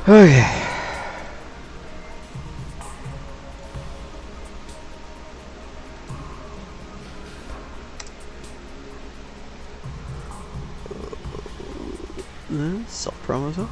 Okay. Self promos up.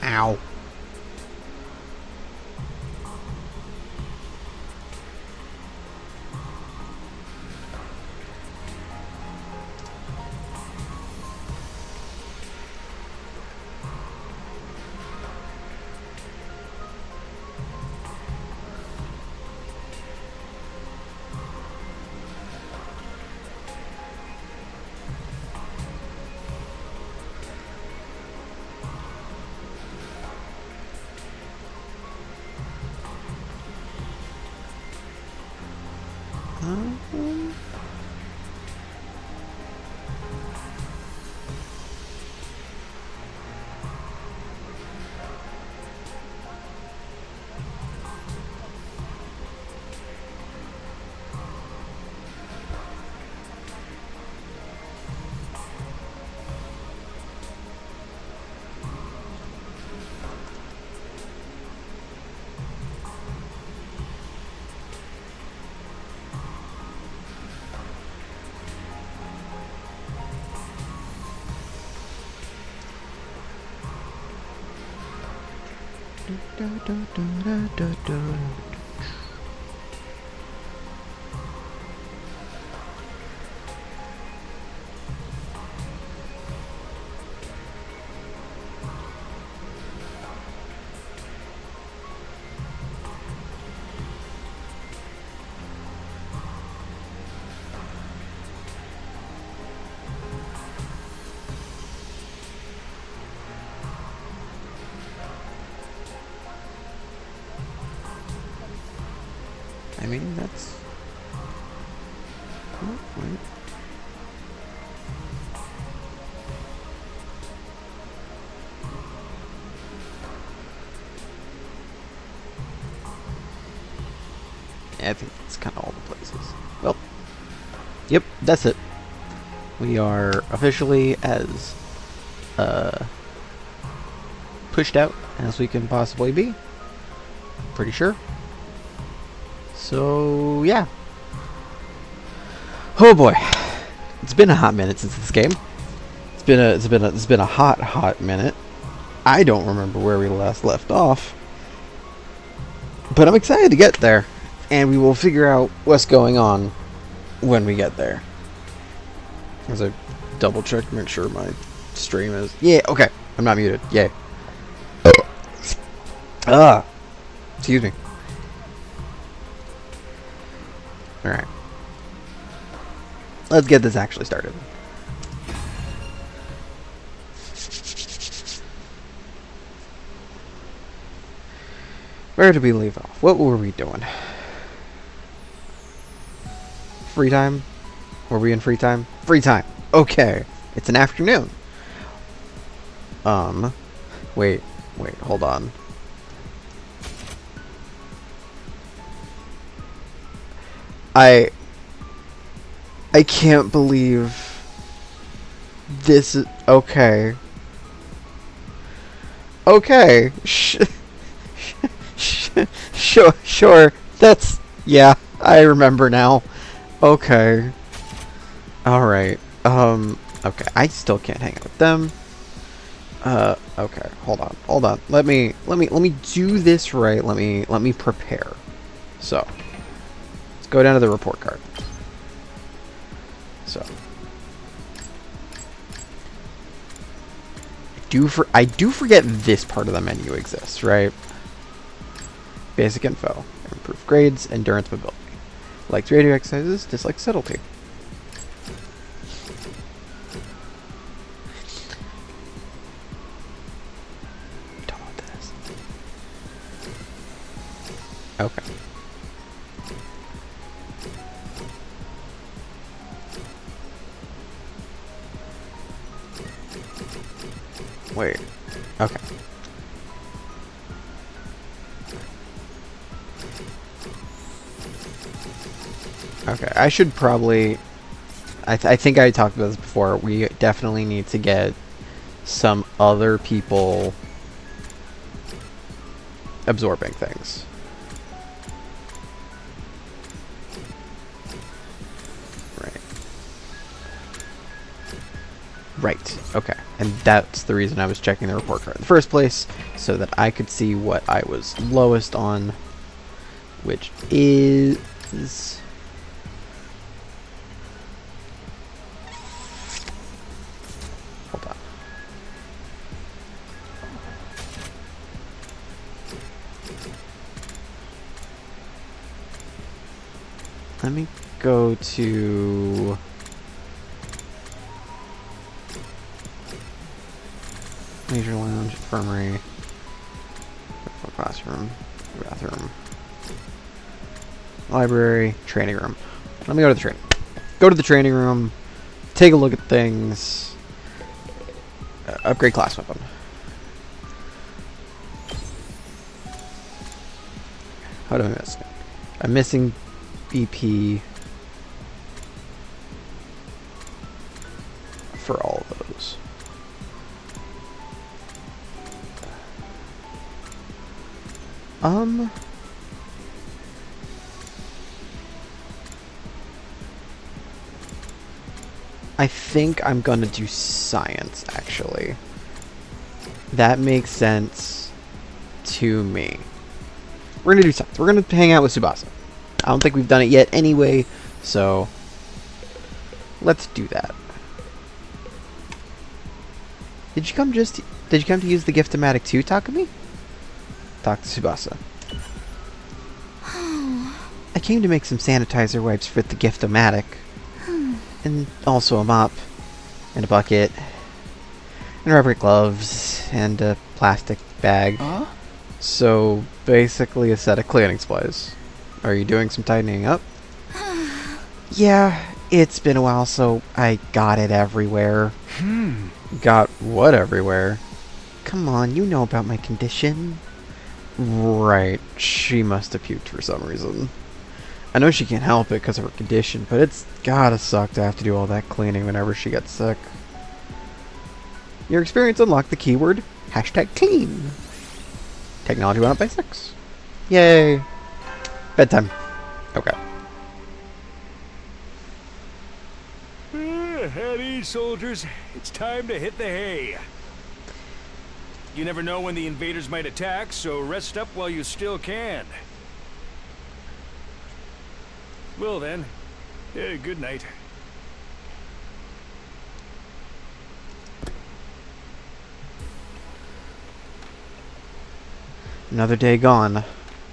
Ow. I mean, that's... Oh, wait. Yeah, I think that's kind of all the places. Well, yep, that's it. We are officially as pushed out as we can possibly be. Pretty sure. So yeah. Oh boy, it's been a hot minute since this game. It's been a hot minute. I don't remember where we last left off, but I'm excited to get there, and we will figure out what's going on when we get there. As I double check, make sure my stream is okay. I'm not muted. Yay. Excuse me. Alright. Let's get this actually started. Where did we leave off? What were we doing? Free time? Were we in free time? Free time. Okay. It's an afternoon. Wait, hold on. I can't believe this is okay. Okay. Sure. That's, yeah, I remember now. Okay. Alright. Okay. I still can't hang out with them. Okay. Hold on. Let me do this right. Let me prepare. So, let's go down to the report card. So I do forget this part of the menu exists, right? Basic info, improved grades, endurance, mobility. Likes radio exercises, dislikes subtlety. Don't know what that is. Okay. Wait. Okay. Okay, I should probably... I think I talked about this before. We definitely need to get some other people absorbing things. Right, okay. And that's the reason I was checking the report card in the first place, so that I could see what I was lowest on, which is... Hold on. Let me go to... Leisure lounge, infirmary, classroom, bathroom, library, training room. Let me go to the training. Go to the training room, take a look at things, upgrade class weapon. How do I miss it? I'm missing BP for all of those. I think I'm gonna do science, actually. That makes sense to me. We're gonna do science. We're gonna hang out with Tsubasa. I don't think we've done it yet anyway, so let's do that. Did you come to use the Gift-O-Matic too, Takumi? Talk to Tsubasa. I came to make some sanitizer wipes for the Gift-O-Matic. And also a mop. And a bucket. And rubber gloves. And a plastic bag. Huh? So, basically a set of cleaning supplies. Are you doing some tidying up? Yeah, it's been a while, so I got it everywhere. Got what everywhere? Come on, you know about my condition. Right, she must have puked for some reason. I know she can't help it because of her condition, but it's gotta suck to have to do all that cleaning whenever she gets sick. Your experience unlocked the keyword #clean. Technology went up by 6. Yay. Bedtime. Okay. At ease, soldiers. It's time to hit the hay. You never know when the invaders might attack, so rest up while you still can. Well then, good night. Another day gone.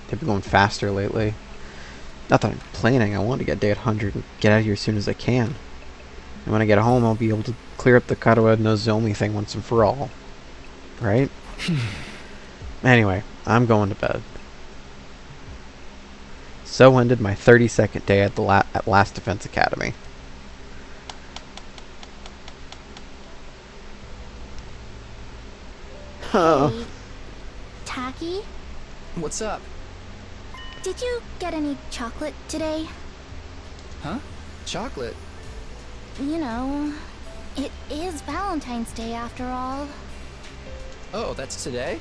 They've been going faster lately. Not that I'm complaining, I want to get day 100 and get out of here as soon as I can. And when I get home, I'll be able to clear up the Katawa no Zomi thing once and for all. Right? Anyway, I'm going to bed. So ended my 32nd day at the Last Defense Academy. Hey, Taki, What's up? did you get any chocolate today? Huh? Chocolate? You know, it is Valentine's Day after all. Oh, that's today?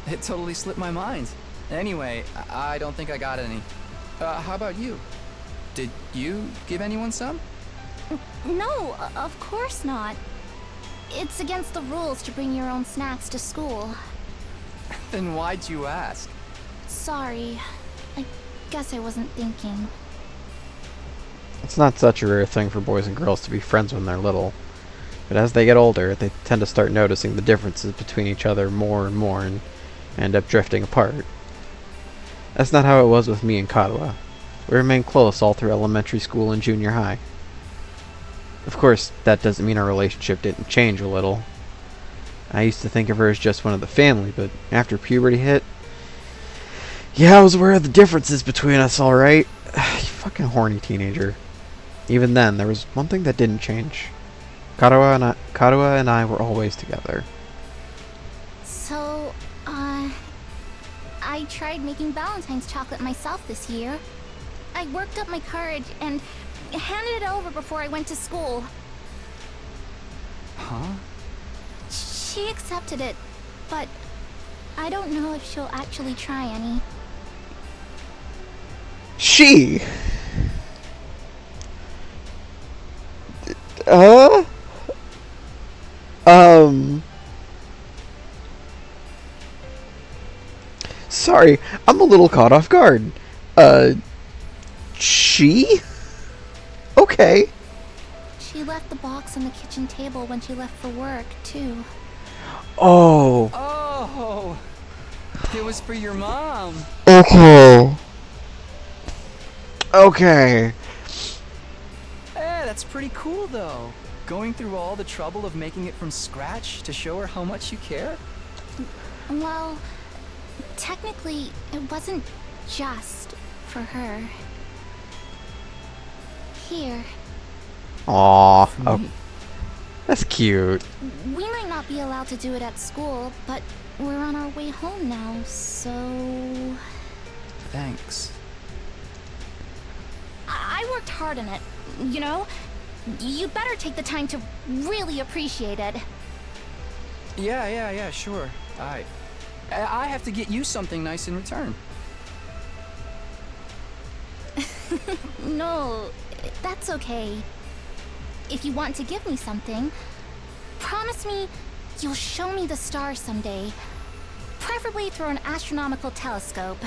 It totally slipped my mind. Anyway, I don't think I got any. How about you? Did you give anyone some? No, of course not. It's against the rules to bring your own snacks to school. Then why'd you ask? Sorry. I guess I wasn't thinking. It's not such a rare thing for boys and girls to be friends when they're little, but as they get older, they tend to start noticing the differences between each other more and end up drifting apart. That's not how it was with me and Katawa. We remained close all through elementary school and junior high. Of course, that doesn't mean our relationship didn't change a little. I used to think of her as just one of the family, but after puberty hit, yeah, I was aware of the differences between us, alright. You fucking horny teenager. Even then, there was one thing that didn't change. Katawa and I were always together. So, I tried making Valentine's chocolate myself this year. I worked up my courage and handed it over before I went to school. Huh? She accepted it, but I don't know if she'll actually try any. She! Sorry, I'm a little caught off guard. She? Okay. She left the box on the kitchen table when she left for work, too. Oh. Oh! It was for your mom. Okay. Okay. Hey, that's pretty cool though. Going through all the trouble of making it from scratch to show her how much you care? Well, technically, it wasn't just for her. Here. Aw. For Oh, me? that's cute. We might not be allowed to do it at school, but we're on our way home now, so... Thanks. I worked hard on it, you know? You'd better take the time to really appreciate it. Yeah, sure. I have to get you something nice in return. No, that's okay. If you want to give me something, promise me you'll show me the stars someday. Preferably through an astronomical telescope.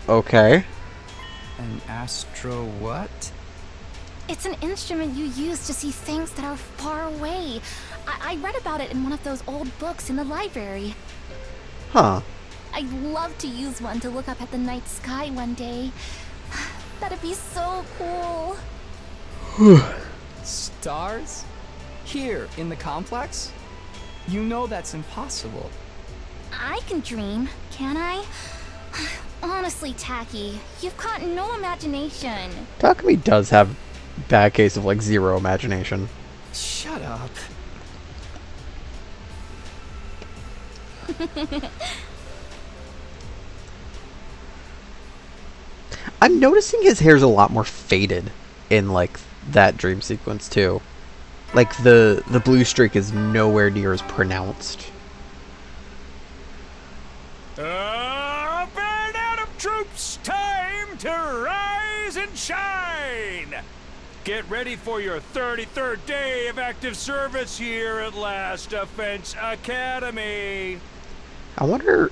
Okay. An astro what? It's an instrument you use to see things that are far away. I read about it in one of those old books in the library. Huh. I'd love to use one to look up at the night sky one day. That'd be so cool. Stars? Here, in the complex? You know that's impossible. I can dream, can I? Honestly, Tacky, you've got no imagination. Takumi does have a bad case of, like, zero imagination. Shut up. I'm noticing his hair's a lot more faded in, like, that dream sequence, too. Like, the blue streak is nowhere near as pronounced. Burn out of troops! Time to rise and shine! Get ready for your 33rd day of active service here at Last Defense Academy. I wonder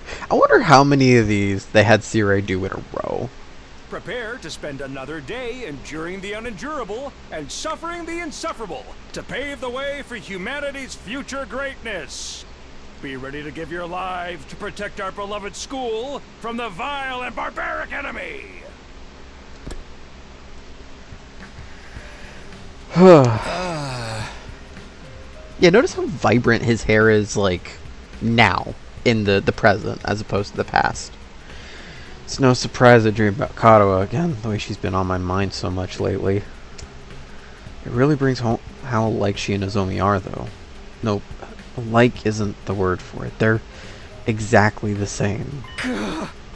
how many of these they had Sirei do in a row. Prepare to spend another day enduring the unendurable and suffering the insufferable to pave the way for humanity's future greatness. Be ready to give your lives to protect our beloved school from the vile and barbaric enemy. Yeah, notice how vibrant his hair is, like, now, in the present, as opposed to the past. It's no surprise I dream about Katawa again, the way she's been on my mind so much lately. It really brings home how alike she and Nozomi are, though. Nope, alike isn't the word for it. They're exactly the same.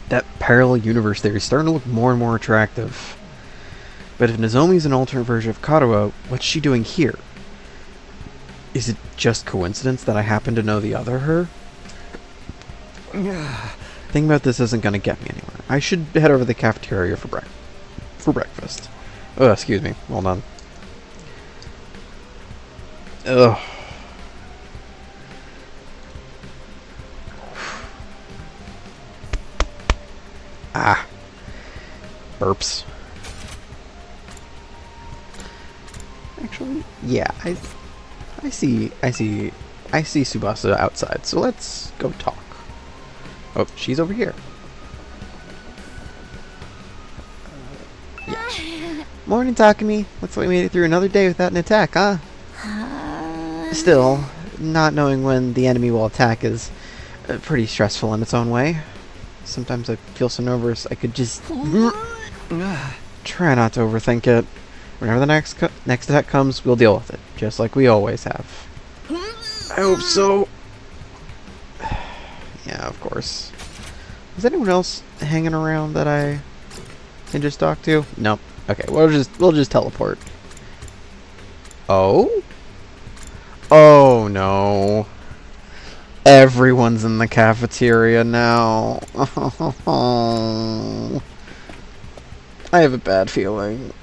That parallel universe theory is starting to look more and more attractive. But if Nozomi's an alternate version of Katawa, what's she doing here? Is it just coincidence that I happen to know the other her? Thinking about this isn't going to get me anywhere. I should head over to the cafeteria for breakfast. Oh, excuse me. Well done. Ugh. Ah. Burps. actually? Yeah, I see Tsubasa outside, so let's go talk. Oh, she's over here. Yeah. Morning, Takumi. Looks like we made it through another day without an attack, huh? Still, not knowing when the enemy will attack is pretty stressful in its own way. Sometimes I feel so nervous I could just try not to overthink it. Whenever the next attack comes, we'll deal with it, just like we always have. I hope so. Yeah, of course. Is anyone else hanging around that I can just talk to? Nope. Okay, we'll just teleport. Oh? Oh no. Everyone's in the cafeteria now. I have a bad feeling.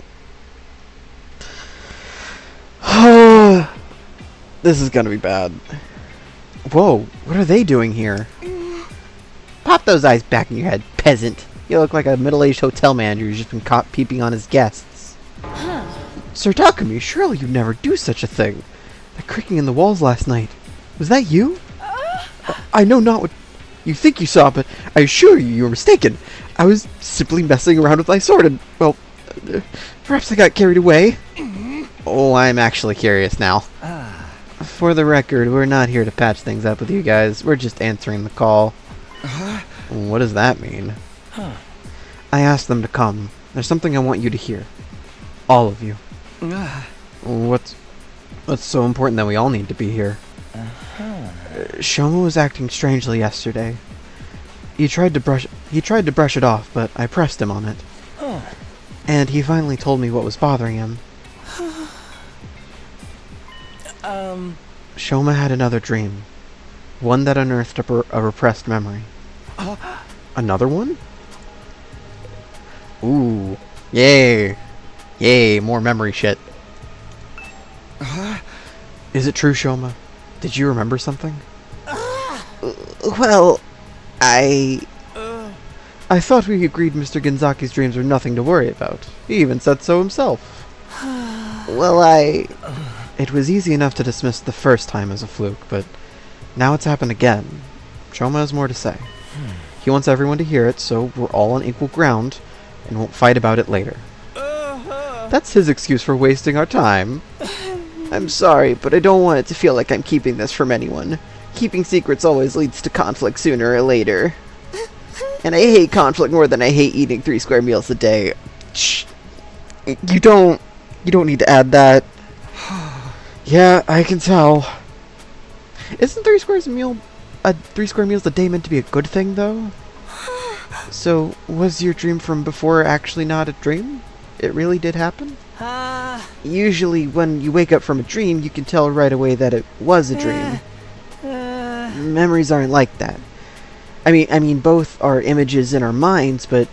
This is gonna be bad. Whoa, what are they doing here? Pop those eyes back in your head, peasant. You look like a middle-aged hotel manager who's just been caught peeping on his guests. Sir Takumi, surely you'd never do such a thing. That creaking in the walls last night. Was that you? I know not what you think you saw, but I assure you were mistaken. I was simply messing around with my sword and, well, perhaps I got carried away. Oh, I'm actually curious now. For the record, we're not here to patch things up with you guys. We're just answering the call. What does that mean? I asked them to come. There's something I want you to hear. All of you. What's so important that we all need to be here? Shoma was acting strangely yesterday. He tried to brush it off, but I pressed him on it. And he finally told me what was bothering him. Shoma had another dream. One that unearthed a repressed memory. Another one? Ooh. Yay. Yay, more memory shit. Is it true, Shoma? Did you remember something? Well, I thought we agreed Mr. Genzaki's dreams were nothing to worry about. He even said so himself. Well, it was easy enough to dismiss the first time as a fluke, but now it's happened again. Shoma has more to say. He wants everyone to hear it, so we're all on equal ground, and won't fight about it later. That's his excuse for wasting our time. I'm sorry, but I don't want it to feel like I'm keeping this from anyone. Keeping secrets always leads to conflict sooner or later. And I hate conflict more than I hate eating 3 square meals a day. Shh. You don't need to add that. Yeah, I can tell. Isn't 3 square meals a day meant to be a good thing, though? So, was your dream from before actually not a dream? It really did happen? Usually, when you wake up from a dream, you can tell right away that it was a dream. Memories aren't like that. I mean, both are images in our minds, but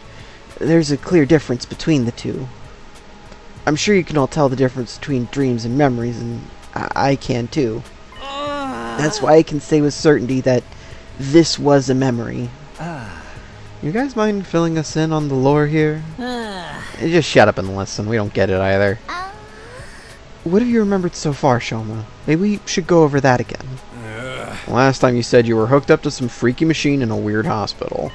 there's a clear difference between the two. I'm sure you can all tell the difference between dreams and memories, and I can too. That's why I can say with certainty that this was a memory. You guys mind filling us in on the lore here? Just shut up and listen, we don't get it either. What have you remembered so far, Shoma? Maybe we should go over that again. Last time you said you were hooked up to some freaky machine in a weird hospital.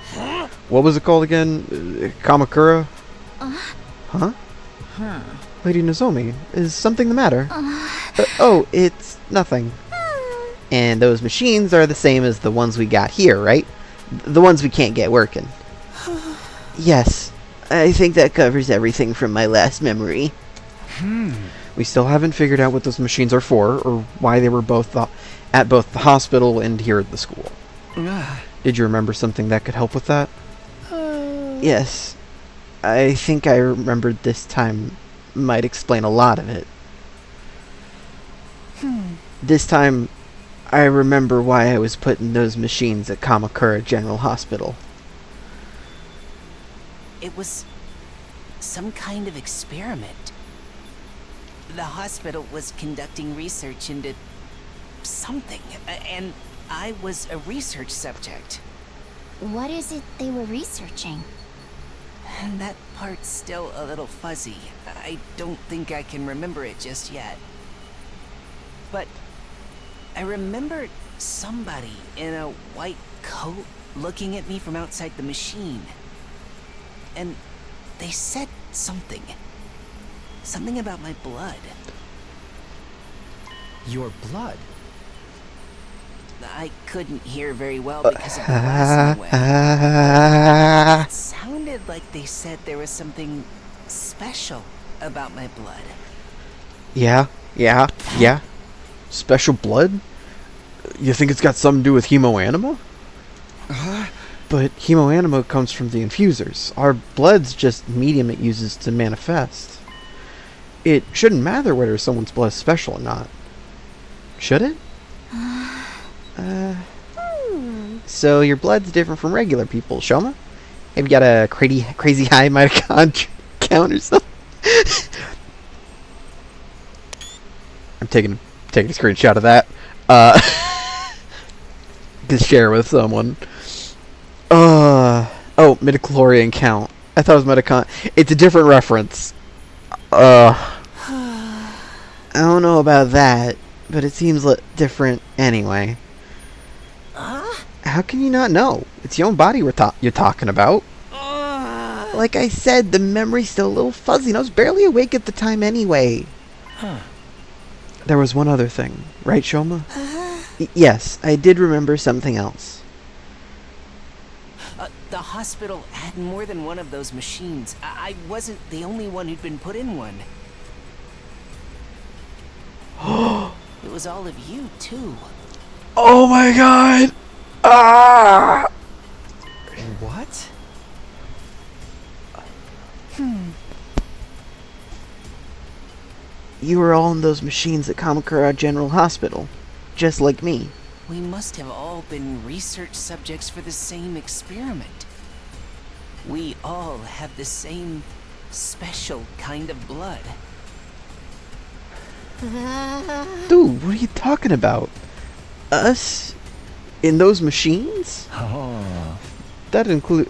What was it called again? Kamakura? Huh? Lady Nozomi, is something the matter? Oh, it's nothing. And those machines are the same as the ones we got here, right? The ones we can't get working. Yes, I think that covers everything from my last memory. We still haven't figured out what those machines are for, or why they were at both the hospital and here at the school. Did you remember something that could help with that? Yes. I think I remembered this time might explain a lot of it. This time, I remember why I was put in those machines at Kamakura General Hospital. It was some kind of experiment. The hospital was conducting research into something, and I was a research subject. What is it they were researching? And that part's still a little fuzzy. I don't think I can remember it just yet. But I remember somebody in a white coat looking at me from outside the machine. And they said something. Something about my blood. Your blood? I couldn't hear very well because of the glass in the way. It sounded like they said there was something special about my blood. Yeah. Special blood? You think it's got something to do with hemoanima? But hemoanima comes from the infusers. Our blood's just medium it uses to manifest. It shouldn't matter whether someone's blood is special or not. Should it? So your blood's different from regular people, Shoma? Have you got a crazy high mitochondria count or something? I'm taking a screenshot of that. To share with someone. Oh, midichlorian count. I thought it was metacon. It's a different reference. I don't know about that, but it seems different anyway. How can you not know? It's your own body you're talking about. Like I said, the memory's still a little fuzzy, and I was barely awake at the time anyway. There was one other thing, right, Shoma? Yes, I did remember something else. The hospital had more than one of those machines. I wasn't the only one who'd been put in one. It was all of you, too. Oh my god! What? You were all in those machines at Kamakura General Hospital, just like me. We must have all been research subjects for the same experiment. We all have the same special kind of blood. Dude, what are you talking about? Us? In those machines? Oh. That include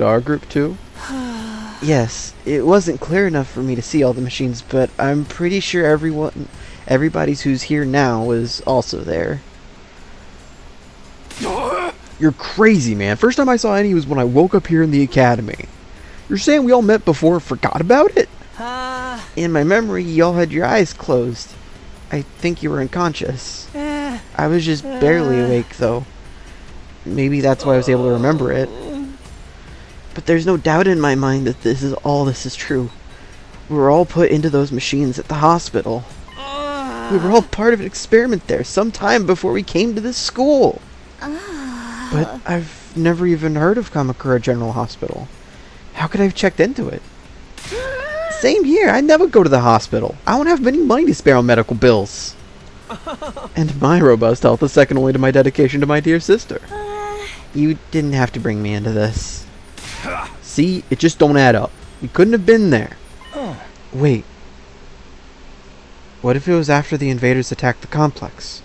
our group too? Yes, it wasn't clear enough for me to see all the machines, but I'm pretty sure everybody's who's here now was also there. You're crazy, man. First time I saw any was when I woke up here in the academy. You're saying we all met before and forgot about it? In my memory, y'all had your eyes closed. I think you were unconscious. I was just barely awake, though. Maybe that's why I was able to remember it. But there's no doubt in my mind that this is true. We were all put into those machines at the hospital. We were all part of an experiment there sometime before we came to this school. But I've never even heard of Kamakura General Hospital. How could I have checked into it? Same here. I never go to the hospital. I don't have any money to spare on medical bills. And my robust health is second only to my dedication to my dear sister. You didn't have to bring me into this. See, it just don't add up. You couldn't have been there. Wait. What if it was after the invaders attacked the complex?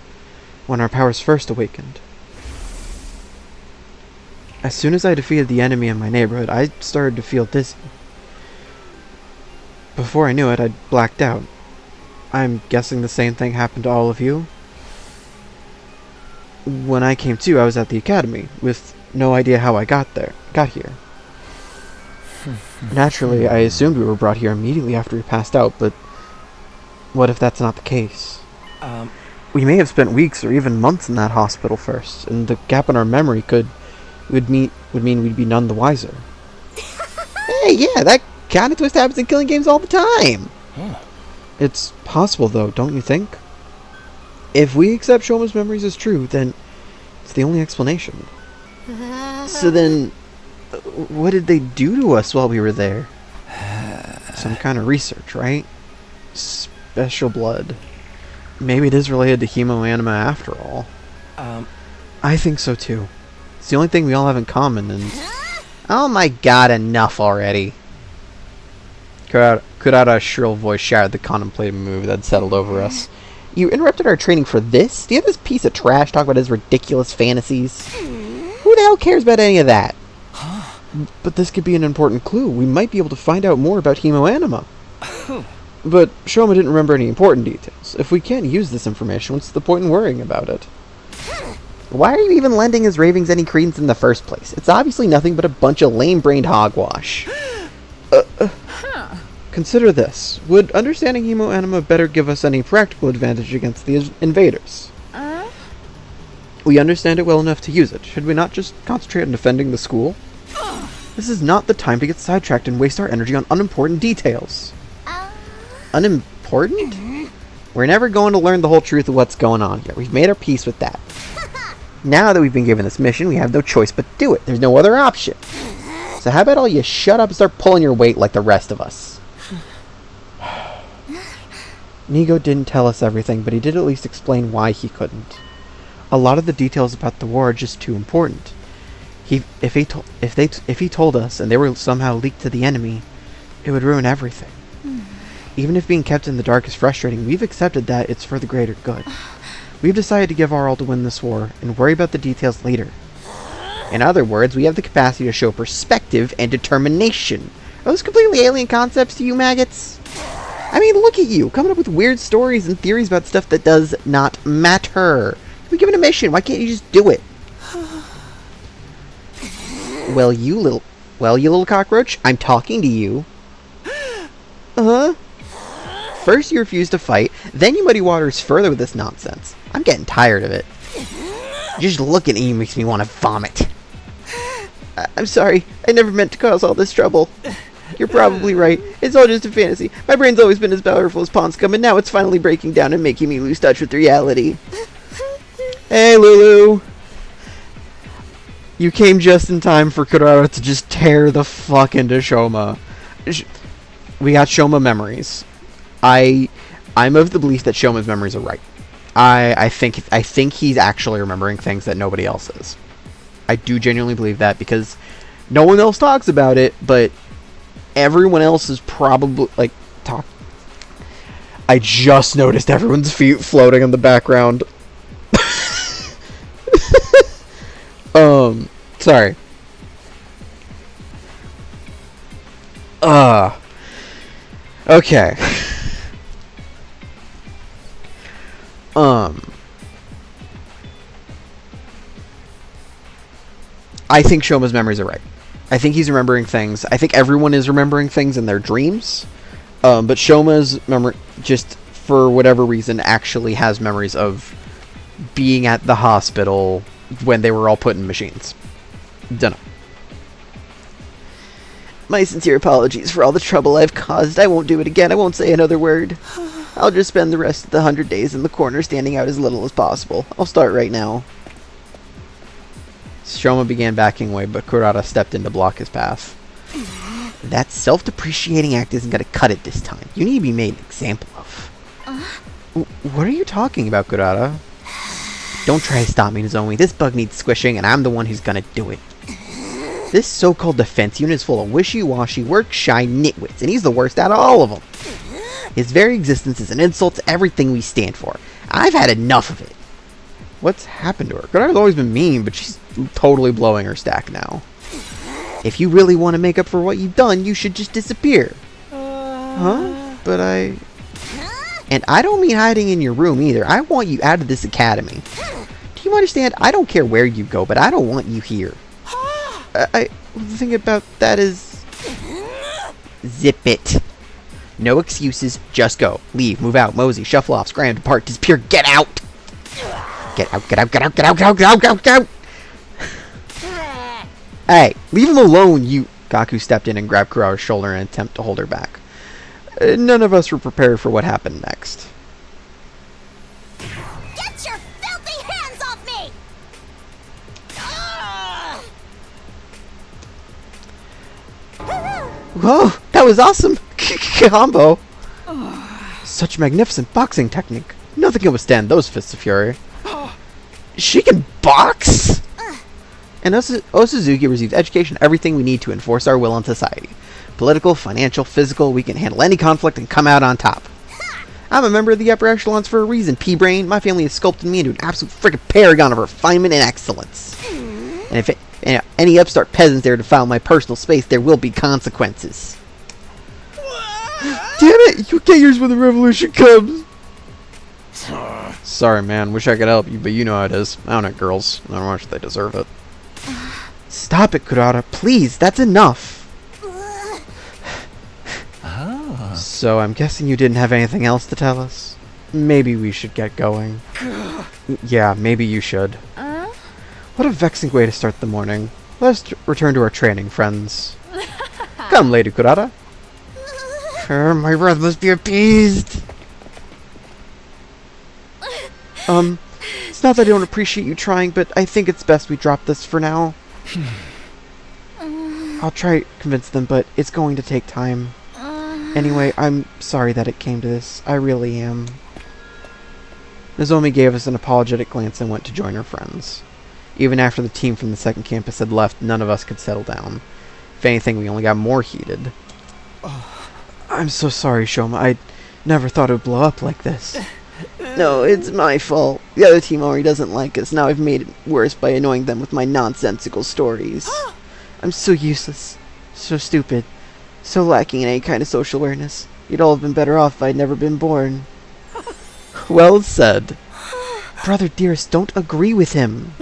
When our powers first awakened? As soon as I defeated the enemy in my neighborhood, I started to feel dizzy. Before I knew it, I'd blacked out. I'm guessing the same thing happened to all of you? When I came to, I was at the academy, with no idea how I got here. Naturally, I assumed we were brought here immediately after we passed out, but what if that's not the case? We may have spent weeks or even months in that hospital first, and the gap in our memory would mean we'd be none the wiser. Hey, yeah, that kind of twist happens in killing games all the time! It's possible, though, don't you think? If we accept Shoma's memories as true, then it's the only explanation. So then, what did they do to us while we were there? Some kind of research, right? Special blood. Maybe it is related to hemoanima after all. I think so too. It's the only thing we all have in common, and... Oh my god, enough already. Kurata's shrill voice shattered the contemplative mood that settled over us. You interrupted our training for this? Do you have this piece of trash talk about his ridiculous fantasies? Who the hell cares about any of that? But this could be an important clue. We might be able to find out more about Hemoanima. But Shoma didn't remember any important details. If we can't use this information, what's the point in worrying about it? Why are you even lending his ravings any credence in the first place? It's obviously nothing but a bunch of lame-brained hogwash. Consider this. Would understanding Hemoanima better give us any practical advantage against the invaders? We understand it well enough to use it. Should we not just concentrate on defending the school? This is not the time to get sidetracked and waste our energy on unimportant details. Unimportant? We're never going to learn the whole truth of what's going on here. We've made our peace with that. Now that we've been given this mission, we have no choice but to do it. There's no other option. So how about all you shut up and start pulling your weight like the rest of us? Nigo didn't tell us everything, but he did at least explain why he couldn't. A lot of the details about the war are just too important. If he told us and they were somehow leaked to the enemy, it would ruin everything. Even if being kept in the dark is frustrating, we've accepted that it's for the greater good. We've decided to give our all to win this war, and worry about the details later. In other words, we have the capacity to show perspective and determination. Are those completely alien concepts to you, maggots? I mean, look at you, coming up with weird stories and theories about stuff that does not matter. You've been given a mission, why can't you just do it? Well, you little cockroach, I'm talking to you. First you refuse to fight, then you muddy waters further with this nonsense. I'm getting tired of it. Just looking at you makes me want to vomit. I'm sorry, I never meant to cause all this trouble. You're probably right, it's all just a fantasy. My brain's always been as powerful as pond scum, and now it's finally breaking down and making me lose touch with reality. Hey, Lulu! You came just in time for Kurara to just tear the fuck into Shoma. We got Shoma memories. I'm of the belief that Shoma's memories are right. I think he's actually remembering things that nobody else is. I do genuinely believe that because no one else talks about it, but everyone else is probably like talk. I just noticed everyone's feet floating in the background. Sorry. Okay. I think Shoma's memories are right. I think he's remembering things. I think everyone is remembering things in their dreams. But Shoma's memory, just for whatever reason, actually has memories of being at the hospital when they were all put in machines. Dunno. My sincere apologies for all the trouble I've caused. I won't do it again. I won't say another word. I'll just spend the rest of the 100 days in the corner standing out as little as possible. I'll start right now. Shoma began backing away, but Kurata stepped in to block his path. That self-depreciating act isn't going to cut it this time. You need to be made an example of. What are you talking about, Kurata? Don't try to stop me, Nozomi. This bug needs squishing, and I'm the one who's going to do it. This so-called defense unit is full of wishy-washy, work-shy nitwits, and he's the worst out of all of them. His very existence is an insult to everything we stand for. I've had enough of it. What's happened to her? Kurata's always been mean, but she's totally blowing her stack now. If you really want to make up for what you've done, you should just disappear. Huh? But I... And I don't mean hiding in your room either. I want you out of this academy. Do you understand? I don't care where you go, but I don't want you here. The thing about that is... Zip it. No excuses, just go. Leave, move out, mosey, shuffle off, scram, depart, disappear, get out! Get out, get out, get out, get out, get out, get out, get out, get out! Hey, leave him alone, you... Gaku stepped in and grabbed Kurara's shoulder in an attempt to hold her back. None of us were prepared for what happened next. Get your filthy hands off me! Whoa, that was awesome! Combo! Such magnificent boxing technique. Nothing can withstand those fists of fury. She can box? And Osazuki receives education and everything we need to enforce our will in society. Political, financial, physical, we can handle any conflict and come out on top. I'm a member of the upper echelons for a reason, P-Brain. My family has sculpted me into an absolute freaking paragon of refinement and excellence. And And any upstart peasants there to foul my personal space, there will be consequences. Damn it! You'll get yours when the revolution comes! Sorry, man. Wish I could help you, but you know how it is. I don't know girls. I don't know if they deserve it. Stop it, Kurata. Please, that's enough. So, I'm guessing you didn't have anything else to tell us? Maybe we should get going. Yeah, maybe you should. What a vexing way to start the morning. Let's return to our training, friends. Come, Lady Kurata. My wrath must be appeased. It's not that I don't appreciate you trying, but I think it's best we drop this for now. I'll try to convince them, but it's going to take time. Anyway, I'm sorry that it came to this. I really am. Nozomi gave us an apologetic glance and went to join her friends. Even after the team from the second campus had left, none of us could settle down. If anything, we only got more heated. I'm so sorry, Shoma. I never thought it would blow up like this. No, it's my fault. The other team already doesn't like us. Now I've made it worse by annoying them with my nonsensical stories. I'm so useless. So stupid. So lacking in any kind of social awareness. You'd all have been better off if I'd never been born. Well said. Brother dearest, don't agree with him.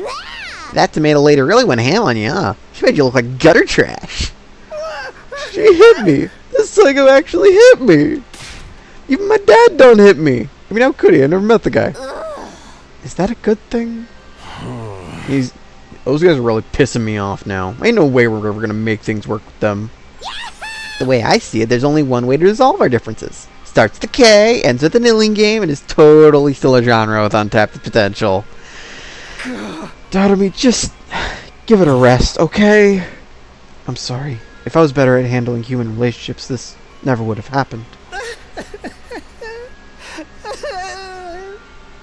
That tomato lady really went ham on you, huh? She made you look like gutter trash. She hit me. This psycho actually hit me. Even my dad don't hit me. I mean, how could he? I never met the guy. Is that a good thing? Those guys are really pissing me off now. Ain't no way we're ever gonna make things work with them. The way I see it, there's only one way to resolve our differences. Starts with a K, ends with an Illing game, and is totally still a genre with untapped potential. Daughter-me, just give it a rest, okay? I'm sorry. If I was better at handling human relationships, this never would have happened.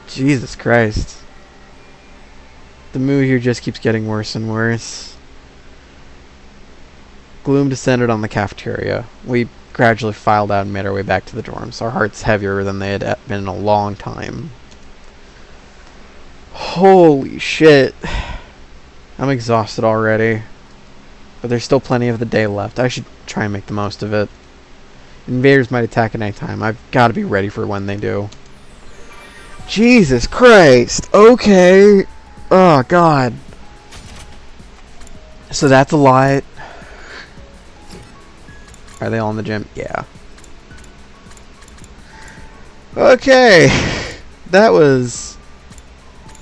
Jesus Christ. The mood here just keeps getting worse and worse. Gloom descended on the cafeteria. We gradually filed out and made our way back to the dorms, our hearts heavier than they had been in a long time. Holy shit. I'm exhausted already. But there's still plenty of the day left. I should try and make the most of it. Invaders might attack at any time. I've got to be ready for when they do. Jesus Christ. Okay. Oh, God. So that's a lot. Are they all in the gym? Yeah. Okay. That was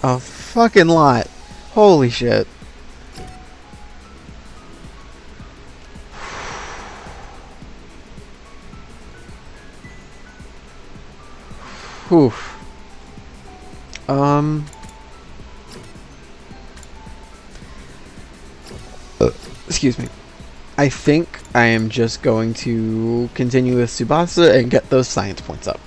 a fucking lot. Holy shit. Whew. Excuse me. I think I am just going to continue with Tsubasa and get those science points up.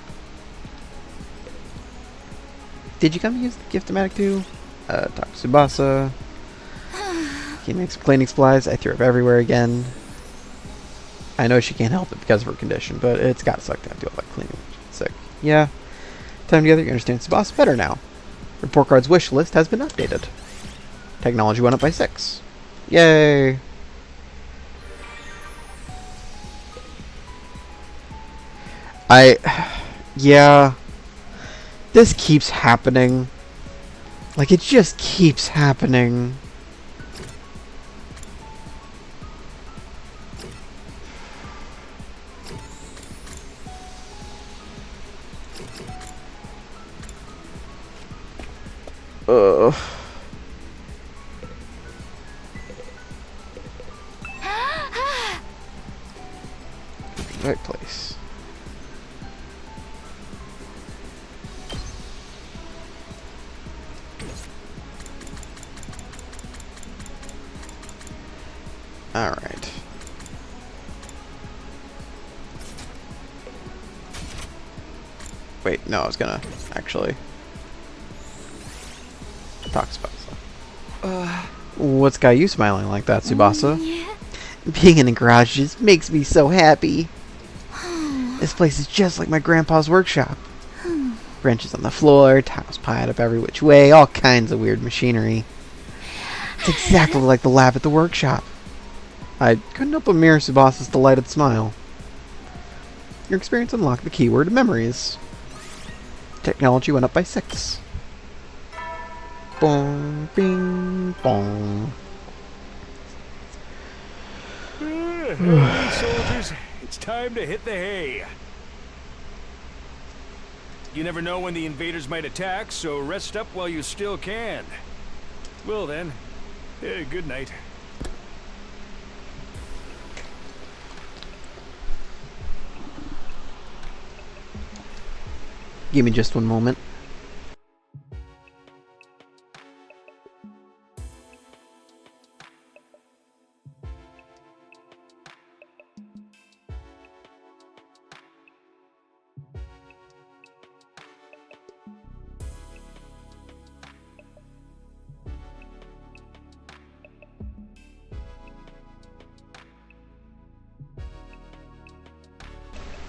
Did you come to use the gift-o-matic too? Talk to Tsubasa. He makes cleaning supplies. I threw up everywhere again. I know she can't help it because of her condition, but it's gotta suck to have to do all that cleaning. Sick. Yeah. Time together, you understand Tsubasa better now. Report card's wish list has been updated. Technology went up by 6. Yay! Yeah. This keeps happening. Like, it just keeps happening. Right place. Alright. Wait, no, I was gonna actually talk to Tsubasa. What's got you smiling like that, Tsubasa? Being in the garage just makes me so happy. This place is just like my grandpa's workshop. Wrenches on the floor, tiles piled up every which way, all kinds of weird machinery. It's exactly like the lab at the workshop. I couldn't help but mirror Tsubasi's delighted smile. Your experience unlocked the keyword memories. Technology went up by 6. Boom, bing, bong. Hey, soldiers, it's time to hit the hay. You never know when the invaders might attack, so rest up while you still can. Well then, good night. Give me just one moment.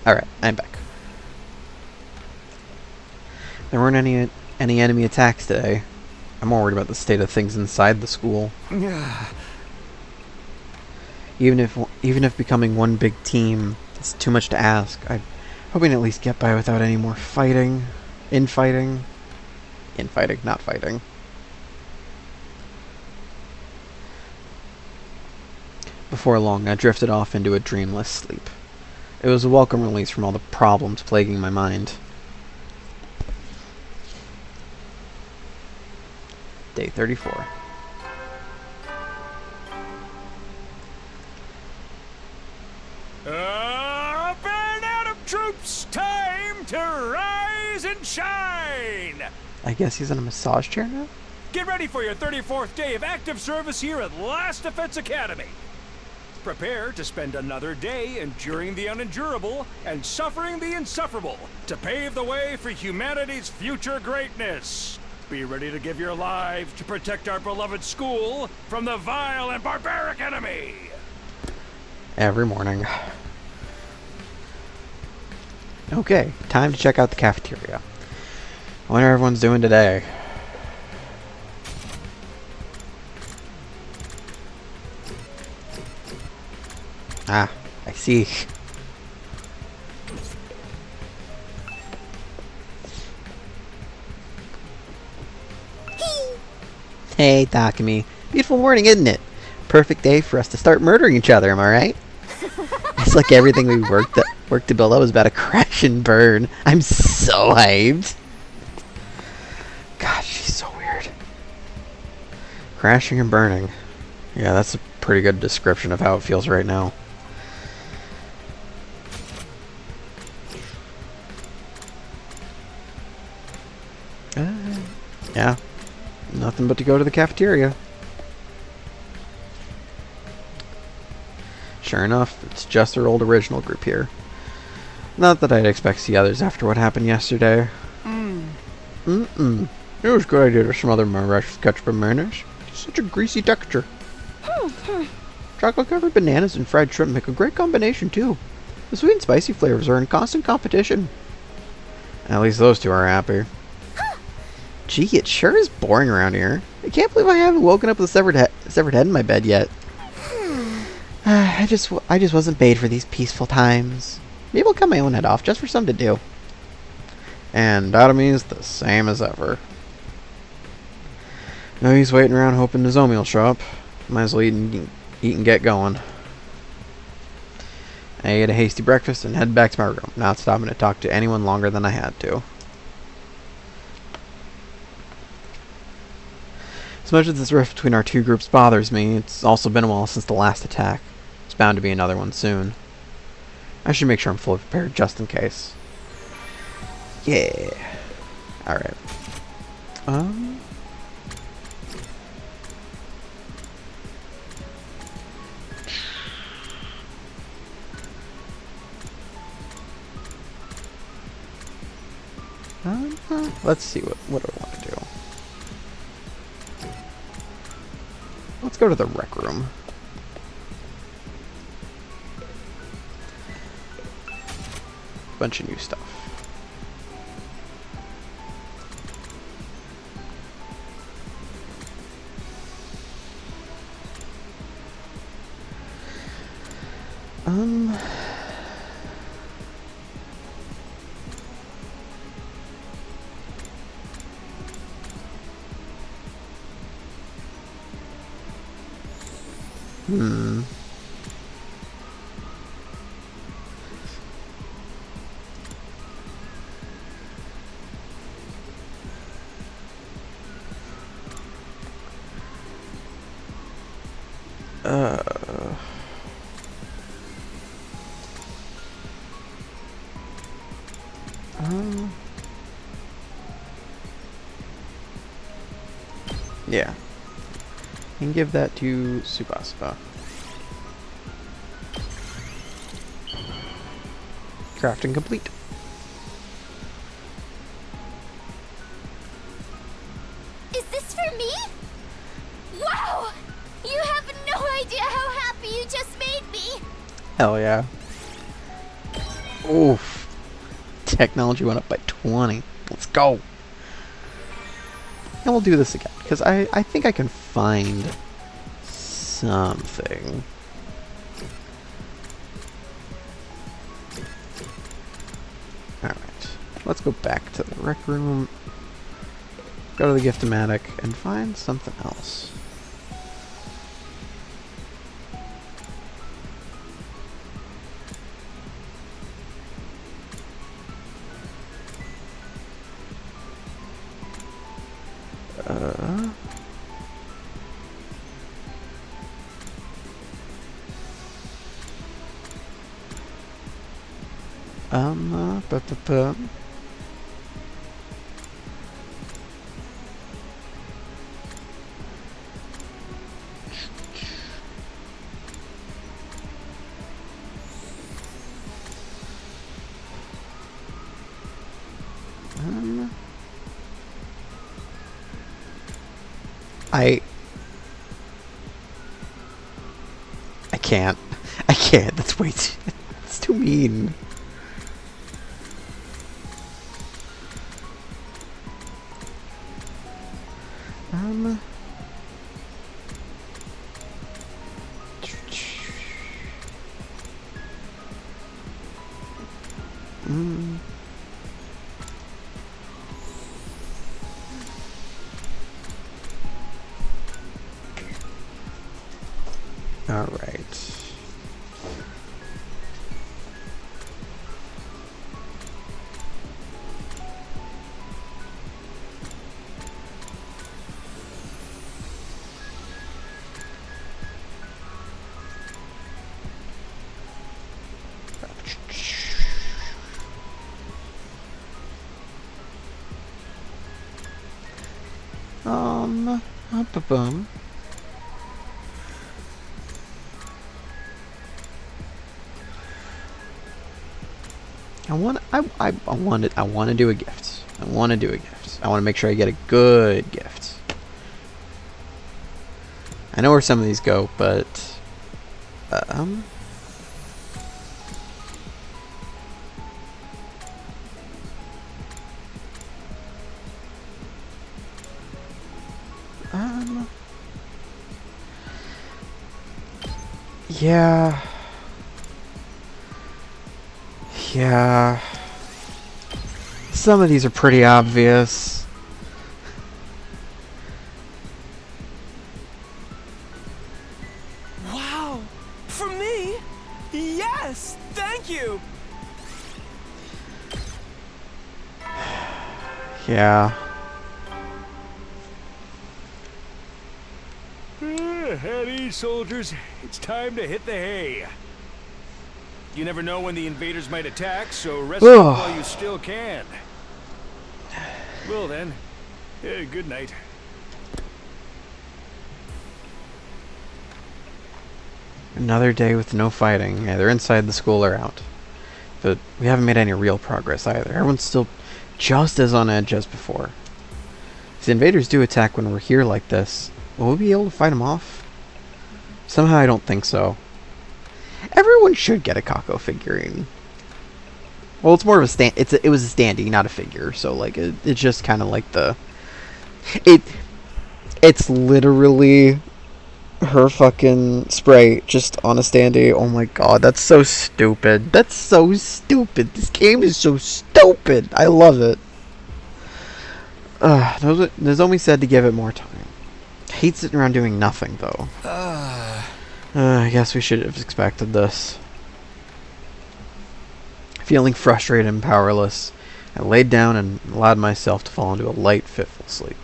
Alright, I'm back. There weren't any enemy attacks today. I'm more worried about the state of things inside the school. Even if becoming one big team is too much to ask, I'm hoping to at least get by without any more fighting. Infighting, not fighting. Before long, I drifted off into a dreamless sleep. It was a welcome release from all the problems plaguing my mind. Day 34. Up and out of troops! Time to rise and shine! I guess he's in a massage chair now? Get ready for your 34th day of active service here at Last Defense Academy. Prepare to spend another day enduring the unendurable and suffering the insufferable to pave the way for humanity's future greatness. Be ready to give your lives to protect our beloved school from the vile and barbaric enemy. Every morning. Okay, time to check out the cafeteria. I wonder how everyone's doing today. Ah, I see. Hey, Takumi. Beautiful morning, isn't it? Perfect day for us to start murdering each other, am I right? It's like everything we worked to build up is about to crash and burn. I'm so hyped. God, she's so weird. Crashing and burning. Yeah, that's a pretty good description of how it feels right now. Yeah, nothing but to go to the cafeteria. Sure enough, it's just their old original group here. Not that I'd expect to see others after what happened yesterday. It was a good idea to smother my fresh ketchup and mayonnaise. Such a greasy texture. Chocolate-covered bananas and fried shrimp make a great combination, too. The sweet and spicy flavors are in constant competition. At least those two are happy. Gee, it sure is boring around here. I can't believe I haven't woken up with a severed head in my bed yet. I just wasn't made for these peaceful times. Maybe I'll cut my own head off just for something to do. And Datami is the same as ever. No use waiting around hoping Nozomi will show up. Might as well eat and get going. I ate a hasty breakfast and head back to my room, not stopping to talk to anyone longer than I had to. As much as this rift between our two groups bothers me, it's also been a while since the last attack. There's bound to be another one soon. I should make sure I'm fully prepared just in case. Yeah. Alright. Let's see what do I want to do. Let's go to the rec room. Bunch of new stuff. Um... Hmm. Yeah. And give that to Subaspa. Crafting complete. Is this for me? Wow! You have no idea how happy you just made me! Hell yeah. Oof. Technology went up by 20. Let's go. And we'll do this again, because I think I can find something. Alright. Let's go back to the rec room, go to the Gift-O-Matic, and find something else. Ba-ba-ba. I can't. I can't. That's way too... It's too mean. All right. Up-a-bum. I want to do a gift. I want to do a gift. I want to make sure I get a good gift. I know where some of these go, but yeah. Yeah. Some of these are pretty obvious. Wow! For me? Yes! Thank you! Yeah. At ease, soldiers. It's time to hit the hay. You never know when the invaders might attack, so rest up while you still can. Well then, good night. Another day with no fighting, either inside the school or out. But we haven't made any real progress either. Everyone's still just as on edge as before. If the invaders do attack when we're here like this, will we be able to fight them off? Somehow I don't think so. Everyone should get a Kako figurine. Well, it's more of a stand. It was a standee, not a figure. So like it's just kind of like the. It's literally her fucking spray just on a standee. Oh my god, that's so stupid. That's so stupid. This game is so stupid. I love it. Nozomi said to give it more time. Hate sitting around doing nothing, though. I guess we should have expected this. Feeling frustrated and powerless, I laid down and allowed myself to fall into a light, fitful sleep.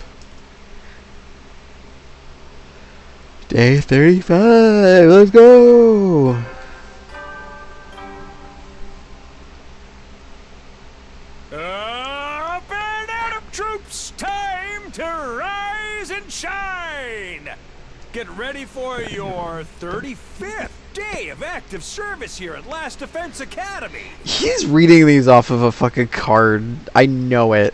Day 35, let's go! Up and out of troops, time to rise and shine! Get ready for your 35th day of active service here at Last Defense Academy. He's reading these off of a fucking card. I know it.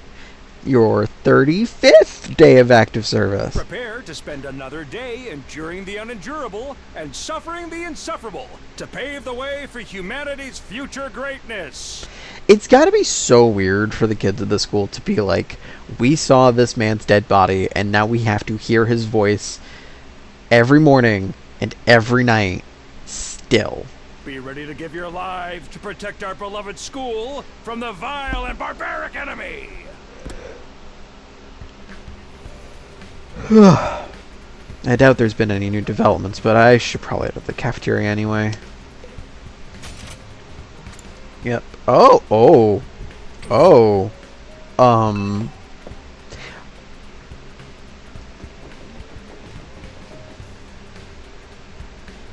Your 35th day of active service. Prepare to spend another day enduring the unendurable and suffering the insufferable to pave the way for humanity's future greatness. It's gotta be so weird for the kids at the school to be like, we saw this man's dead body and now we have to hear his voice every morning and every night still. Be ready to give your lives to protect our beloved school from the vile and barbaric enemy. I doubt there's been any new developments, but I should probably head to the cafeteria anyway. Yep. Oh.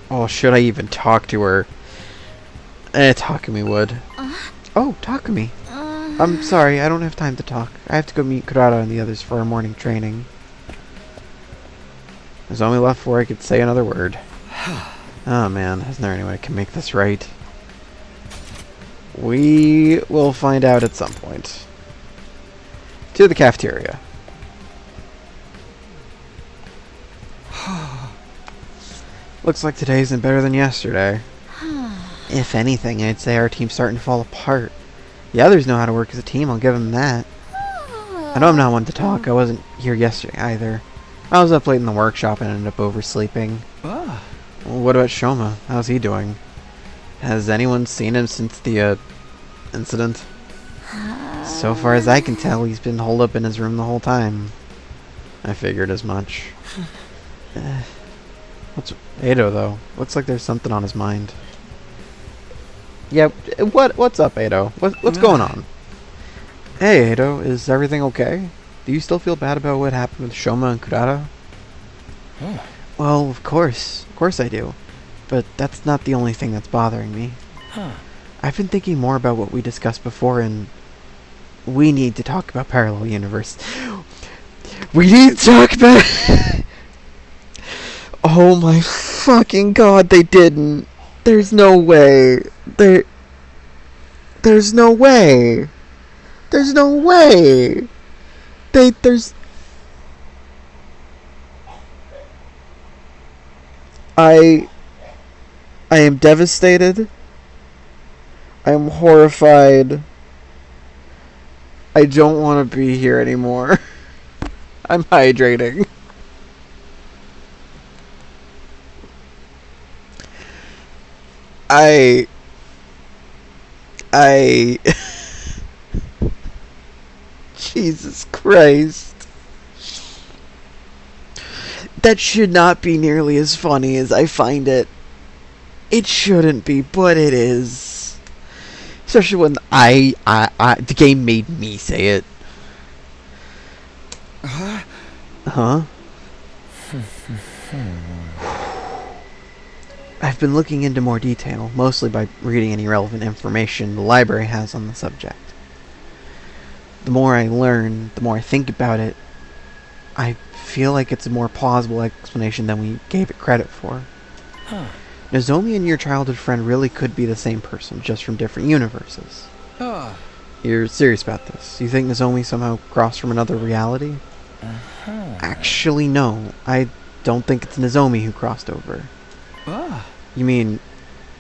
Oh, should I even talk to her? Takumi would. Oh, Takumi. I'm sorry, I don't have time to talk. I have to go meet Kurata and the others for our morning training. There's only left before I could say another word. Oh man, isn't there any way I can make this right? We will find out at some point. To the cafeteria. Looks like today isn't better than yesterday. If anything, I'd say our team's starting to fall apart. The others know how to work as a team, I'll give them that. I know I'm not one to talk, I wasn't here yesterday either. I was up late in the workshop and ended up oversleeping. Well, what about Shoma? How's he doing? Has anyone seen him since the, incident? So far as I can tell, he's been holed up in his room the whole time. I figured as much. What's Edo, though? Looks like there's something on his mind. Yeah, what's up, Edo? What's going on? Hey, Edo, is everything okay? Do you still feel bad about what happened with Shoma and Kurata? Well, of course I do. But that's not the only thing that's bothering me. I've been thinking more about what we discussed before, and we need to talk about Parallel Universe. We need to talk about... Oh my fucking god, they didn't. There's no way. There's no way. There's no way. I am devastated. I am horrified. I don't want to be here anymore. I'm hydrating. Jesus Christ. That should not be nearly as funny as I find it. It shouldn't be, but it is. Especially when the game made me say it. Huh? I've been looking into more detail, mostly by reading any relevant information the library has on the subject. The more I learn, the more I think about it, I feel like it's a more plausible explanation than we gave it credit for. Nozomi and your childhood friend really could be the same person, just from different universes. You're serious about this? You think Nozomi somehow crossed from another reality? Actually, no. I don't think it's Nozomi who crossed over. You mean,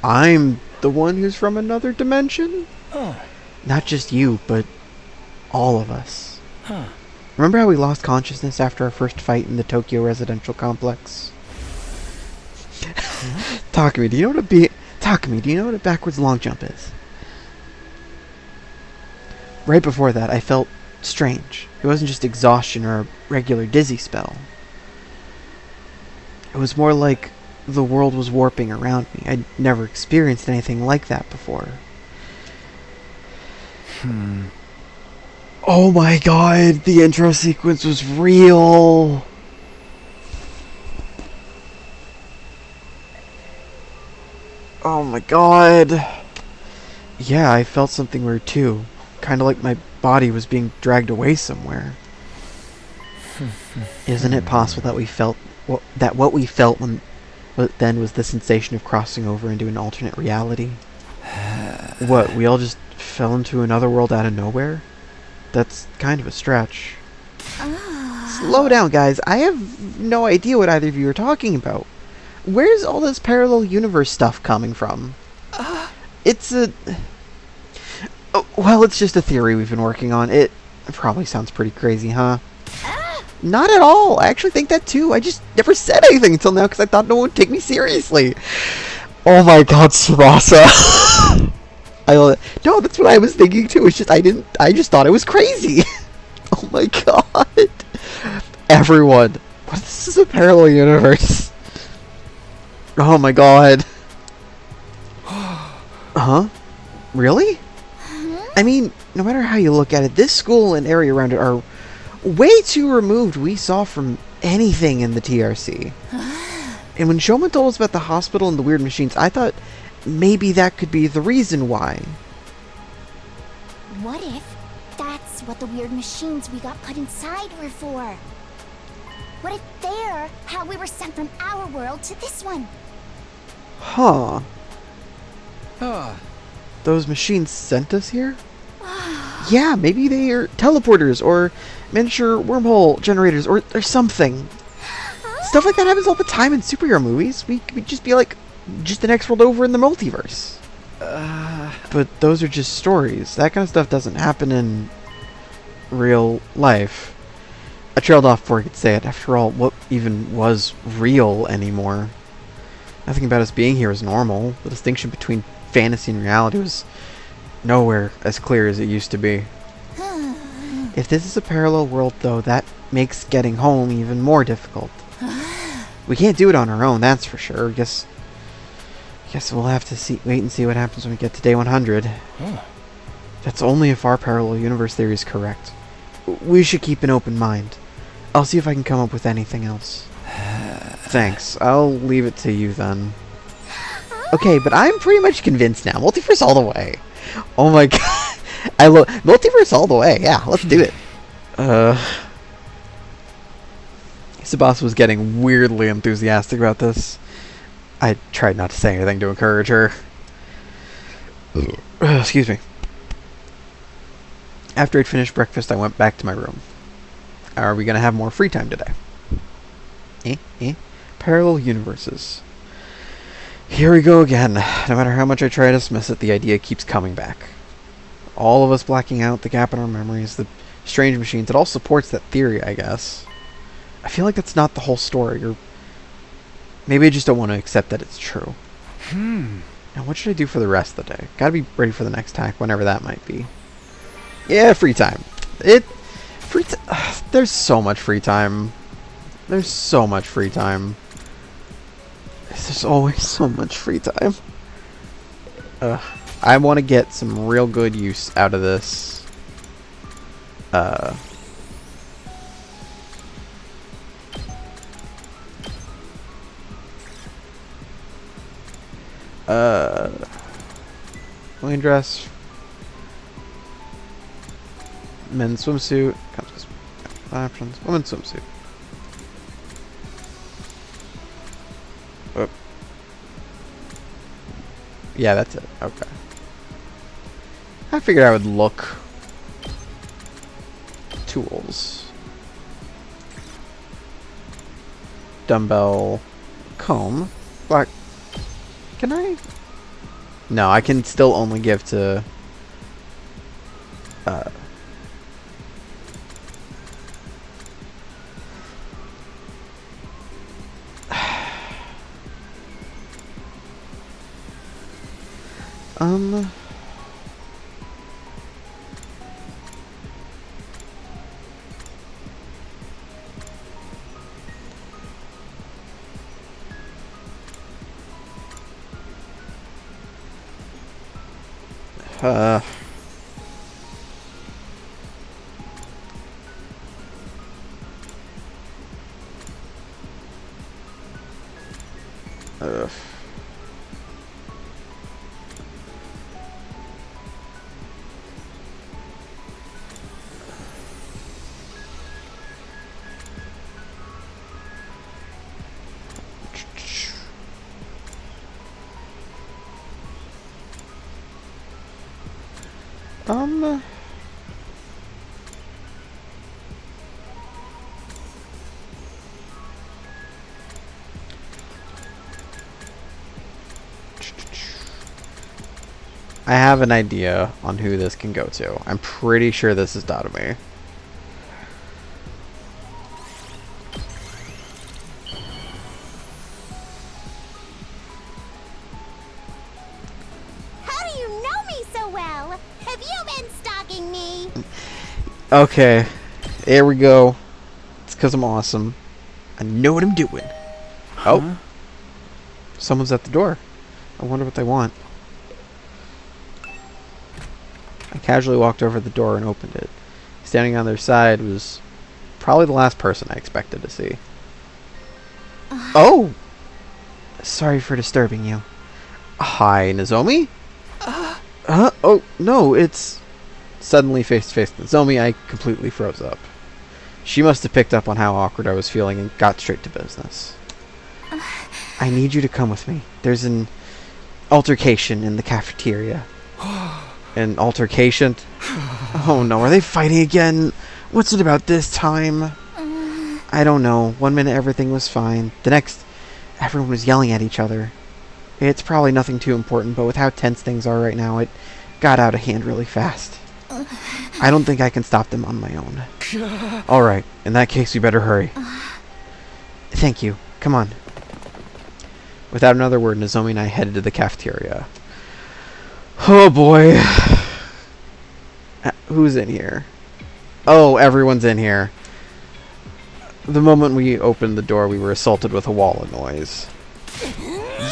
I'm the one who's from another dimension? Not just you, but all of us. Remember how we lost consciousness after our first fight in the Tokyo residential complex? Takumi, do you know what a backwards long jump is? Right before that, I felt strange. It wasn't just exhaustion or a regular dizzy spell. It was more like the world was warping around me. I'd never experienced anything like that before. Oh my god, the intro sequence was real! Oh my god. Yeah, I felt something weird too. Kind of like my body was being dragged away somewhere. Isn't it possible that what we felt what then was the sensation of crossing over into an alternate reality? What, we all just fell into another world out of nowhere? That's kind of a stretch. Slow down, guys. I have no idea what either of you are talking about. Where's all this parallel universe stuff coming from? It's well, it's just a theory we've been working on. It probably sounds pretty crazy, huh? Not at all. I actually think that too. I just never said anything until now because I thought no one would take me seriously. Oh my god, Tsubasa. No, that's what I was thinking too. It's just I just thought it was crazy. Oh my god. Everyone. What, this is a parallel universe. Oh my god. Huh? Really? I mean, no matter how you look at it, this school and area around it are way too removed we saw from anything in the TRC. And when Shoma told us about the hospital and the weird machines, I thought maybe that could be the reason why. What if that's what the weird machines we got put inside were for? What if they're how we were sent from our world to this one? Huh. Ah, Those machines sent us here? Yeah, maybe they are teleporters or miniature wormhole generators or something. Stuff like that happens all the time in superhero movies. We could just be like, just the next world over in the multiverse. But those are just stories. That kind of stuff doesn't happen in real life. I trailed off before I could say it. After all, what even was real anymore? Nothing about us being here was normal. The distinction between fantasy and reality was nowhere as clear as it used to be. If this is a parallel world, though, that makes getting home even more difficult. We can't do it on our own, that's for sure. Guess we'll have to wait and see what happens when we get to day 100. That's only if our parallel universe theory is correct. We should keep an open mind. I'll see if I can come up with anything else. Thanks. I'll leave it to you then. Okay, but I'm pretty much convinced now. Multiverse all the way. Oh my god. I love multiverse all the way. Yeah, let's do it. Tsubasa was getting weirdly enthusiastic about this. I tried not to say anything to encourage her. Excuse me. After I'd finished breakfast, I went back to my room. Are we gonna have more free time today? Parallel universes. Here we go again. No matter how much I try to dismiss it, the idea keeps coming back. All of us blacking out, the gap in our memories, the strange machines, it all supports that theory, I guess. I feel like that's not the whole story, or maybe I just don't want to accept that it's true. Now what should I do for the rest of the day? Gotta be ready for the next attack, whenever that might be. Yeah, free time. There's so much free time. There's so much free time. There's always so much free time. I want to get some real good use out of this. Wedding dress. Men's swimsuit. Comes with options. Women's swimsuit. Oh. Yeah, that's it. Okay. I figured I would look. Tools. Dumbbell. Comb. Black. Can I? No, I can still only give to... Um... Uh... Ugh. Um... I have an idea on who this can go to. I'm pretty sure this is Dotami. How do you know me so well? Have you been stalking me? Okay, here we go. It's because I'm awesome. I know what I'm doing. Oh, someone's at the door. I wonder what they want. I casually walked over to the door and opened it. Standing on their side was probably the last person I expected to see. Oh! Sorry for disturbing you. Hi, Nozomi? Oh, no, it's... Suddenly face to face with Nozomi, I completely froze up. She must have picked up on how awkward I was feeling and got straight to business. I need you to come with me. There's an altercation in the cafeteria. An altercation? Oh no, are they fighting again? What's it about this time? I don't know. One minute everything was fine. The next, everyone was yelling at each other. It's probably nothing too important, but with how tense things are right now, it got out of hand really fast. I don't think I can stop them on my own. Alright, in that case we better hurry. Thank you. Come on. Without another word, Nozomi and I headed to the cafeteria. Oh boy. Who's in here? Oh, everyone's in here. The moment we opened the door, we were assaulted with a wall of noise.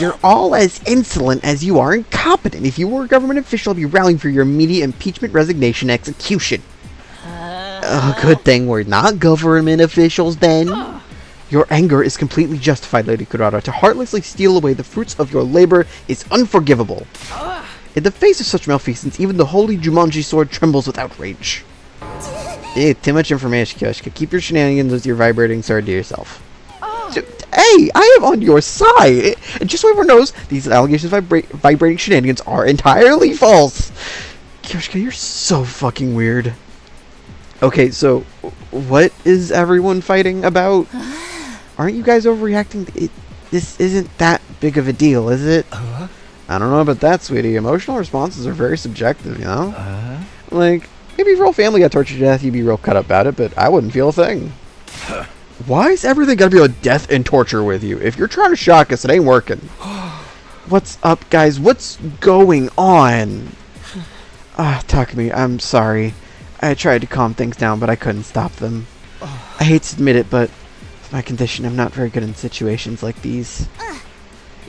You're all as insolent as you are incompetent. If you were a government official, I'd be rallying for your immediate impeachment, resignation, execution. Good thing we're not government officials then. Your anger is completely justified, Lady Kurata. To heartlessly steal away the fruits of your labor is unforgivable. In the face of such malfeasance, even the holy Jumanji sword trembles with outrage. Too much information, Kyoshika. Keep your shenanigans with your vibrating sword to yourself. Hey, I am on your side. And just so everyone knows, these allegations of vibrating shenanigans are entirely false. Kyoshika, you're so fucking weird. Okay, so what is everyone fighting about? Aren't you guys overreacting? This isn't that big of a deal, is it? I don't know about that, sweetie. Emotional responses are very subjective, you know? Like, maybe if your whole family got tortured to death, you'd be real cut up about it, but I wouldn't feel a thing. Why is everything gotta be about death and torture with you? If you're trying to shock us, it ain't working. What's up, guys? What's going on? Takumi, I'm sorry. I tried to calm things down, but I couldn't stop them. I hate to admit it, but with my condition, I'm not very good in situations like these.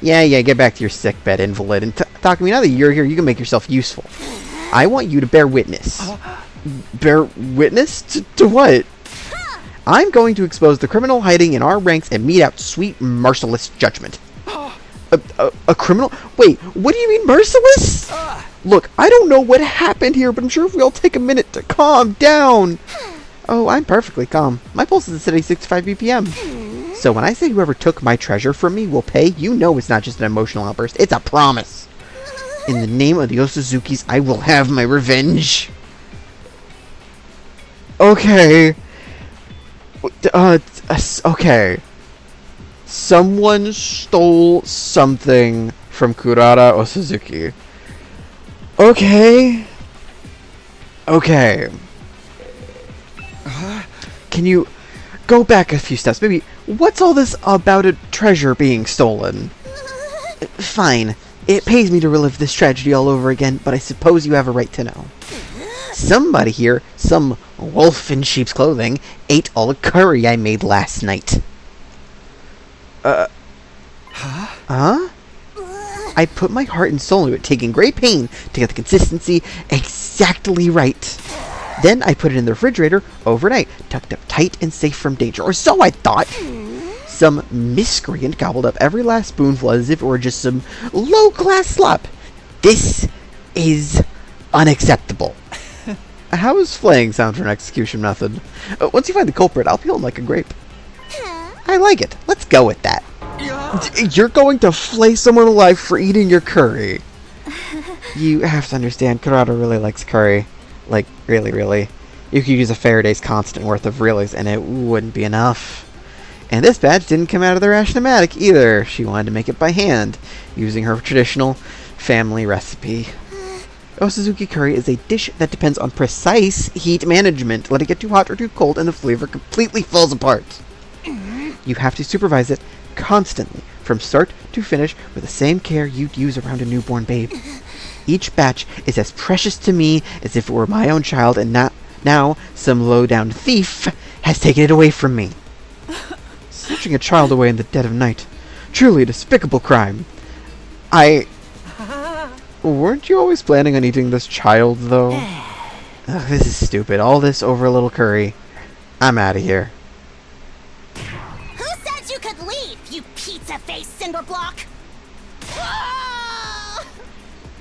Yeah, get back to your sickbed, invalid. And Takumi, now that you're here, you can make yourself useful. I want you to bear witness. Bear witness? To what? I'm going to expose the criminal hiding in our ranks and mete out sweet, merciless judgment. A criminal? Wait, what do you mean merciless? Look, I don't know what happened here, but I'm sure if we all take a minute to calm down. Oh, I'm perfectly calm. My pulse is at steady 65 BPM. So when I say whoever took my treasure from me will pay, you know it's not just an emotional outburst, it's a promise. In the name of the Osuzukis, I will have my revenge. Okay. Okay. Someone stole something from Kurata Osuzuki. Okay. Can you go back a few steps? Maybe, what's all this about a treasure being stolen? Fine. It pays me to relive this tragedy all over again, but I suppose you have a right to know. Somebody here, some wolf in sheep's clothing, ate all the curry I made last night. Huh? I put my heart and soul into it, taking great pain to get the consistency exactly right. Then I put it in the refrigerator overnight, tucked up tight and safe from danger, or so I thought. Some miscreant gobbled up every last spoonful as if it were just some low-class slop. This is unacceptable. How does flaying sound for an execution method? Once you find the culprit, I'll peel him like a grape. I like it. Let's go with that. You're going to flay someone alive for eating your curry. You have to understand, Kurata really likes curry. Like, really, really. You could use a Faraday's constant worth of reallys and it wouldn't be enough. And this batch didn't come out of the ration-o-matic either. She wanted to make it by hand, using her traditional family recipe. Osuzuki curry is a dish that depends on precise heat management. Let it get too hot or too cold and the flavor completely falls apart. You have to supervise it constantly, from start to finish, with the same care you'd use around a newborn babe. Each batch is as precious to me as if it were my own child, and now some low-down thief has taken it away from me. Snatching a child away in the dead of night. Truly a despicable crime. Weren't you always planning on eating this child, though? Ugh, this is stupid. All this over a little curry. I'm out of here. Who said you could leave, you pizza-faced cinderblock?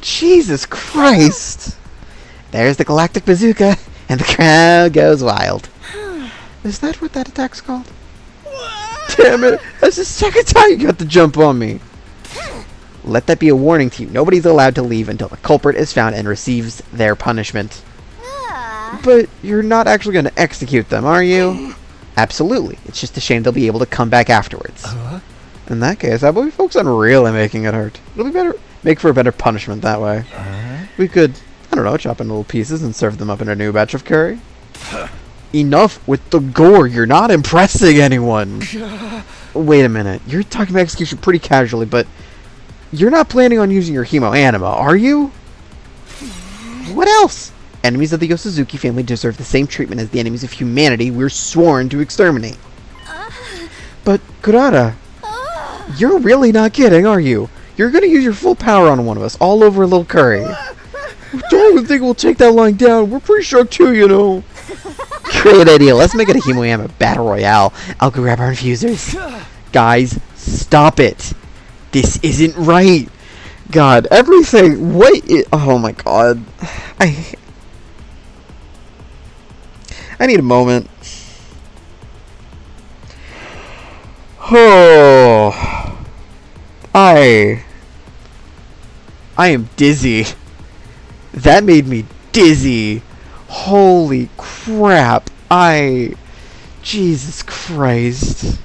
Jesus Christ! There's the Galactic Bazooka, and the crowd goes wild. Is that what that attack's called? Damn it! That's the second time you got the jump on me! Let that be a warning to you. Nobody's allowed to leave until the culprit is found and receives their punishment. But you're not actually going to execute them, are you? Absolutely. It's just a shame they'll be able to come back afterwards. In that case, how about we focus on really making it hurt? It'll be better. Make for a better punishment that way. We could, I don't know, chop in little pieces and serve them up in a new batch of curry. Enough with the gore. You're not impressing anyone. Wait a minute. You're talking about execution pretty casually, but you're not planning on using your hemo anima, are you? What else? Enemies of the Osuzuki family deserve the same treatment as the enemies of humanity we're sworn to exterminate. But, Kurata, you're really not kidding, are you? You're gonna use your full power on one of us, all over a little curry. Don't even think we'll take that lying down. We're pretty sure too, you know. Great idea. Let's make it a Hemoyama battle royale. I'll go grab our infusers. Guys, stop it. This isn't right. God, everything. Oh my God. I need a moment. Oh. I am dizzy. That made me dizzy. Holy crap. Jesus Christ.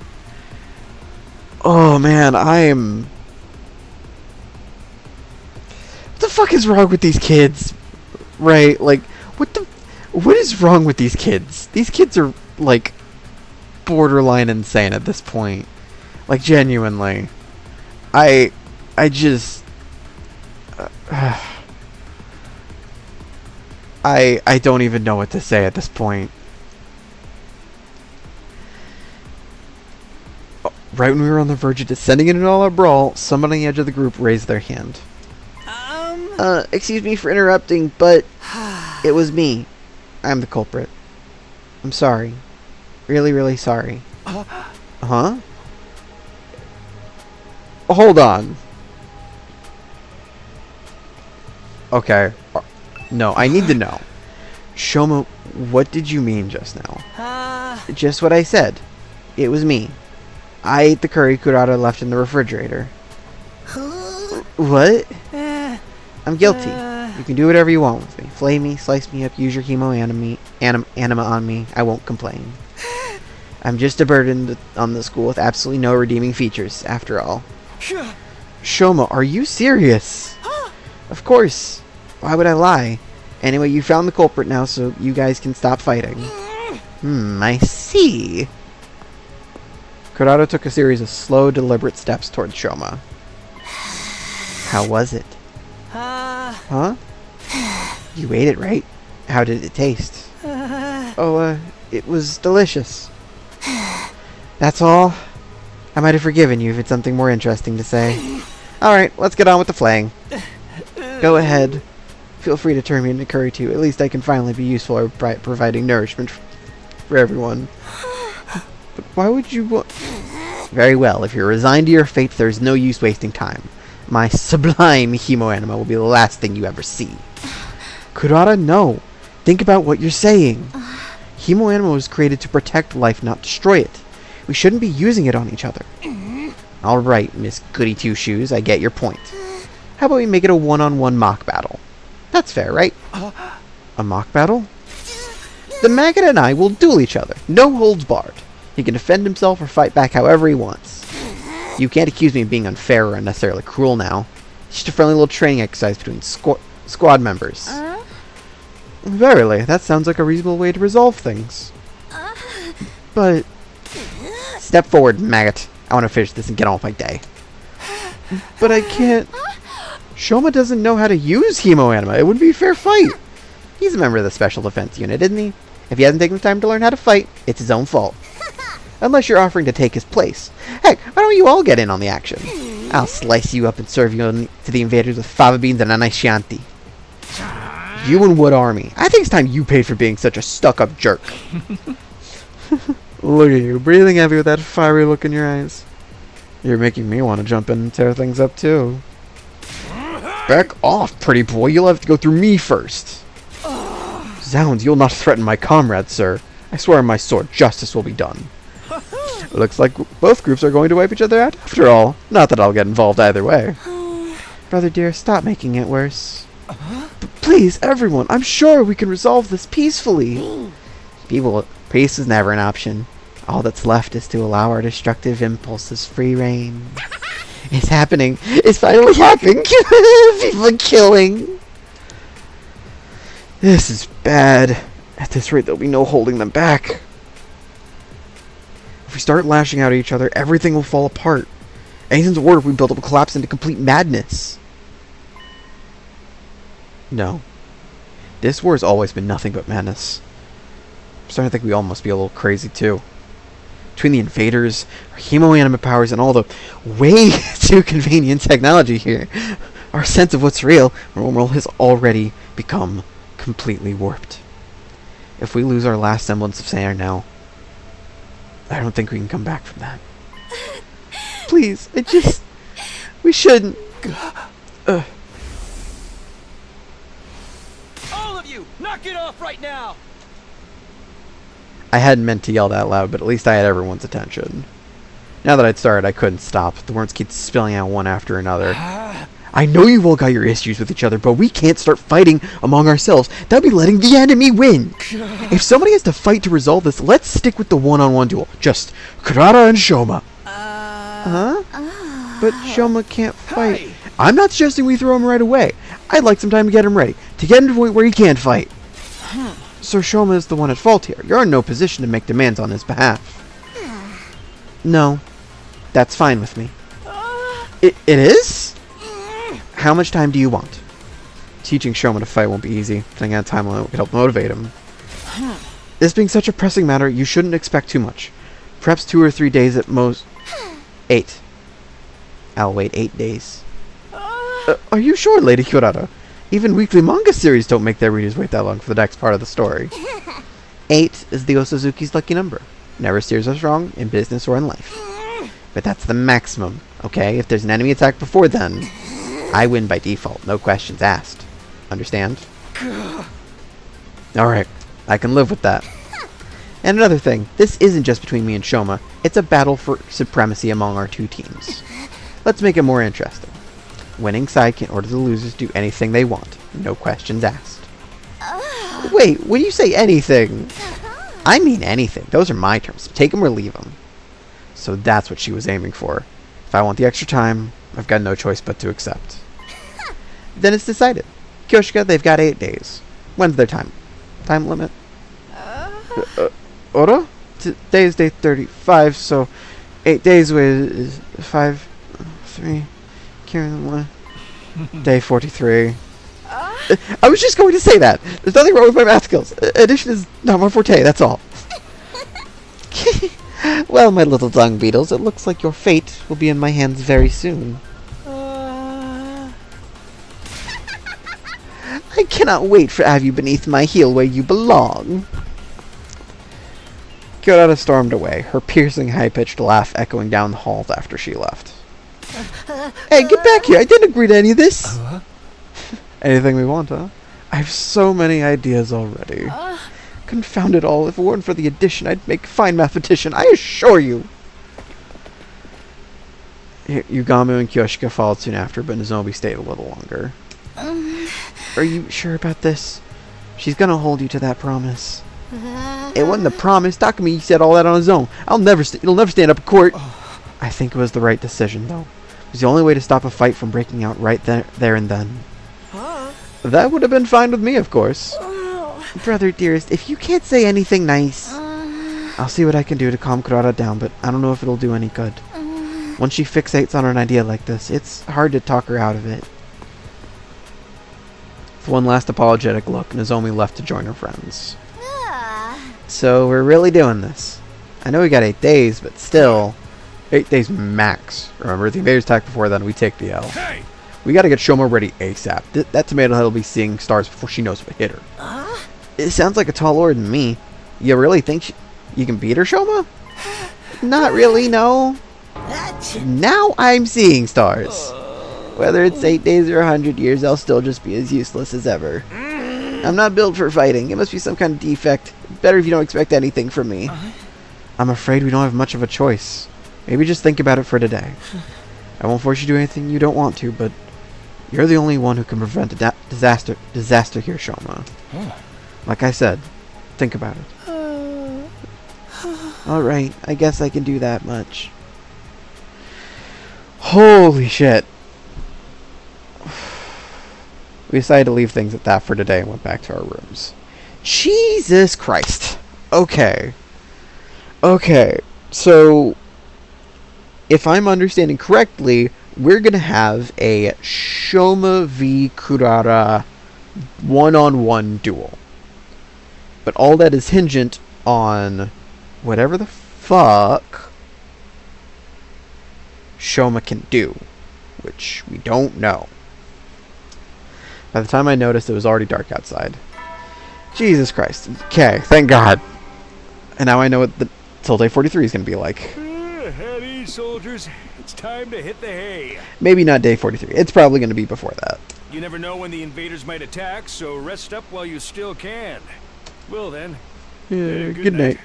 Oh man, what the fuck is wrong with these kids? Right? Like, what is wrong with these kids? These kids are, like, borderline insane at this point. Like, genuinely. I just... I don't even know what to say at this point. Right when we were on the verge of descending into an all-out brawl, someone on the edge of the group raised their hand. Excuse me for interrupting, but it was me. I'm the culprit. I'm sorry. Really, really sorry. Huh? Hold on. Okay. No, I need to know. Shoma, what did you mean just now? Just what I said. It was me. I ate the curry Kurata left in the refrigerator. What? I'm guilty. You can do whatever you want with me. Flay me, slice me up, use your hemo anima on me. I won't complain. I'm just a burden on the school with absolutely no redeeming features, after all. Shoma, are you serious? Of course. Why would I lie? Anyway, you found the culprit now, so you guys can stop fighting. I see. Kurata took a series of slow, deliberate steps towards Shoma. How was it? Huh? You ate it, right? How did it taste? It was delicious. That's all? I might have forgiven you if it's something more interesting to say. Alright, let's get on with the flaying. Go ahead. Feel free to turn me into curry too. At least I can finally be useful at providing nourishment for everyone. But why would you want... Very well, if you're resigned to your fate, there's no use wasting time. My sublime Hemoanima will be the last thing you ever see. Kurata, no. Think about what you're saying. Hemoanima was created to protect life, not destroy it. We shouldn't be using it on each other. Alright, Miss Goody Two-Shoes, I get your point. How about we make it a one-on-one mock battle? That's fair, right? A mock battle? The maggot and I will duel each other. No holds barred. He can defend himself or fight back however he wants. You can't accuse me of being unfair or unnecessarily cruel now. It's just a friendly little training exercise between squad members. Verily, that sounds like a reasonable way to resolve things. But... Step forward, maggot. I want to finish this and get on with my day. But I can't... Shoma doesn't know how to use Hemoanima. It wouldn't be a fair fight. He's a member of the Special Defense Unit, isn't he? If he hasn't taken the time to learn how to fight, it's his own fault. Unless you're offering to take his place. Heck, why don't you all get in on the action? I'll slice you up and serve you to the invaders with fava beans and anai shanti. You and Wood Army. I think it's time you paid for being such a stuck-up jerk. Look at you, breathing heavy with that fiery look in your eyes. You're making me want to jump in and tear things up, too. Back off, pretty boy. You'll have to go through me first. Zounds, you'll not threaten my comrades, sir. I swear on my sword, justice will be done. Looks like both groups are going to wipe each other out after all. Not that I'll get involved either way. Brother dear, stop making it worse. But please, everyone, I'm sure we can resolve this peacefully. Peace is never an option. All that's left is to allow our destructive impulses free rein. It's happening. It's finally happening. People are killing. This is bad. At this rate, there'll be no holding them back. If we start lashing out at each other, everything will fall apart. Anything's worse if we build up a collapse into complete madness. No. This war has always been nothing but madness. I'm starting to think we all must be a little crazy, too. Between the invaders, our Hemoanima powers, and all the way too convenient technology here, our sense of what's real, our own world has already become completely warped. If we lose our last semblance of sanity now, I don't think we can come back from that. Please, we shouldn't. All of you, knock it off right now! I hadn't meant to yell that loud, but at least I had everyone's attention. Now that I'd started, I couldn't stop. The words keep spilling out one after another. I know you've all got your issues with each other, but we can't start fighting among ourselves. That'd be letting the enemy win. If somebody has to fight to resolve this, let's stick with the one-on-one duel. Just Kurata and Shoma. Huh? But Shoma can't fight. Hey. I'm not suggesting we throw him right away. I'd like some time to get him ready, to get him to the point where he can't fight. So Shoma is the one at fault here. You're in no position to make demands on his behalf. No, that's fine with me. It is? How much time do you want? Teaching Shoma to fight won't be easy. Putting out a time limit would help motivate him. This being such a pressing matter, you shouldn't expect too much. Perhaps 2 or 3 days at most. 8. I'll wait 8 days. Are you sure, Lady Kurata? Even weekly manga series don't make their readers wait that long for the next part of the story. 8 is the Osazuki's lucky number. Never steers us wrong, in business or in life. But that's the maximum, okay? If there's an enemy attack before then, I win by default, no questions asked. Understand? Alright, I can live with that. And another thing, this isn't just between me and Shoma, it's a battle for supremacy among our two teams. Let's make it more interesting. Winning side can order the losers to do anything they want, no questions asked. Wait, when you say anything, I mean anything. Those are my terms. Take them or leave them. So that's what she was aiming for. If I want the extra time, I've got no choice but to accept. Then it's decided. Kyoshika, they've got 8 days. When's their time limit? Ora? Today is day 35, so 8 days with 5, 3, carry 1, Day 43. I was just going to say that. There's nothing wrong with my math skills. Addition is not my forte, that's all. Well, my little dung beetles, it looks like your fate will be in my hands very soon. I cannot wait to have you beneath my heel where you belong. Kurata stormed away, her piercing, high-pitched laugh echoing down the halls after she left. Hey, get back here! I didn't agree to any of this! Anything we want, huh? I have so many ideas already. Confound it all, if it weren't for the addition, I'd make a fine mathematician, I assure you! Yugamu and Kyoshika followed soon after, but Nozomi stayed a little longer. Are you sure about this? She's gonna hold you to that promise. It wasn't a promise. Takumi said all that on his own. It'll never stand up in court. I think it was the right decision, though. It was the only way to stop a fight from breaking out right there and then. That would have been fine with me, of course. Brother dearest, if you can't say anything nice, I'll see what I can do to calm Kurata down, but I don't know if it'll do any good. Once she fixates on an idea like this, it's hard to talk her out of it. With one last apologetic look, Nozomi left to join her friends. So we're really doing this. I know we got 8 days, but still, 8 days max. Remember, if the invaders attack before then, we take the L. Hey! We gotta get Shoma ready ASAP. That tomato head will be seeing stars before she knows what hit her. It sounds like a tall order to me. You really think you can beat her, Shoma? Not really, no. Now I'm seeing stars. Whether it's 8 days or 100 years, I'll still just be as useless as ever. I'm not built for fighting. It must be some kind of defect. Better if you don't expect anything from me. I'm afraid we don't have much of a choice. Maybe just think about it for today. I won't force you to do anything you don't want to, but you're the only one who can prevent a disaster here, Shoma. Like I said, think about it. Alright, I guess I can do that much. Holy shit. We decided to leave things at that for today and went back to our rooms. Jesus Christ. Okay. Okay. So, if I'm understanding correctly, we're going to have a Shoma v Kurata one-on-one duel. But all that is hingent on whatever the fuck Shoma can do, which we don't know. By the time I noticed, it was already dark outside. Jesus Christ. Okay, thank God. And now I know what the till day 43 is going to be like. At ease, soldiers. It's time to hit the hay. Maybe not day 43. It's probably going to be before that. You never know when the invaders might attack, so rest up while you still can. Well then. Yeah, good night.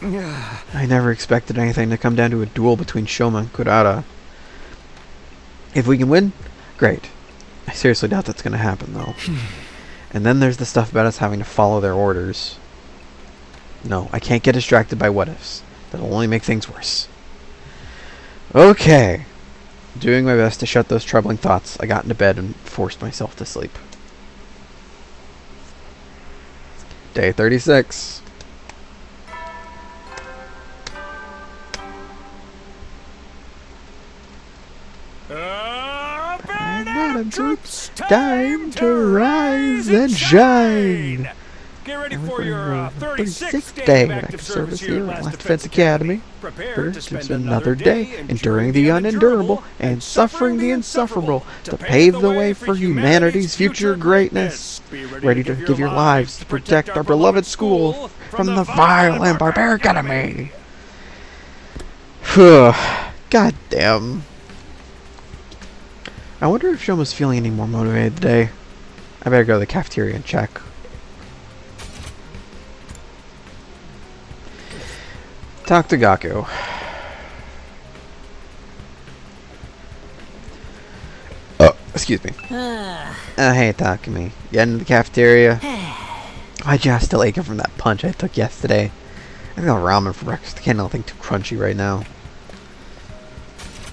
I never expected anything to come down to a duel between Shoma and Kurata. If we can win, great. I seriously doubt that's going to happen, though. And then there's the stuff about us having to follow their orders. No, I can't get distracted by what-ifs. That'll only make things worse. Okay. Doing my best to shut those troubling thoughts, I got into bed and forced myself to sleep. Day 36. Troops, time to rise and shine. Get ready for your 36th day of active service here at Last Defense Academy. Prepare to spend another day enduring the unendurable and suffering the insufferable to pave the way for humanity's future greatness. Ready to give your lives to protect our beloved school from the vile and barbaric enemy. God damn. I wonder if Shoma's feeling any more motivated today. I better go to the cafeteria and check. Talk to Gaku. Oh, excuse me. Hey, Takumi. Get into the cafeteria. My jaw's still aching from that punch I took yesterday. I got ramen for breakfast. I can't do anything too crunchy right now.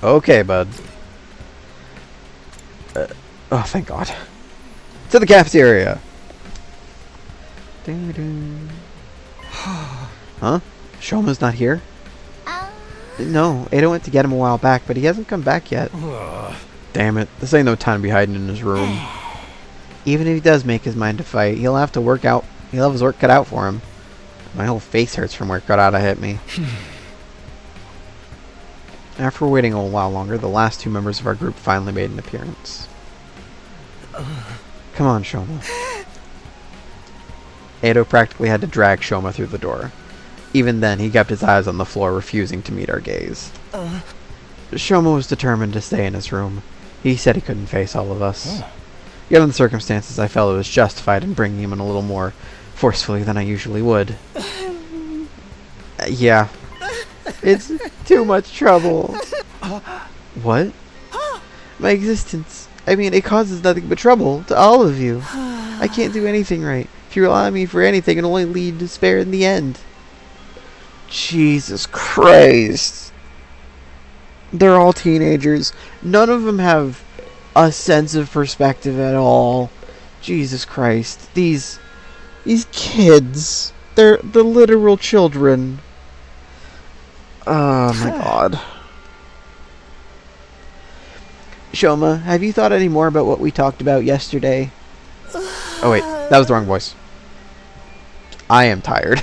Okay, bud. Oh, thank God. To the cafeteria. Huh? Shoma's not here? No, Ada went to get him a while back, but he hasn't come back yet. Damn it. This ain't no time to be hiding in his room. Even if he does make his mind to fight, he'll have his work cut out for him. My whole face hurts from where Karada hit me. After waiting a while longer, the last two members of our group finally made an appearance. Come on, Shoma. Edo practically had to drag Shoma through the door. Even then, he kept his eyes on the floor, refusing to meet our gaze. Shoma was determined to stay in his room. He said he couldn't face all of us. Given the circumstances, I felt it was justified in bringing him in a little more forcefully than I usually would. Yeah. It's too much trouble. What? My existence. I mean, it causes nothing but trouble to all of you. I can't do anything right. If you rely on me for anything, it'll only lead to despair in the end. Jesus Christ. They're all teenagers. None of them have a sense of perspective at all. Jesus Christ. These kids. They're the literal children. Oh my god. Shoma, have you thought any more about what we talked about yesterday? Oh wait, that was the wrong voice. I am tired.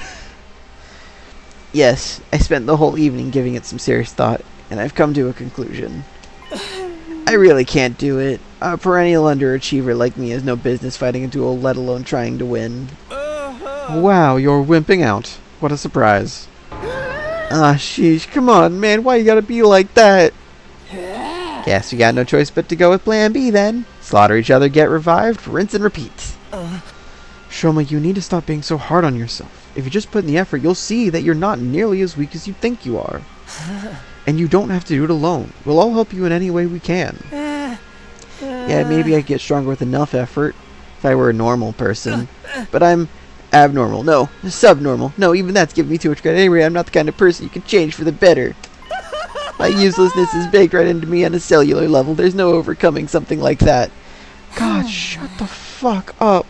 Yes, I spent the whole evening giving it some serious thought, and I've come to a conclusion. I really can't do it. A perennial underachiever like me has no business fighting a duel, let alone trying to win. Wow, you're wimping out. What a surprise. Ah, sheesh, come on, man, why you gotta be like that? Guess we got no choice but to go with plan B then. Slaughter each other, get revived, rinse and repeat. Shoma, you need to stop being so hard on yourself. If you just put in the effort, you'll see that you're not nearly as weak as you think you are. And you don't have to do it alone. We'll all help you in any way we can. Yeah, maybe I'd get stronger with enough effort if I were a normal person. But I'm abnormal. No, subnormal. No, even that's giving me too much credit. Anyway, I'm not the kind of person you can change for the better. My uselessness is baked right into me on a cellular level. There's no overcoming something like that. God, shut the fuck up.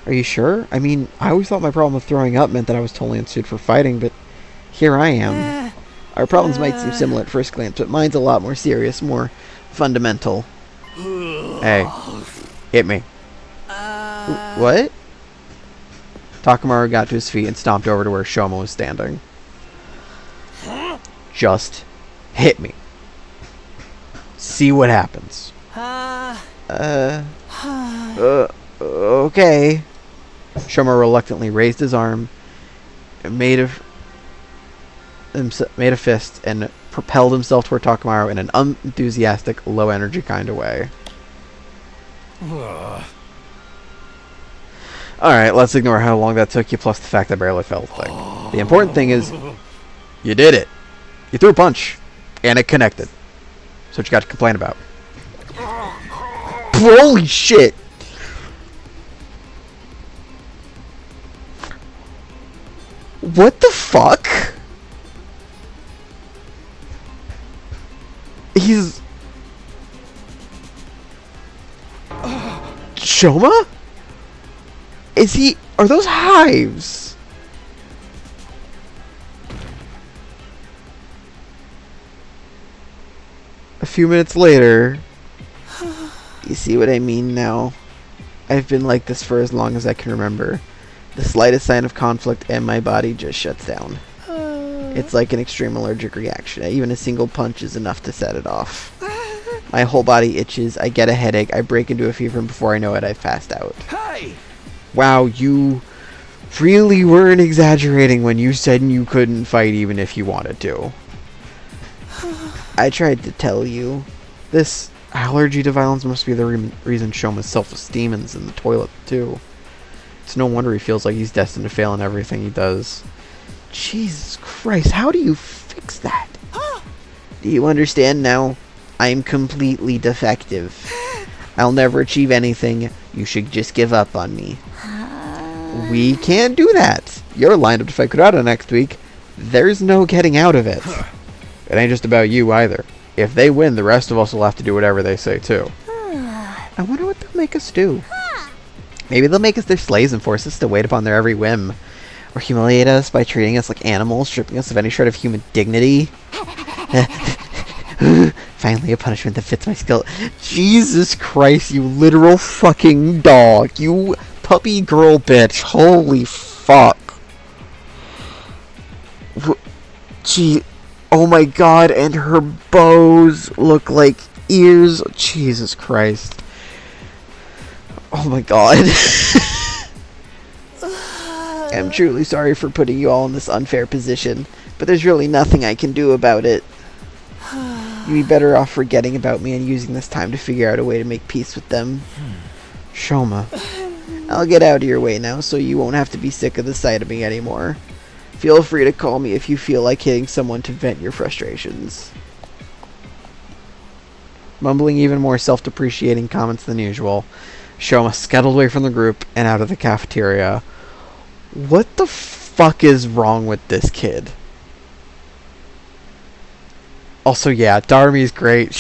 Are you sure? I mean, I always thought my problem with throwing up meant that I was totally unsuited for fighting, but here I am. Our problems might seem similar at first glance, but mine's a lot more serious, more fundamental. Hey, hit me. What? Takamaru got to his feet and stomped over to where Shoma was standing. Just hit me. See what happens. Okay. Shoma reluctantly raised his arm, made a fist, and propelled himself toward Takamaru in an unenthusiastic, low-energy kind of way. Alright, let's ignore how long that took you, plus the fact I barely felt a thing. The important thing is, you did it. You threw a punch, and it connected. That's what you got to complain about. Holy shit! What the fuck? He's... Shoma? Is he... Are those hives? A few minutes later... You see what I mean now? I've been like this for as long as I can remember. The slightest sign of conflict and my body just shuts down. It's like an extreme allergic reaction. Even a single punch is enough to set it off. My whole body itches, I get a headache, I break into a fever, and before I know it, I've passed out. Hey! Wow, you really weren't exaggerating when you said you couldn't fight even if you wanted to. I tried to tell you. This allergy to violence must be the reason Shoma's self-esteem is in the toilet, too. It's no wonder he feels like he's destined to fail in everything he does. Jesus Christ, how do you fix that? Do you understand now? I'm completely defective. I'll never achieve anything. You should just give up on me. We can't do that. You're lined up to fight Kurata next week. There's no getting out of it. It ain't just about you either. If they win, the rest of us will have to do whatever they say too. I wonder what they'll make us do. Maybe they'll make us their slaves and force us to wait upon their every whim. Or humiliate us by treating us like animals, stripping us of any shred of human dignity? Finally, a punishment that fits my skill. Jesus Christ, you literal fucking dog. You puppy girl bitch. Holy fuck. Gee. Oh my god, and her bows look like ears. Jesus Christ. Oh my god. I'm truly sorry for putting you all in this unfair position, but there's really nothing I can do about it. You'd be better off forgetting about me and using this time to figure out a way to make peace with them. Shoma, I'll get out of your way now so you won't have to be sick of the sight of me anymore. Feel free to call me if you feel like hitting someone to vent your frustrations. Mumbling even more self-depreciating comments than usual, Shoma scuttled away from the group and out of the cafeteria. What the fuck is wrong with this kid? Also, yeah, Darmi's great.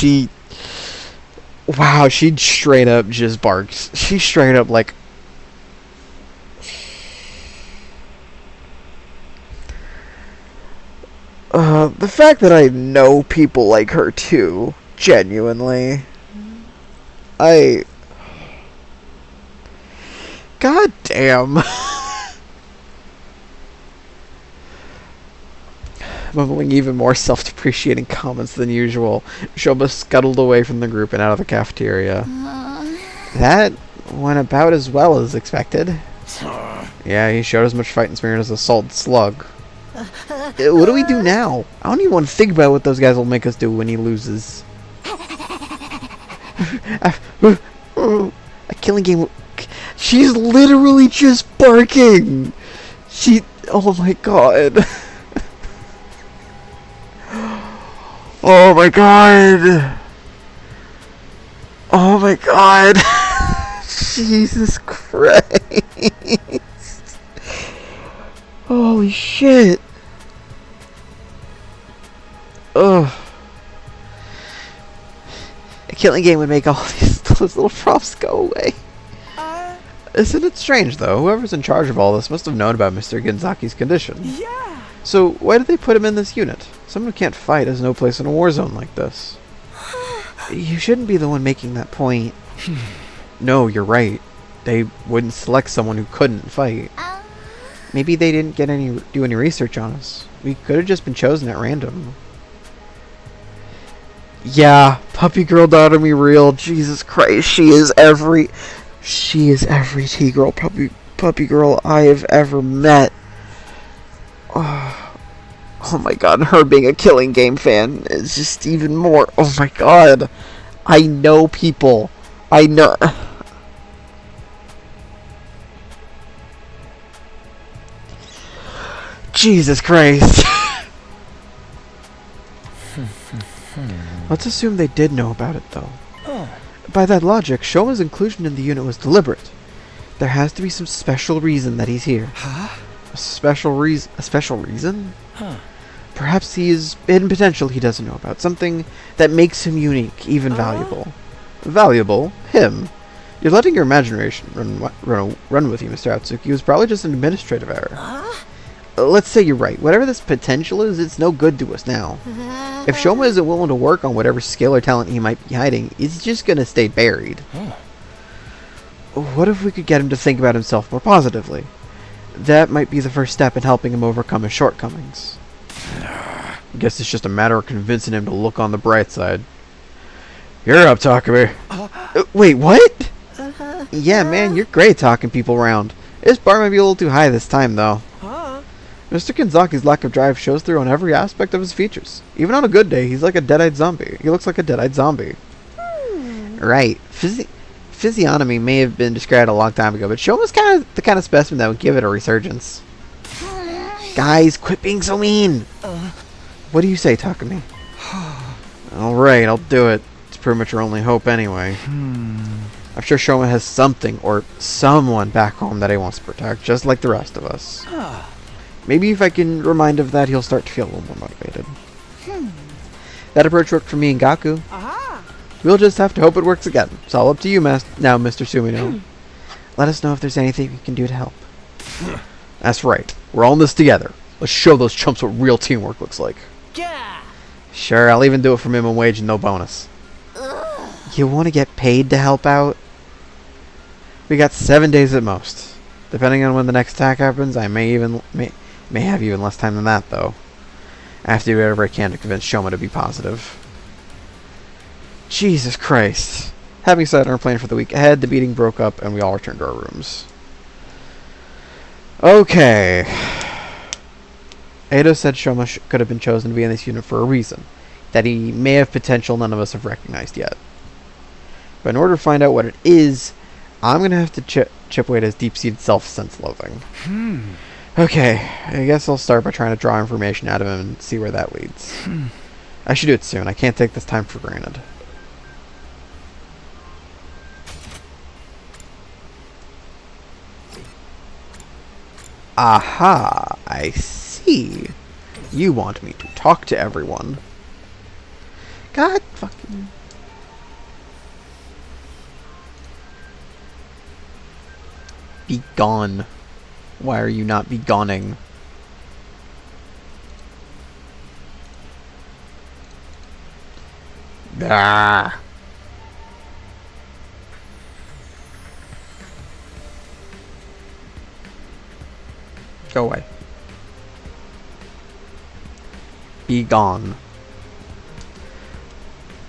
Wow, she straight up just barks. She straight up, like... the fact that I know people like her, too, genuinely. God damn. Mumbling even more self-depreciating comments than usual, Shoma scuttled away from the group and out of the cafeteria. That went about as well as expected. Yeah, he showed as much fighting spirit as a salted slug. What do we do now? I don't even want to think about what those guys will make us do when he loses. A killing game... She's literally just barking! Oh my god. Oh my god! Oh my god! Jesus Christ! Holy shit! Ugh. A killing game would make all those little props go away. Isn't it strange, though? Whoever's in charge of all this must have known about Mr. Genzaki's condition. Yeah. So, why did they put him in this unit? Someone who can't fight has no place in a war zone like this. You shouldn't be the one making that point. No, you're right. They wouldn't select someone who couldn't fight. Maybe they didn't do any research on us. We could have just been chosen at random. Yeah, puppy girl daughter me real. Jesus Christ, she is every T-girl puppy girl I have ever met. Oh my god, her being a killing game fan is just even more. Oh my god. I know people. I know. Jesus Christ. Let's assume they did know about it, though. By that logic, Shoma's inclusion in the unit was deliberate. There has to be some special reason that he's here. Huh? A special reason? Huh. Perhaps he has hidden potential he doesn't know about. Something that makes him unique, even valuable. Valuable? Him. You're letting your imagination run with you, Mr. Atsuki. It was probably just an administrative error. Let's say you're right. Whatever this potential is, it's no good to us now. If Shoma isn't willing to work on whatever skill or talent he might be hiding, he's just gonna stay buried. What if we could get him to think about himself more positively? That might be the first step in helping him overcome his shortcomings. I guess it's just a matter of convincing him to look on the bright side. You're up, Takumi. Wait, what? Yeah, man, you're great talking people around. This bar might be a little too high this time, though. Mr. Genzaki's lack of drive shows through on every aspect of his features. Even on a good day, he's like a dead-eyed zombie. He looks like a dead-eyed zombie. Right. Physiognomy may have been described a long time ago, but Shoma's the kind of specimen that would give it a resurgence. Guys, quit being so mean! What do you say, Takumi? Alright, I'll do it. It's pretty much our only hope anyway. I'm sure Shoma has something or someone back home that he wants to protect, just like the rest of us. Maybe if I can remind him of that, he'll start to feel a little more motivated. That approach worked for me and Gaku. We'll just have to hope it works again. It's all up to you now, Mr. Sumino. Let us know if there's anything we can do to help. That's right. We're all in this together. Let's show those chumps what real teamwork looks like. Yeah. Sure, I'll even do it for minimum wage and no bonus. You want to get paid to help out? We got 7 days at most. Depending on when the next attack happens, I may have even less time than that, though. I have to do whatever I can to convince Shoma to be positive. Jesus Christ. Having set our plan for the week ahead, the meeting broke up and we all returned to our rooms. Okay. Edo said Shoma could have been chosen to be in this unit for a reason. That he may have potential none of us have recognized yet. But in order to find out what it is, I'm going to have to chip away at his deep-seated self-sense-loathing. Okay, I guess I'll start by trying to draw information out of him and see where that leads. I should do it soon. I can't take this time for granted. Aha! I see. You want me to talk to everyone. God fucking... Be gone. Why are you not begoning? Ah. Go away. Be gone.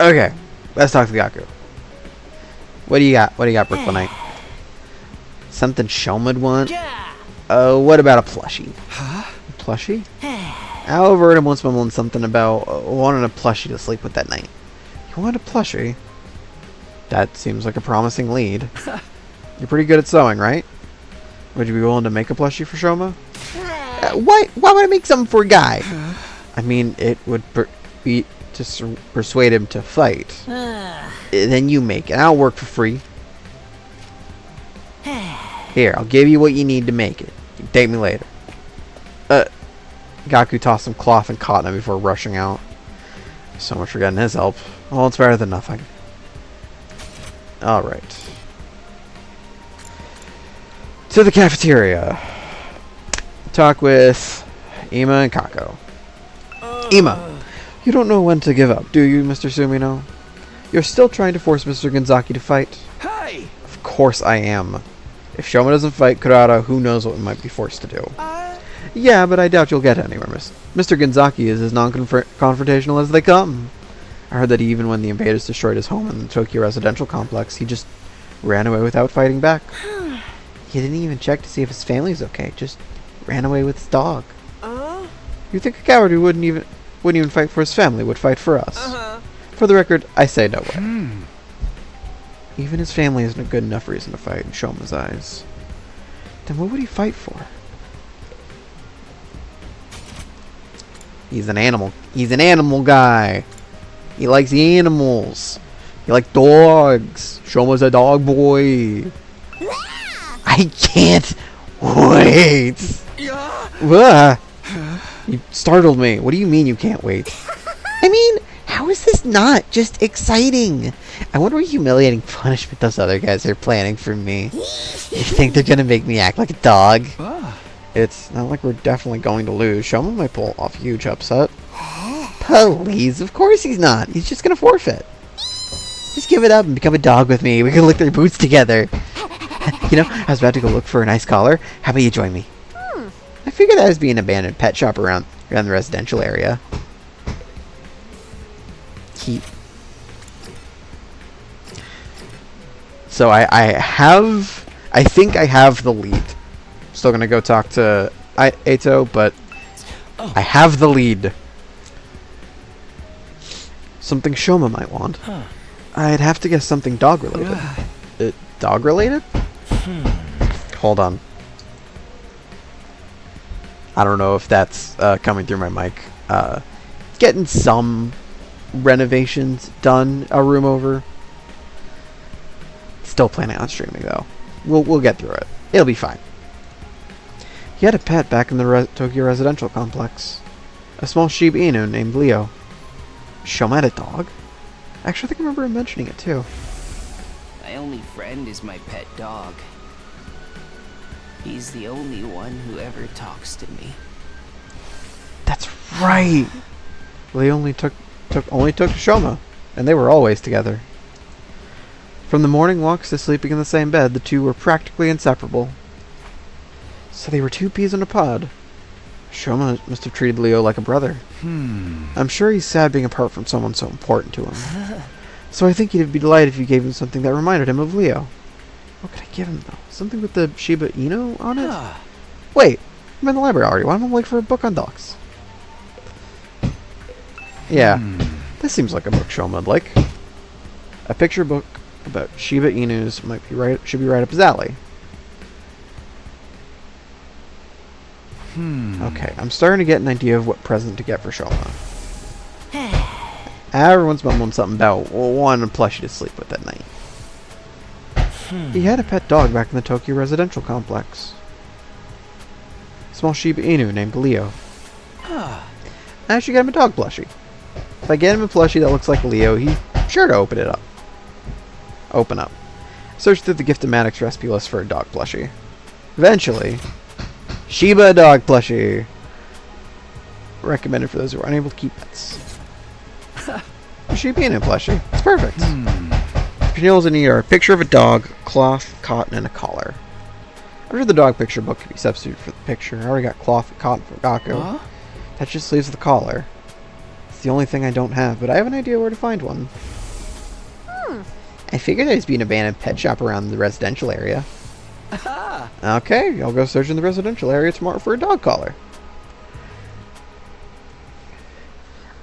Okay, let's talk to Gaku. What do you got? What do you got, Brooklyn Knight? Something Shoma'd want? What about a plushie? Huh? A plushie? I overheard him once mumbling something about wanting a plushie to sleep with that night. You want a plushie? That seems like a promising lead. You're pretty good at sewing, right? Would you be willing to make a plushie for Shoma? Why would I make something for a guy? I mean, it would be to persuade him to fight. Then you make it. I'll work for free. Here, I'll give you what you need to make it. You can take me later. Gaku tossed some cloth and cotton before rushing out. So much for getting his help. Well, it's better than nothing. Alright. To the cafeteria. Talk with Ima and Kako. Ima, you don't know when to give up, do you, Mr. Sumino? You're still trying to force Mr. Gonzaki to fight? Hey! Of course I am. If Shoma doesn't fight Kurata, who knows what we might be forced to do. Yeah, but I doubt you'll get anywhere, Mr. Gonzaki is as non-confrontational as they come. I heard that even when the invaders destroyed his home in the Tokyo residential complex, he just ran away without fighting back. He didn't even check to see if his family's okay, just ran away with his dog. You think a coward who wouldn't even fight for his family would fight for us? For the record, I say no way. Even his family isn't a good enough reason to fight in Shoma's eyes. Then what would he fight for? He's an animal. He's an animal guy. He likes animals. He likes dogs. Shoma's a dog boy. I can't wait. You startled me. What do you mean you can't wait? I mean, how is this not just exciting? I wonder what humiliating punishment those other guys are planning for me. You think they're gonna make me act like a dog? It's not like we're definitely going to lose. Shoma might pull off a huge upset. Please, of course he's not. He's just gonna forfeit. Just give it up and become a dog with me. We can lick their boots together. You know, I was about to go look for a nice collar. How about you join me? I figured that was being an abandoned pet shop around the residential area. So I think I have the lead. Still gonna go talk to Eto, but I have the lead. Something Shoma might want. I'd have to guess something dog related. Dog related? Hold on. I don't know if that's coming through my mic. Getting some renovations done a room over. Still planning on streaming though. We'll get through it. It'll be fine. He had a pet back in the Tokyo residential complex. A small Shiba Inu named Leo. Shoma had a dog? Actually, I think I remember him mentioning it too. My only friend is my pet dog. He's the only one who ever talks to me. That's right. They only took Shoma, and they were always together. From the morning walks to sleeping in the same bed, the two were practically inseparable. So they were two peas in a pod. Shoma must have treated Leo like a brother. I'm sure he's sad being apart from someone so important to him. So I think he'd be delighted if you gave him something that reminded him of Leo. What could I give him, though? Something with the Shiba Inu on it? Wait, I'm in the library already. Why don't I look for a book on dogs? Yeah, this seems like a book Shoma'd like. A picture book about Shiba Inus should be right up his alley. Okay, I'm starting to get an idea of what present to get for Shoma. Everyone's mumbling something about wanting a plushie to sleep with at night. He had a pet dog back in the Tokyo residential complex. Small Shiba Inu named Leo. I should get him a dog plushie. If I get him a plushie that looks like Leo, he's sure to open up. Search through the Gift-O-Matics recipe list for a dog plushie. Eventually, Shiba dog plushie. Recommended for those who are unable to keep pets. A Shiba Inu plushie. It's perfect. Panels in here are a picture of a dog, cloth, cotton, and a collar. I'm sure the dog picture book could be substituted for the picture. I already got cloth and cotton for Gaku. That just leaves the collar. It's the only thing I don't have, but I have an idea where to find one. I figured there'd be an abandoned pet shop around the residential area. Okay, I'll go search in the residential area tomorrow for a dog collar.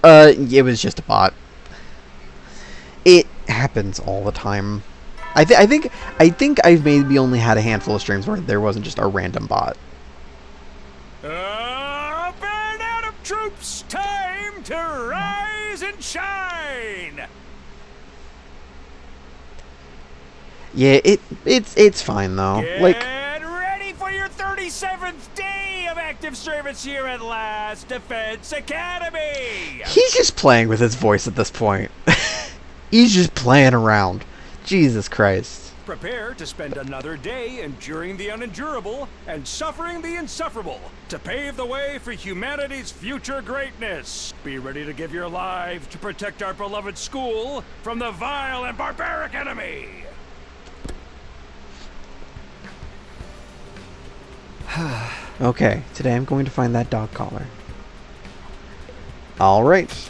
It was just a bot. It happens all the time. I think I've maybe only had a handful of streams where there wasn't just a random bot. Band out of troops, time to rise and shine. Yeah, it's fine though. Get ready for your 37th day of active service here at Last Defense Academy. He's just playing with his voice at this point. He's just playing around. Jesus Christ. Prepare to spend another day enduring the unendurable and suffering the insufferable to pave the way for humanity's future greatness. Be ready to give your lives to protect our beloved school from the vile and barbaric enemy. Okay, today I'm going to find that dog collar. Alright.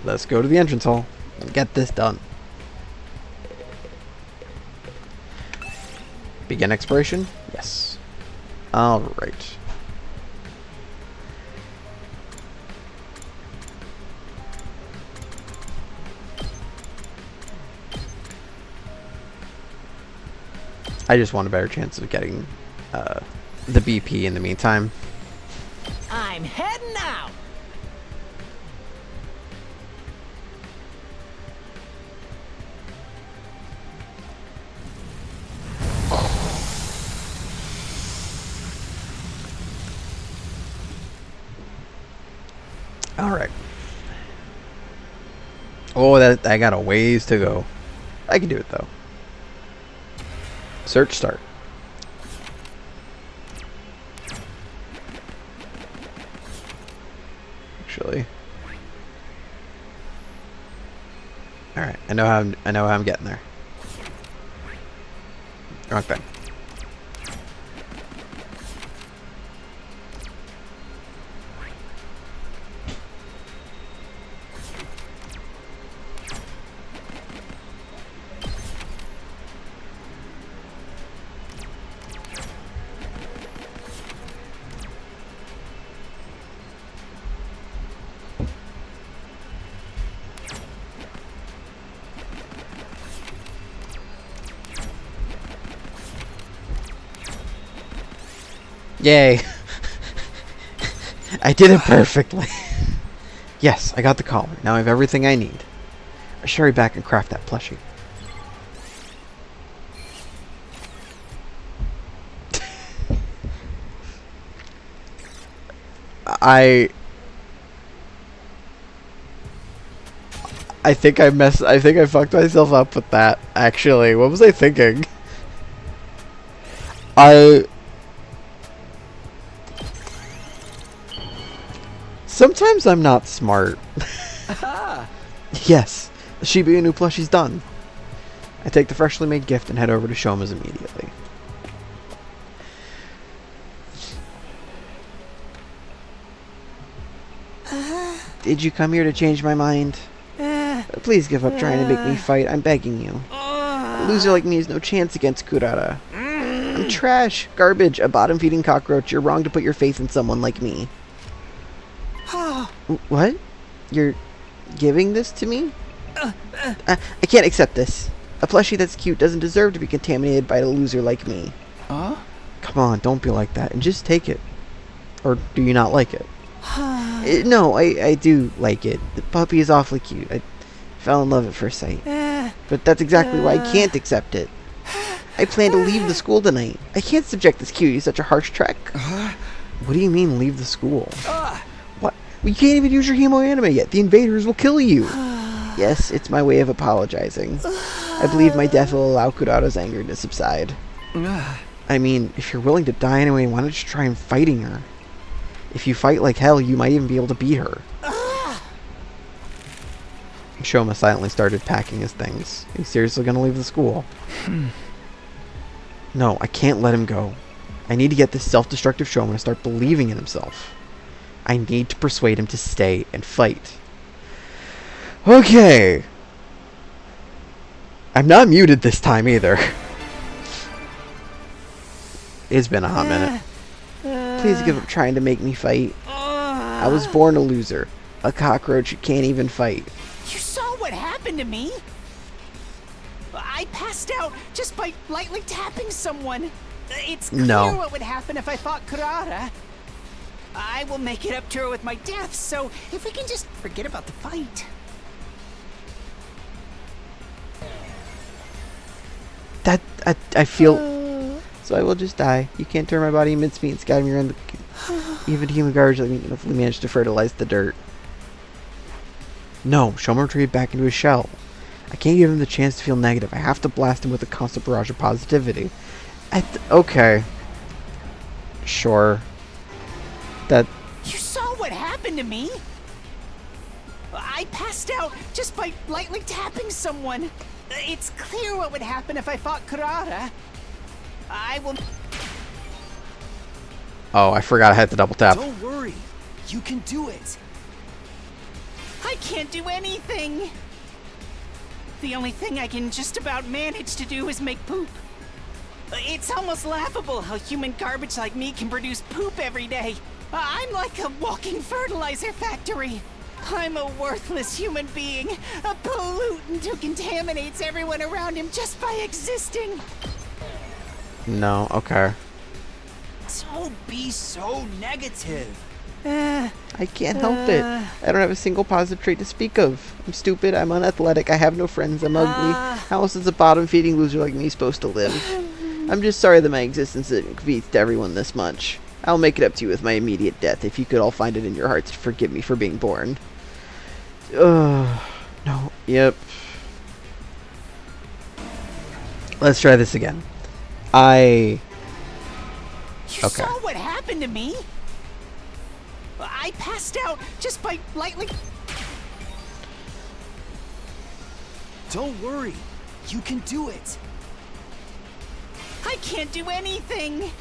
Let's go to the entrance hall and get this done. Begin exploration? Yes. Alright. I just want a better chance of getting the BP in the meantime. I'm heading out. Alright. Oh, I got a ways to go. I can do it though. Search start. Actually. Alright, I know how I'm getting there. Wrong thing. Yay. I did it perfectly. Yes, I got the collar. Now I have everything I need. I should hurry back and craft that plushie. I think I fucked myself up with that, actually. What was I thinking? Sometimes I'm not smart. Yes, the Shiba Inu plushie's done. I take the freshly made gift and head over to Shoma's immediately. Did you come here to change my mind? Please give up trying to make me fight. I'm begging you. A loser like me has no chance against Kurara. I'm trash, garbage, a bottom-feeding cockroach. You're wrong to put your faith in someone like me. What? You're giving this to me? I can't accept this. A plushie that's cute doesn't deserve to be contaminated by a loser like me. Huh? Come on, don't be like that, and just take it. Or do you not like it? No, I do like it. The puppy is awfully cute. I fell in love at first sight. But that's exactly why I can't accept it. I plan to leave the school tonight. I can't subject this cutie to such a harsh trek. What do you mean, leave the school? What? We can't even use your Hemo anime yet. The invaders will kill you. Yes, it's my way of apologizing. I believe my death will allow Kurara's anger to subside. I mean, if you're willing to die anyway, why don't you try and fighting her? If you fight like hell, you might even be able to beat her. Shoma silently started packing his things. He's seriously gonna leave the school. No, I can't let him go. I need to get this self-destructive Shoma to start believing in himself. I need to persuade him to stay and fight. Okay. I'm not muted this time either. It's been a hot minute. Please give up trying to make me fight. I was born a loser. A cockroach who can't even fight. You saw what happened to me? I passed out just by lightly tapping someone. It's clear what would happen if I fought Kurara. I will make it up to her with my death, so if we can just forget about the fight. I feel... So I will just die. You can't turn my body mincemeat and scatter me around the... Even human garbage like me can manage to fertilize the dirt. No, Shoma retreated back into his shell. I can't give him the chance to feel negative. I have to blast him with a constant barrage of positivity. Okay. Sure. That... You saw what happened to me? I passed out just by lightly tapping someone. It's clear what would happen if I fought Kurara. I will... Oh, I forgot I had to double tap. Don't worry. You can do it. I can't do anything. The only thing I can just about manage to do is make poop. It's almost laughable how human garbage like me can produce poop every day. I'm like a walking fertilizer factory. I'm a worthless human being, a pollutant who contaminates everyone around him just by existing. No, okay. Don't be so negative. I can't help it. I don't have a single positive trait to speak of. I'm stupid, I'm unathletic, I have no friends, I'm ugly. How else is a bottom-feeding loser like me supposed to live? I'm just sorry that my existence isn't convenient to everyone this much. I'll make it up to you with my immediate death if you could all find it in your hearts to forgive me for being born. No. Yep. Let's try this again. You Okay. saw what happened to me? I passed out just by lightly... Don't worry. You can do it. I can't do anything.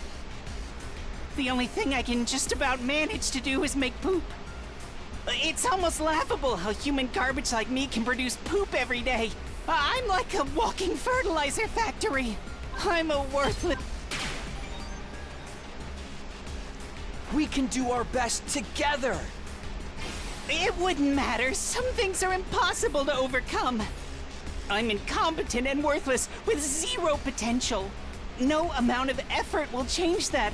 The only thing I can just about manage to do is make poop. It's almost laughable how human garbage like me can produce poop every day. I'm like a walking fertilizer factory. I'm a worthless... We can do our best together. It wouldn't matter. Some things are impossible to overcome. I'm incompetent and worthless with zero potential. No amount of effort will change that,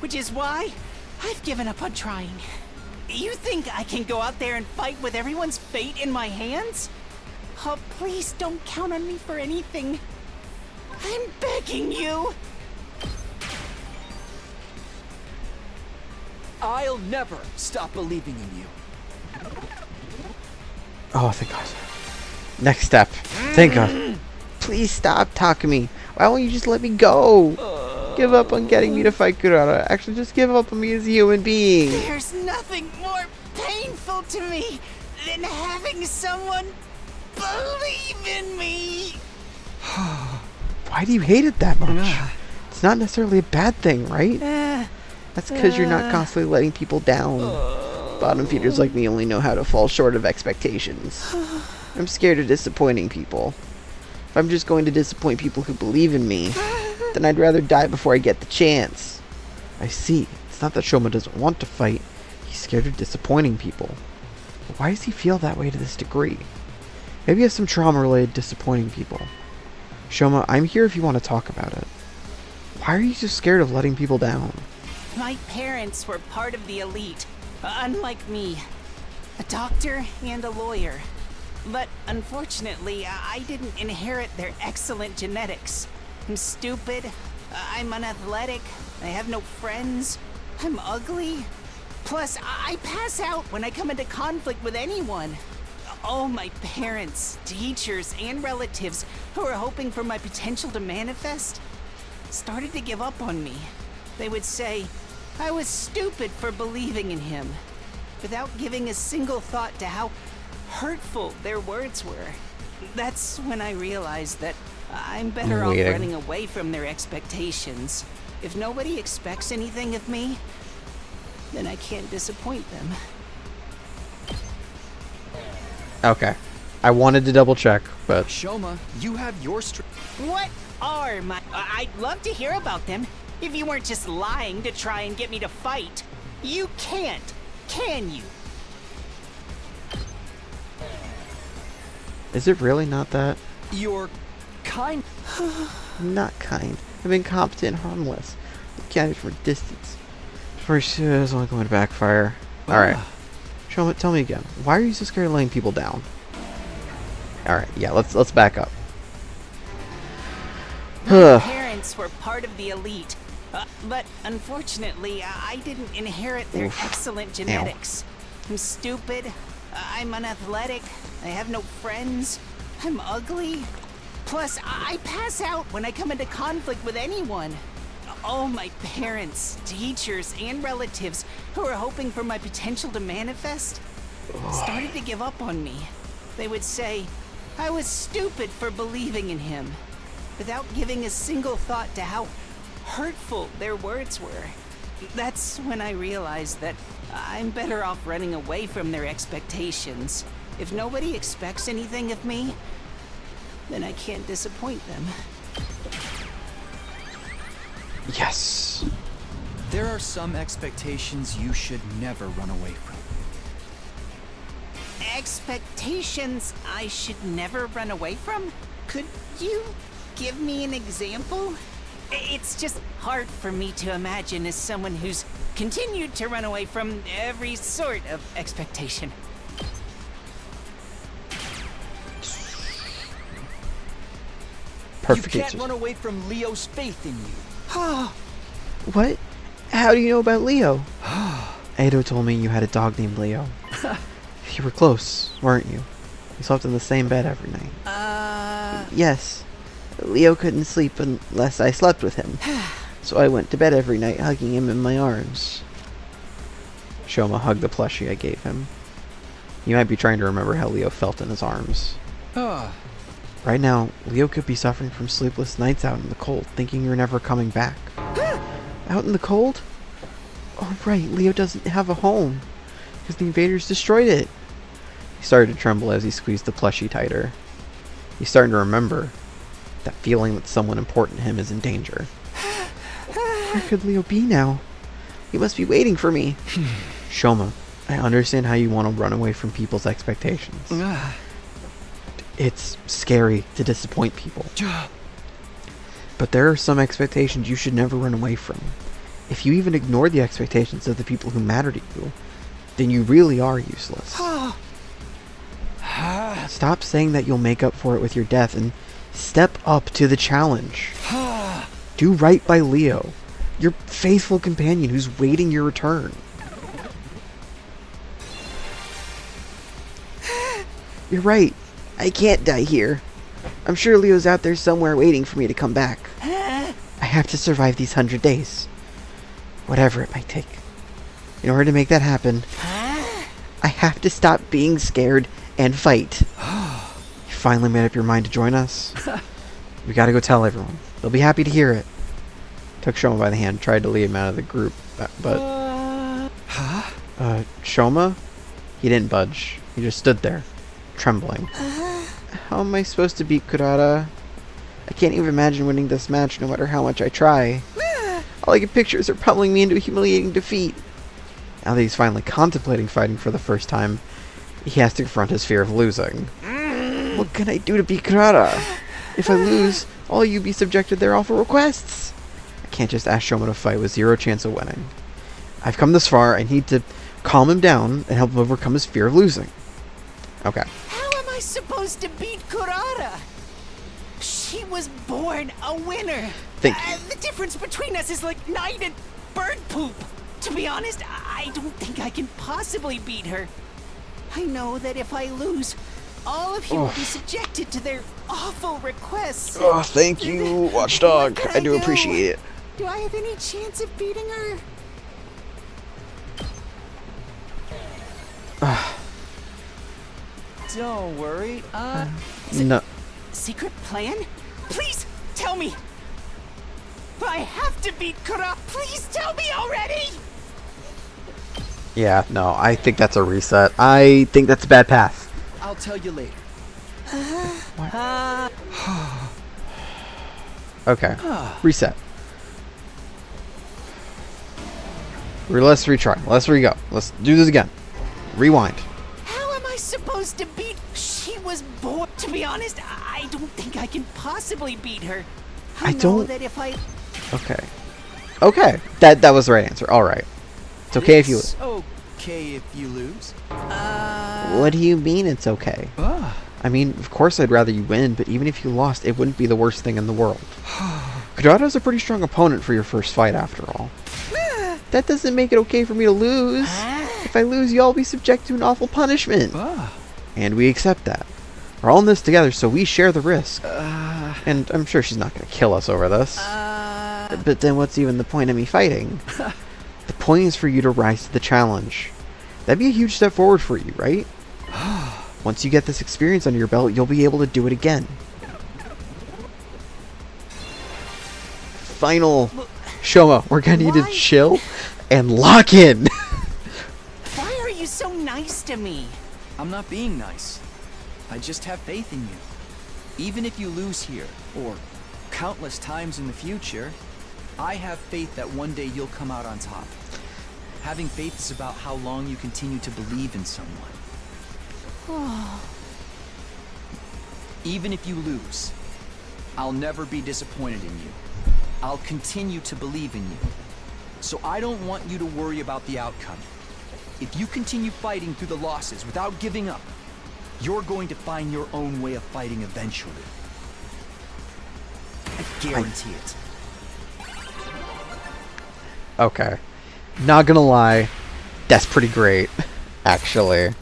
which is why I've given up on trying. You think I can go out there and fight with everyone's fate in my hands? Oh, please don't count on me for anything. I'm begging you. I'll never stop believing in you. Oh, thank God. Next step. Thank God. Please stop talking to me. Why won't you just let me go? give up on getting me to fight Kurara. Actually, just give up on me as a human being. There's nothing more painful to me than having someone believe in me. Why do you hate it that much? It's not necessarily a bad thing, right? That's because you're not constantly letting people down. Bottom feeders like me only know how to fall short of expectations. I'm scared of disappointing people. If I'm just going to disappoint people who believe in me, then I'd rather die before I get the chance. I see. It's not that Shoma doesn't want to fight. He's scared of disappointing people. But why does he feel that way to this degree? Maybe he has some trauma related to disappointing people. Shoma, I'm here if you want to talk about it. Why are you so scared of letting people down? My parents were part of the elite, unlike me. A doctor and a lawyer. But unfortunately, I didn't inherit their excellent genetics. I'm stupid, I'm unathletic, I have no friends, I'm ugly. Plus, I pass out when I come into conflict with anyone. All my parents, teachers, and relatives who were hoping for my potential to manifest started to give up on me. They would say I was stupid for believing in him, without giving a single thought to how hurtful their words were. That's when I realized that I'm better off running away from their expectations. If nobody expects anything of me, then I can't disappoint them. Okay. I wanted to double check, but... Shoma, you have your What are my... I'd love to hear about them, if you weren't just lying to try and get me to fight. You can't, can you? Is it really not that? You're kind. Not kind. I'm incompetent and harmless. Look at it from a distance. First, it's only going to backfire. Alright. Shoma, tell me again. Why are you so scared of letting people down? Alright, yeah, let's back up. My parents were part of the elite, but unfortunately, I didn't inherit their excellent genetics. I'm stupid, I'm unathletic, I have no friends, I'm ugly. Plus, I pass out when I come into conflict with anyone. All my parents, teachers, and relatives who were hoping for my potential to manifest started to give up on me. They would say I was stupid for believing in him, without giving a single thought to how hurtful their words were. That's when I realized that I'm better off running away from their expectations. If nobody expects anything of me, then I can't disappoint them. Yes. There are some expectations you should never run away from. Expectations I should never run away from? Could you give me an example? It's just hard for me to imagine as someone who's continued to run away from every sort of expectation. Perfect You can't answers. run away from Leo's faith in you. What? How do you know about Leo? Ado told me you had a dog named Leo. You were close, weren't you? You slept in the same bed every night. Yes. Leo couldn't sleep unless I slept with him. So I went to bed every night hugging him in my arms. Shoma hugged the plushie I gave him. You might be trying to remember how Leo felt in his arms. Right now, Leo could be suffering from sleepless nights out in the cold, thinking you're never coming back. Out in the cold? Oh right, Leo doesn't have a home, because the invaders destroyed it. He started to tremble as he squeezed the plushie tighter. He's starting to remember that feeling that someone important to him is in danger. Where could Leo be now? He must be waiting for me. Shoma, I understand how you want to run away from people's expectations. It's scary to disappoint people. But there are some expectations you should never run away from. If you even ignore the expectations of the people who matter to you, then you really are useless. Stop saying that you'll make up for it with your death and step up to the challenge. Do right by Leo, your faithful companion who's waiting your return. You're right. I can't die here. I'm sure Leo's out there somewhere waiting for me to come back. I have to survive these 100 days. Whatever it might take. In order to make that happen, I have to stop being scared and fight. You finally made up your mind to join us? We gotta go tell everyone. They'll be happy to hear it. Took Shoma by the hand, tried to lead him out of the group, but... Shoma? He didn't budge. He just stood there, trembling. How am I supposed to beat Kurata? I can't even imagine winning this match no matter how much I try. All I can picture is her pummeling me into a humiliating defeat. Now that he's finally contemplating fighting for the first time, he has to confront his fear of losing. What can I do to beat Kurata? If I lose, all you be subjected to their awful requests. I can't just ask Shoma to fight with zero chance of winning. I've come this far, I need to calm him down and help him overcome his fear of losing. Okay. How am I supposed to beat Kurata? She was born a winner. Thank you. The difference between us is like night and bird poop. To be honest, I don't think I can possibly beat her. I know that if I lose, all of you will be subjected to their awful requests. Oh, thank you, Watchdog. What can I do do? appreciate it. Do I have any chance of beating her? Don't worry. No. Secret plan? Please tell me. I have to beat Kurata. Please tell me already. Yeah, no, I think that's a reset. I think that's a bad path. I'll tell you later. Okay. Reset. Let's retry. Let's re-go. Let's do this again. Rewind. How am I supposed to beat? She was born. To be honest, I don't think I can possibly beat her. I know don't- that if I. Okay. Okay. That was the right answer. All right. It's okay if you. It's okay if you lose. What do you mean it's okay? Ah. I mean, of course I'd rather you win, but even if you lost, it wouldn't be the worst thing in the world. Kurata's a pretty strong opponent for your first fight, after all. That doesn't make it okay for me to lose. If I lose, you'll all be subject to an awful punishment. Ah. And we accept that. We're all in this together, so we share the risk. And I'm sure she's not going to kill us over this. But then what's even the point of me fighting? The point is for you to rise to the challenge. That'd be a huge step forward for you, right? Once you get this experience under your belt, you'll be able to do it again. Final Shoma, we're gonna need to Why? chill and lock in. Why are you so nice to me? I'm not being nice. I just have faith in you. Even if you lose here, or countless times in the future, I have faith that one day you'll come out on top. Having faith is about how long you continue to believe in someone. Even if you lose, I'll never be disappointed in you. I'll continue to believe in you. So I don't want you to worry about the outcome. If you continue fighting through the losses without giving up, you're going to find your own way of fighting eventually. I guarantee it. Okay. Not gonna lie, that's pretty great, actually.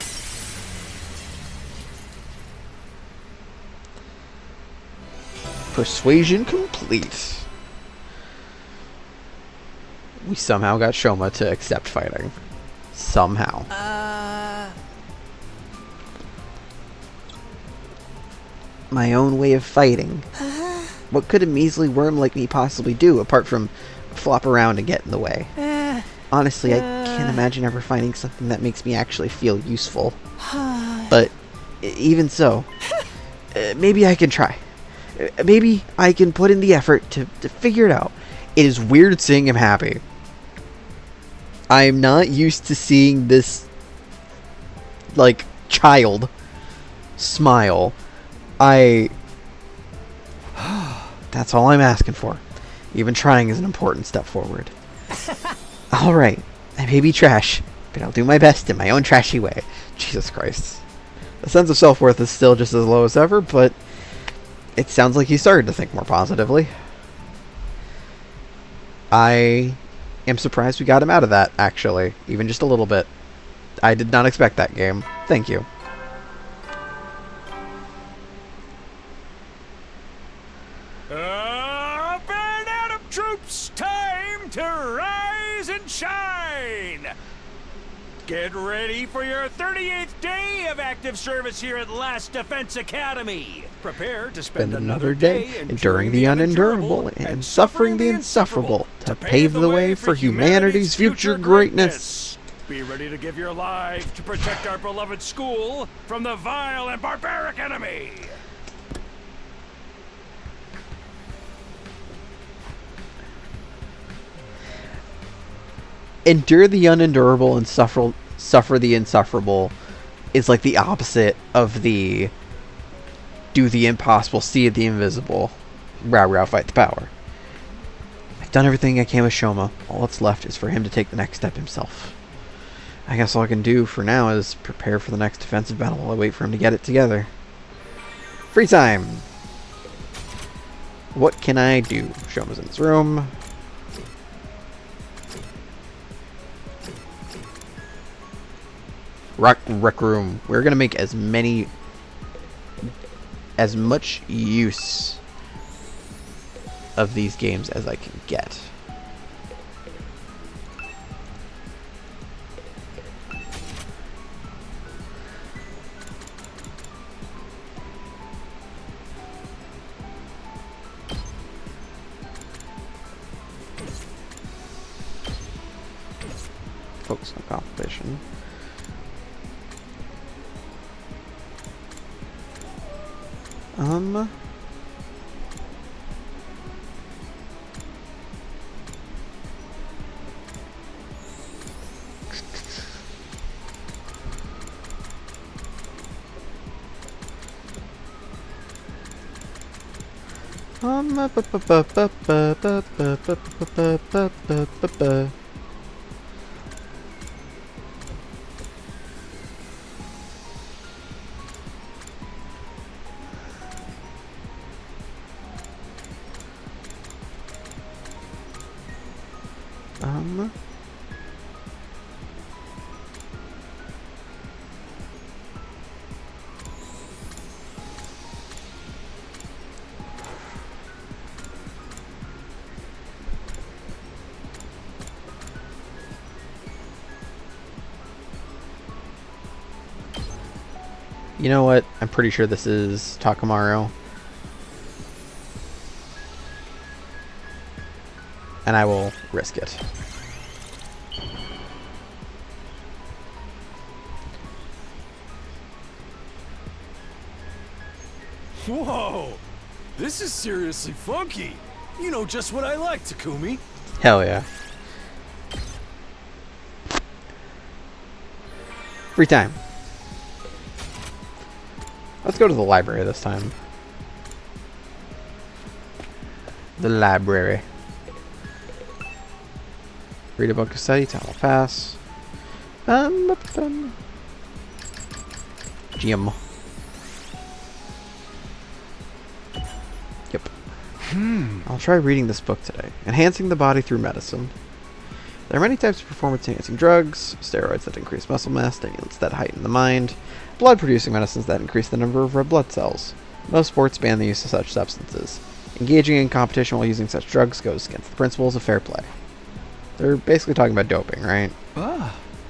Persuasion complete. We somehow got Shoma to accept fighting. Somehow. My own way of fighting. What could a measly worm like me possibly do, apart from flop around and get in the way? Honestly, I can't imagine ever finding something that makes me actually feel useful. But even so, maybe I can try. Maybe I can put in the effort to figure it out. It is weird seeing him happy. I'm not used to seeing this, like, child smile. That's all I'm asking for. Even trying is an important step forward. Alright, I may be trash, but I'll do my best in my own trashy way. Jesus Christ. The sense of self-worth is still just as low as ever, but it sounds like he started to think more positively. I am surprised we got him out of that, actually. Even just a little bit. I did not expect that game. Thank you. Burn out of troops! Time to rise and shine! Get ready for your 38th day of active service here at Last Defense Academy. Prepare to spend another day enduring the unendurable and suffering the insufferable to pave the way for humanity's future greatness. Be ready to give your life to protect our beloved school from the vile and barbaric enemy. Endure the unendurable and suffer the insufferable is like the opposite of the do the impossible, see the invisible, rah fight the power. I've done everything I can with Shoma. All that's left is for him to take the next step himself. I guess all I can do for now is prepare for the next defensive battle while I wait for him to get it together. Free time! What can I do? Shoma's in his room. Rec room. We're gonna make as much use of these games as I can get. Focus on competition. You know what? I'm pretty sure this is Takamaru. And I will risk it. Whoa! This is seriously funky. You know just what I like, Takumi. Hell yeah. Free time. Let's go to the library this time. The library. Read a book of study, time will pass. Gym. Yep. I'll try reading this book today. Enhancing the body through medicine. There are many types of performance-enhancing drugs, steroids that increase muscle mass, stimulants that heighten the mind, blood-producing medicines that increase the number of red blood cells. Most sports ban the use of such substances. Engaging in competition while using such drugs goes against the principles of fair play. They're basically talking about doping, right?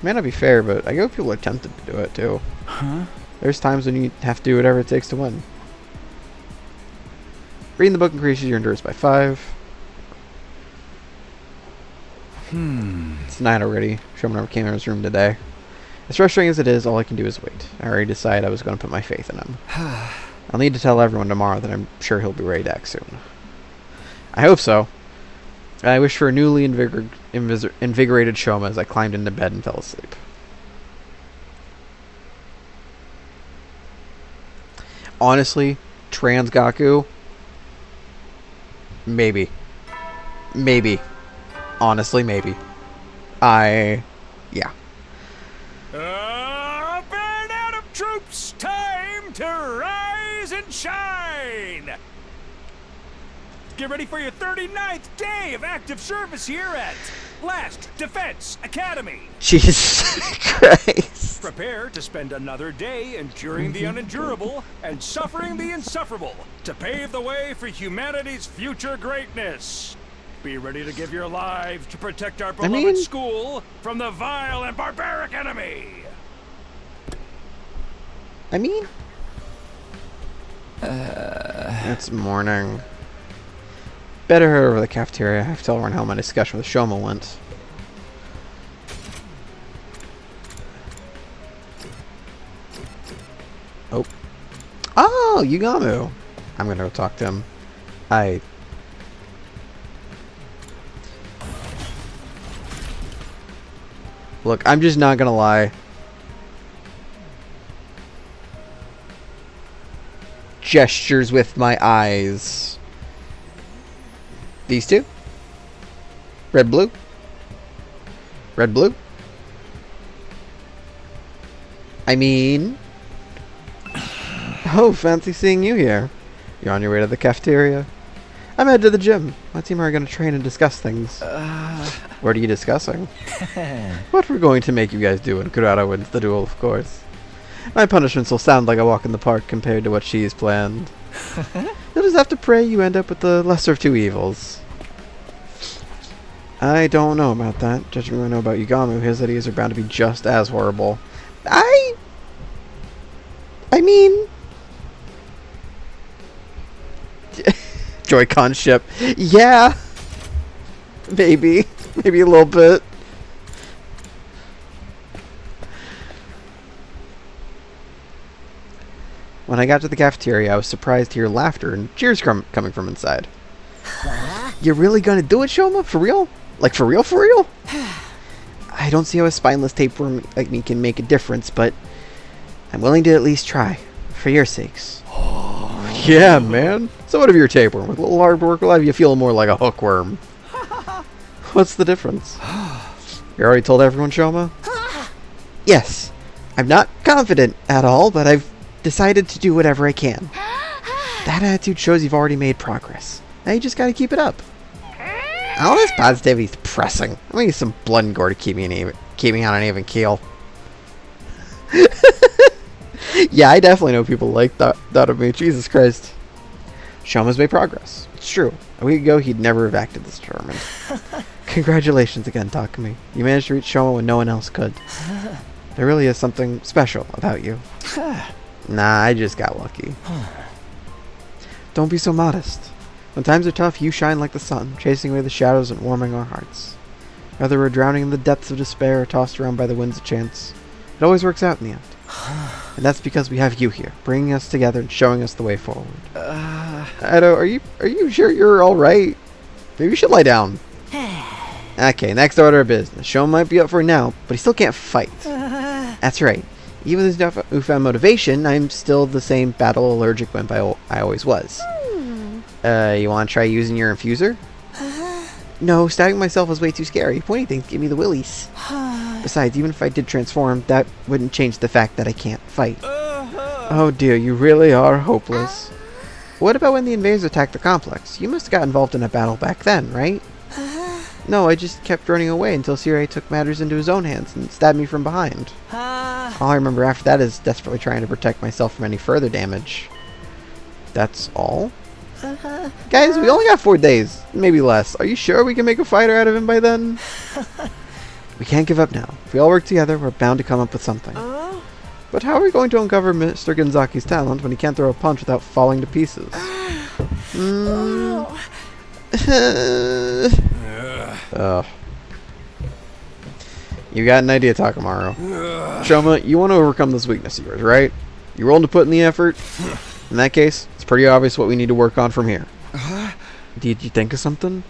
May not be fair, but I hope people are tempted to do it, too. There's times when you have to do whatever it takes to win. Reading the book increases your endurance by 5. It's 9 already. Shoma never came in his room today. As frustrating as it is, all I can do is wait. I already decided I was going to put my faith in him. I'll need to tell everyone tomorrow that I'm sure he'll be ready to act soon. I hope so. I wish for a newly invigorated Shoma as I climbed into bed and fell asleep. Honestly, Trans Gaku? Maybe. Maybe. Honestly, maybe. Yeah. Band out of troops! Time to rise and shine! Get ready for your 39th day of active service here at Last Defense Academy. Jesus Christ. Prepare to spend another day enduring the unendurable and suffering the insufferable to pave the way for humanity's future greatness. Be ready to give your lives to protect our I beloved mean- school from the vile and barbaric enemy. I mean... It's morning. Better head over to the cafeteria. I have to tell everyone how my discussion with Shoma went. Oh. Oh, Yugamu! I'm gonna go talk to him. Look, I'm just not gonna lie. Gestures with my eyes. These two? Red, blue? Red, blue? I mean... Oh, fancy seeing you here. You're on your way to the cafeteria? I'm headed to the gym. My team are going to train and discuss things. What are you discussing? What we're going to make you guys do when Kurata wins the duel, of course. My punishments will sound like a walk in the park compared to what she's planned. You'll just have to pray you end up with the lesser of two evils. I don't know about that. Judging what I know about Yugamu, his ideas are bound to be just as horrible. I mean... Joy-Con ship. Yeah! Maybe. Maybe a little bit. When I got to the cafeteria, I was surprised to hear laughter and cheers coming from inside. You're really gonna do it, Shoma? For real? Like, for real, for real? I don't see how a spineless tapeworm like me can make a difference, but I'm willing to at least try. For your sakes. Yeah, man. So what if you're a tapeworm? With a little hard work, will have you feel more like a hookworm. What's the difference? You already told everyone, Shoma? Yes. I'm not confident at all, but I've decided to do whatever I can. That attitude shows you've already made progress. Now you just gotta keep it up. All this positivity is depressing. I'm gonna use some blood and gore to keep me on an even keel. Yeah, I definitely know people like that of me. Jesus Christ. Shoma's made progress. It's true. A week ago, he'd never have acted this determined. Congratulations again, Takumi. You managed to reach Shoma when no one else could. There really is something special about you. Nah, I just got lucky. Don't be so modest. When times are tough, you shine like the sun, chasing away the shadows and warming our hearts. Whether we're drowning in the depths of despair or tossed around by the winds of chance, it always works out in the end. And that's because we have you here, bringing us together and showing us the way forward. Edo, are you sure you're alright? Maybe you should lie down. Okay, next order of business. Shoma might be up for it now, but he still can't fight. That's right. Even with his newfound motivation, I'm still the same battle allergic wimp I always was. You want to try using your infuser? No, stabbing myself was way too scary. Pointy things give me the willies. Besides, even if I did transform, that wouldn't change the fact that I can't fight. Oh dear, you really are hopeless. What about when the invaders attacked the complex? You must have got involved in a battle back then, right? No, I just kept running away until Sirei took matters into his own hands and stabbed me from behind. All I remember after that is desperately trying to protect myself from any further damage. That's all? Guys, we only got 4 days, maybe less. Are you sure we can make a fighter out of him by then? We can't give up now. If we all work together, we're bound to come up with something. But how are we going to uncover Mr. Gonzaki's talent when he can't throw a punch without falling to pieces? You got an idea, Takamaru. Shoma, you want to overcome this weakness of yours, right? You willing to put in the effort? In that case, it's pretty obvious what we need to work on from here. Did you think of something?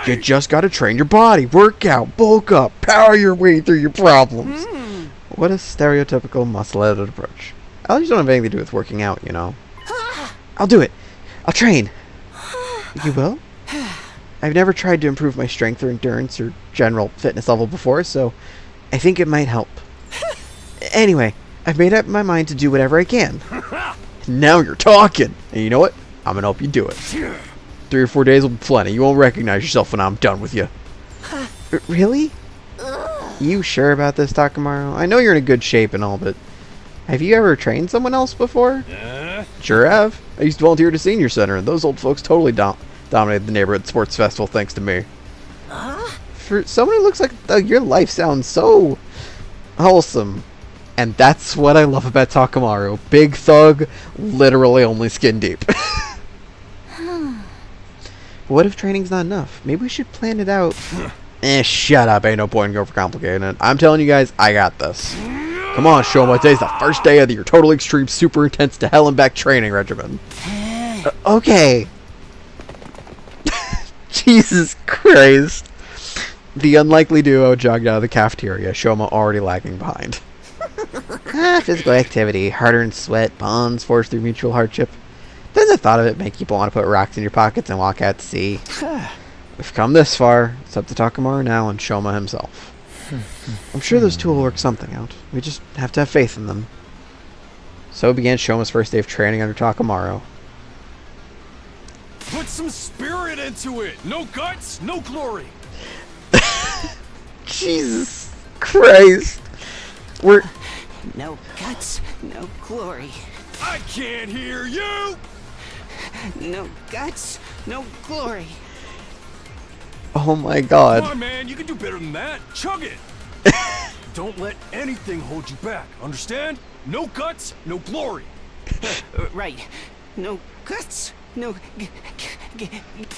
You just gotta train your body, work out, bulk up, power your way through your problems. What a stereotypical muscle-headed approach. Allergies don't have anything to do with working out, you know. I'll do it. I'll train. You will? I've never tried to improve my strength or endurance or general fitness level before, so I think it might help. Anyway, I've made up my mind to do whatever I can. Now you're talking. And you know what? I'm gonna help you do it. 3 or 4 days will be plenty. You won't recognize yourself when I'm done with you. Really? You sure about this, Takamaru? I know you're in a good shape and all, but have you ever trained someone else before? Sure have. I used to volunteer at a senior center, and those old folks totally dominated the neighborhood sports festival thanks to me. For someone who looks like your life sounds so wholesome. And that's what I love about Takamaru. Big thug, literally only skin deep. What if training's not enough? Maybe we should plan it out. Shut up. Ain't no point in overcomplicating it. I'm telling you guys, I got this. Come on, Shoma. Today's the first day of your total extreme, super intense to hell and back training regimen. Okay. Jesus Christ. The unlikely duo jogged out of the cafeteria, Shoma already lagging behind. Physical activity, hard-earned sweat, bonds forged through mutual hardship. Doesn't the thought of it make you want to put rocks in your pockets and walk out to sea? We've come this far. It's up to Takamaru now and Shoma himself. I'm sure those two will work something out. We just have to have faith in them. So began Shoma's first day of training under Takamaru. Put some spirit into it. No guts, no glory. Jesus Christ. We're... No guts, no glory. I can't hear you. No guts, no glory. Oh my god. Come on, man. You can do better than that. Chug it. Don't let anything hold you back. Understand? No guts, no glory. Right. No guts, no...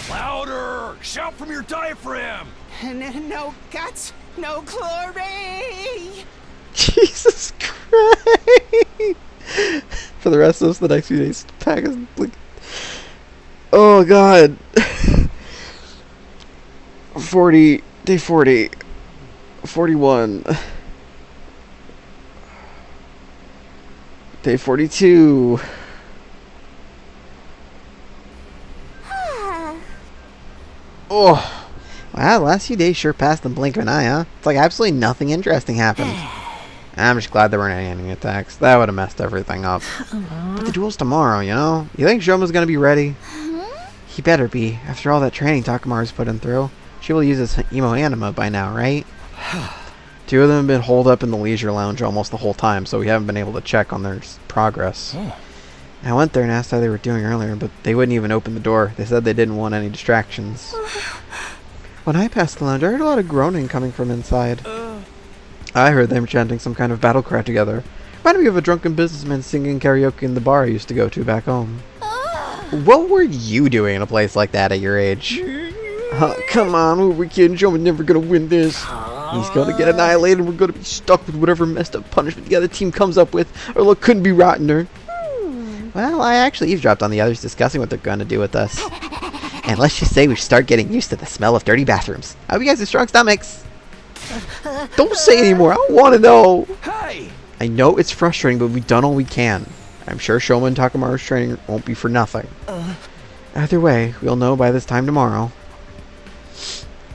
Louder! Shout from your diaphragm. No guts, no glory! Jesus Christ. For the rest of us, the next few days, pack is like... Oh god. 40, day 40, 41, day 42. Oh, wow, the last few days sure passed the blink of an eye, huh? It's like absolutely nothing interesting happened. I'm just glad there weren't any enemy attacks. That would have messed everything up. But the duel's tomorrow, you know? You think Shoma's gonna be ready? He better be, after all that training Takamaru's put him through. She will use his emo anima by now, right? Two of them have been holed up in the leisure lounge almost the whole time, so we haven't been able to check on their progress. I went there and asked how they were doing earlier, but they wouldn't even open the door. They said they didn't want any distractions. When I passed the lounge, I heard a lot of groaning coming from inside. I heard them chanting some kind of battle cry together. Reminded me of a drunken businessman singing karaoke in the bar I used to go to back home. What were you doing in a place like that at your age? Come on, who are we kidding? Shoma's never gonna win this. He's gonna get annihilated and we're gonna be stuck with whatever messed up punishment the other team comes up with. Our luck couldn't be rottener. Well, I actually eavesdropped on the others discussing what they're gonna do with us. And let's just say we should start getting used to the smell of dirty bathrooms. I hope you guys have strong stomachs. Don't say anymore, I don't wanna know. Hey! I know it's frustrating, but we've done all we can. I'm sure Shoma and Takamaru's training won't be for nothing. Either way, we'll know by this time tomorrow.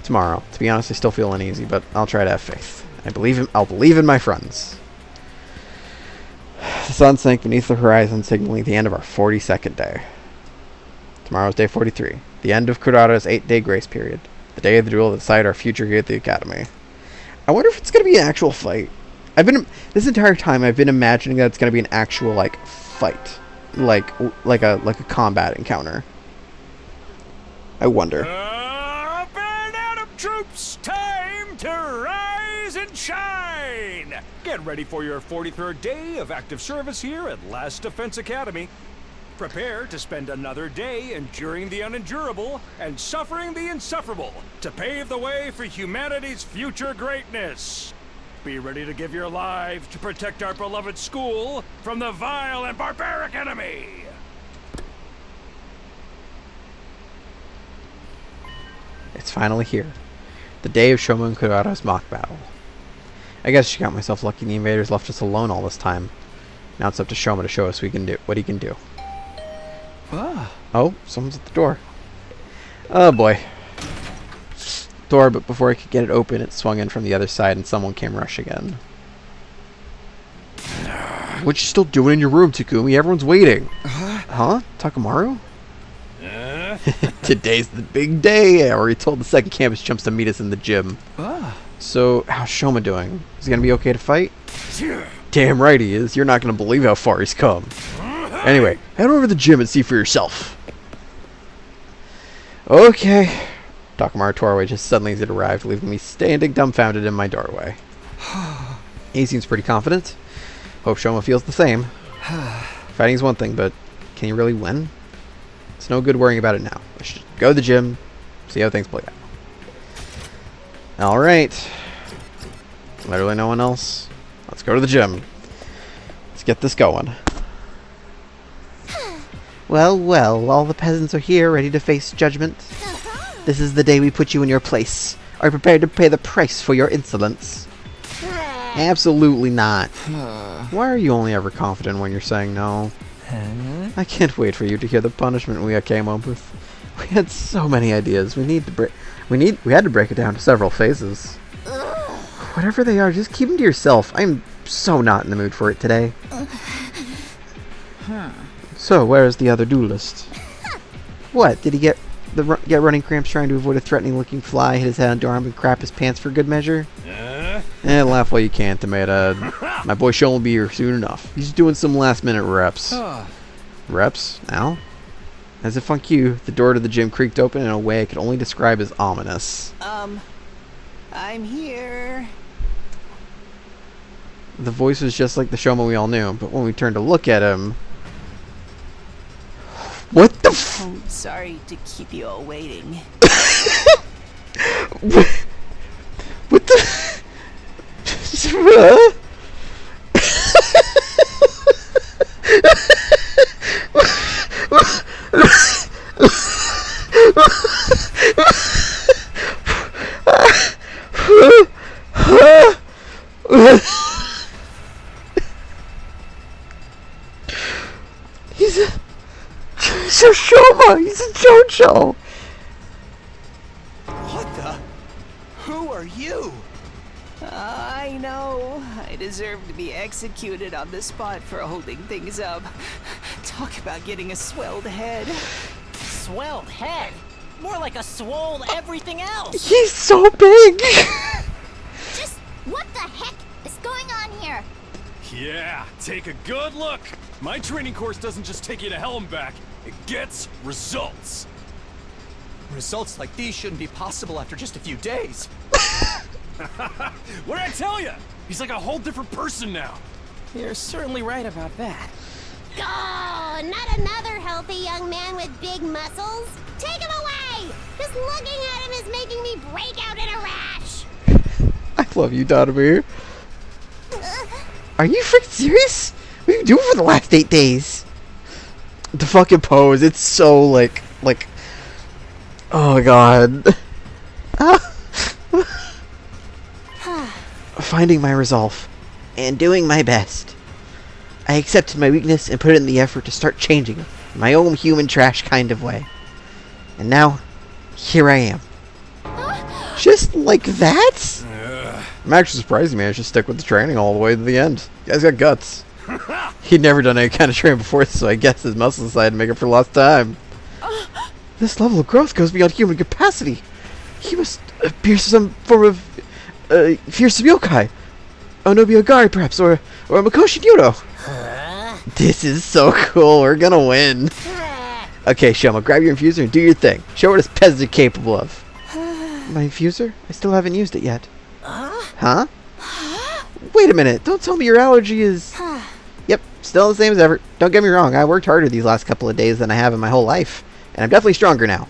To be honest, I still feel uneasy, but I'll try to have faith. I'll believe in my friends. The sun sank beneath the horizon, signaling the end of our 42nd day. Tomorrow's day 43, the end of Kurata's 8-day grace period. The day of the duel that decided our future here at the academy. I wonder if it's going to be an actual fight. This entire time I've been imagining that it's going to be an actual fight, like a combat encounter. I wonder. Banana troops, time to rise and shine! Get ready for your 43rd day of active service here at Last Defense Academy. Prepare to spend another day enduring the unendurable and suffering the insufferable to pave the way for humanity's future greatness. Be ready to give your lives to protect our beloved school from the vile and barbaric enemy! It's finally here. The day of Shoma and Kurata's mock battle. I guess I should count myself lucky the invaders left us alone all this time. Now it's up to Shoma to show us what he can do. Oh, someone's at the door. Oh boy. Door, but before I could get it open, it swung in from the other side and someone came rushing in. What you still doing in your room, Takumi? Everyone's waiting. Huh? Takamaru? Today's the big day. I already told the second campus chumps to meet us in the gym. So, how's Shoma doing? Is he gonna be okay to fight? Damn right he is. You're not gonna believe how far he's come. Anyway, head over to the gym and see for yourself. Okay. Takamaru Torway just suddenly had arrived, leaving me standing dumbfounded in my doorway. He seems pretty confident. Hope Shoma feels the same. Fighting is one thing, but can you really win? It's no good worrying about it now. I should go to the gym, see how things play out. Alright. Literally no one else. Let's go to the gym. Let's get this going. Well, well, all the peasants are here, ready to face judgment. This is the day we put you in your place. Are you prepared to pay the price for your insolence? Absolutely not. Why are you only ever confident when you're saying no? I can't wait for you to hear the punishment we came up with. We had so many ideas. We had to break it down to several phases. Whatever they are, just keep them to yourself. I'm so not in the mood for it today. So, where is the other duelist? What? Did he get running cramps trying to avoid a threatening-looking fly, hit his head on Durham, and crap his pants for good measure? Laugh while you can, Tomato. My boy Sean will be here soon enough. He's doing some last-minute reps. Reps? Now? As if on cue, the door to the gym creaked open in a way I could only describe as ominous. I'm here. The voice was just like the Shoma we all knew, but when we turned to look at him... What the f- Oh, sorry to keep you all waiting. What the... He's a Shoma! He's a JoJo! What the? Who are you? I know. I deserve to be executed on the spot for holding things up. Talk about getting a swelled head. Swelled head? More like a swole everything else. He's so big! Just what the heck is going on here? Yeah, take a good look. My training course doesn't just take you to hell and back. It gets results. Results like these shouldn't be possible after just a few days. What did I tell you? He's like a whole different person now. You're certainly right about that. Oh, not another healthy young man with big muscles. Take him away! Just looking at him is making me break out in a rash. I love you, Dodomir. Are you freaking serious? What have you been doing for the last 8 days? The fucking pose, it's so like, oh god. Finding my resolve and doing my best. I accepted my weakness and put in the effort to start changing in my own human trash kind of way. And now, here I am. Just like that? I'm actually surprised he managed to stick with the training all the way to the end. You guys got guts. He'd never done any kind of training before, so I guess his muscle decided to make up for lost time. This level of growth goes beyond human capacity. He must appear some form of fearsome yokai. Onobiyogari, perhaps, or a Makoshi Yudo. This is so cool. We're gonna win. Okay, Shoma, grab your infuser and do your thing. Show what this peasant is capable of. My infuser? I still haven't used it yet. Huh? Wait a minute. Don't tell me your allergy is... Yep, still the same as ever. Don't get me wrong. I worked harder these last couple of days than I have in my whole life. And I'm definitely stronger now.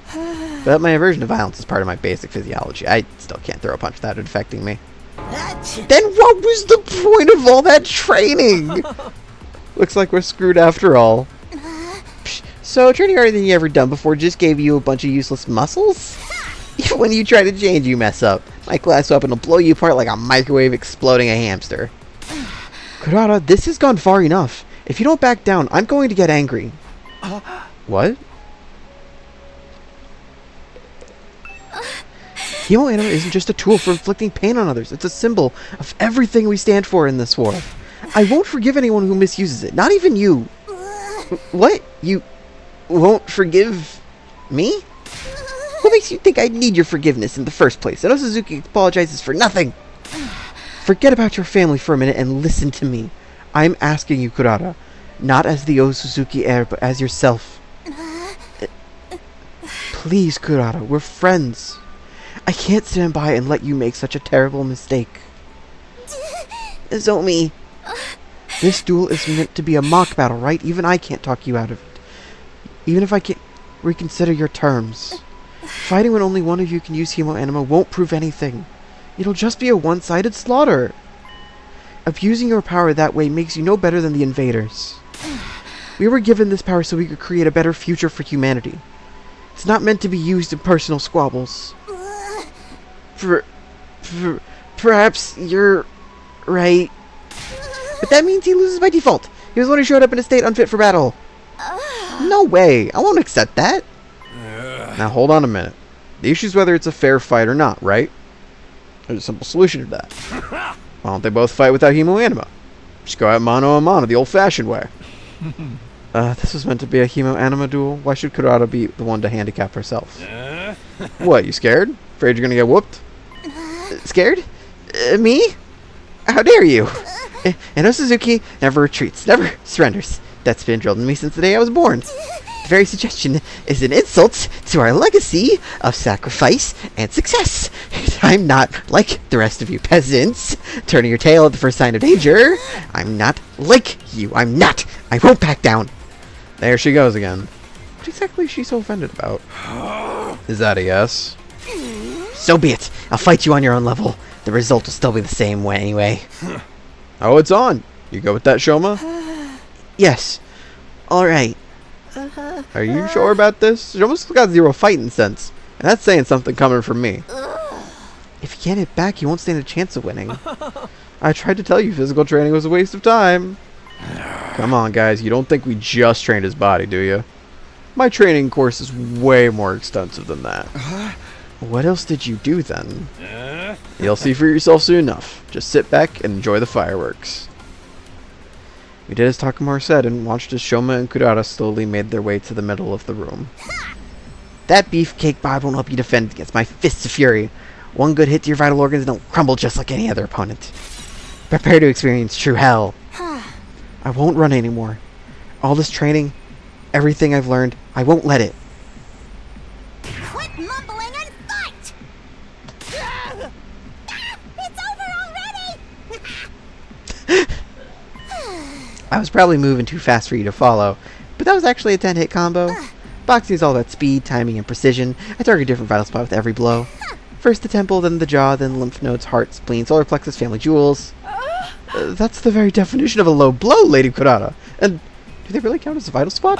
But my aversion to violence is part of my basic physiology. I still can't throw a punch without it affecting me. Then what was the point of all that training? Looks like we're screwed after all. Psh, so, training harder than you ever done before just gave you a bunch of useless muscles? Even when you try to change, you mess up. My glass weapon will blow you apart like a microwave exploding a hamster. Kurata, this has gone far enough. If you don't back down, I'm going to get angry. What? Himo Anima isn't just a tool for inflicting pain on others. It's a symbol of everything we stand for in this war. I won't forgive anyone who misuses it. Not even you. What? You won't forgive me? What makes you think I need your forgiveness in the first place? I know Suzuki apologizes for nothing. Forget about your family for a minute and listen to me. I'm asking you, Kurata, not as the Osuzuki heir, but as yourself. Please, Kurata, we're friends. I can't stand by and let you make such a terrible mistake. Zomi, this duel is meant to be a mock battle, right? Even I can't talk you out of it. Even if I can't reconsider your terms. Fighting when only one of you can use Hemo Anima won't prove anything. It'll just be a one-sided slaughter. Abusing your power that way makes you no better than the invaders. We were given this power so we could create a better future for humanity. It's not meant to be used in personal squabbles. Perhaps you're right. But that means he loses by default. He was the one who showed up in a state unfit for battle. No way. I won't accept that. Now hold on a minute. The issue is whether it's a fair fight or not, right? There's a simple solution to that. Why don't they both fight without Hemo Anima? Just go out mano a mano the old-fashioned way. This was meant to be a Hemo Anima duel. Why should Kurata be the one to handicap herself? What, you scared? Afraid you're gonna get whooped? Scared? Me? How dare you? Ino Suzuki never retreats, never surrenders. That's been drilled in me since the day I was born. The very suggestion is an insult to our legacy of sacrifice and success. I'm not like the rest of you peasants, turning your tail at the first sign of danger. I'm not like you. I'm not. I won't back down. There she goes again. What exactly is she so offended about? Is that a yes? So be it. I'll fight you on your own level. The result will still be the same way anyway. Oh, it's on. You go with that, Shoma? Yes. All right. Are you sure about this? Shoma's got zero fighting sense, and that's saying something coming from me. If you can't hit back, you won't stand a chance of winning. I tried to tell you physical training was a waste of time. Come on, guys. You don't think we just trained his body, do you? My training course is way more extensive than that. What else did you do then? You'll see for yourself soon enough. Just sit back and enjoy the fireworks. We did as Takamura said and watched as Shoma and Kurata slowly made their way to the middle of the room. That beefcake bod won't help you defend against my fists of fury. One good hit to your vital organs and they'll crumble just like any other opponent. Prepare to experience true hell. I won't run anymore. All this training, everything I've learned, I won't let it. Quit mumbling and fight! It's over already! I was probably moving too fast for you to follow, but that was actually a 10-hit combo. Boxing is all about speed, timing, and precision. I target a different vital spot with every blow. First the temple, then the jaw, then lymph nodes, heart, spleen, solar plexus, family jewels. That's the very definition of a low blow, Lady Kurata. And do they really count as a vital spot?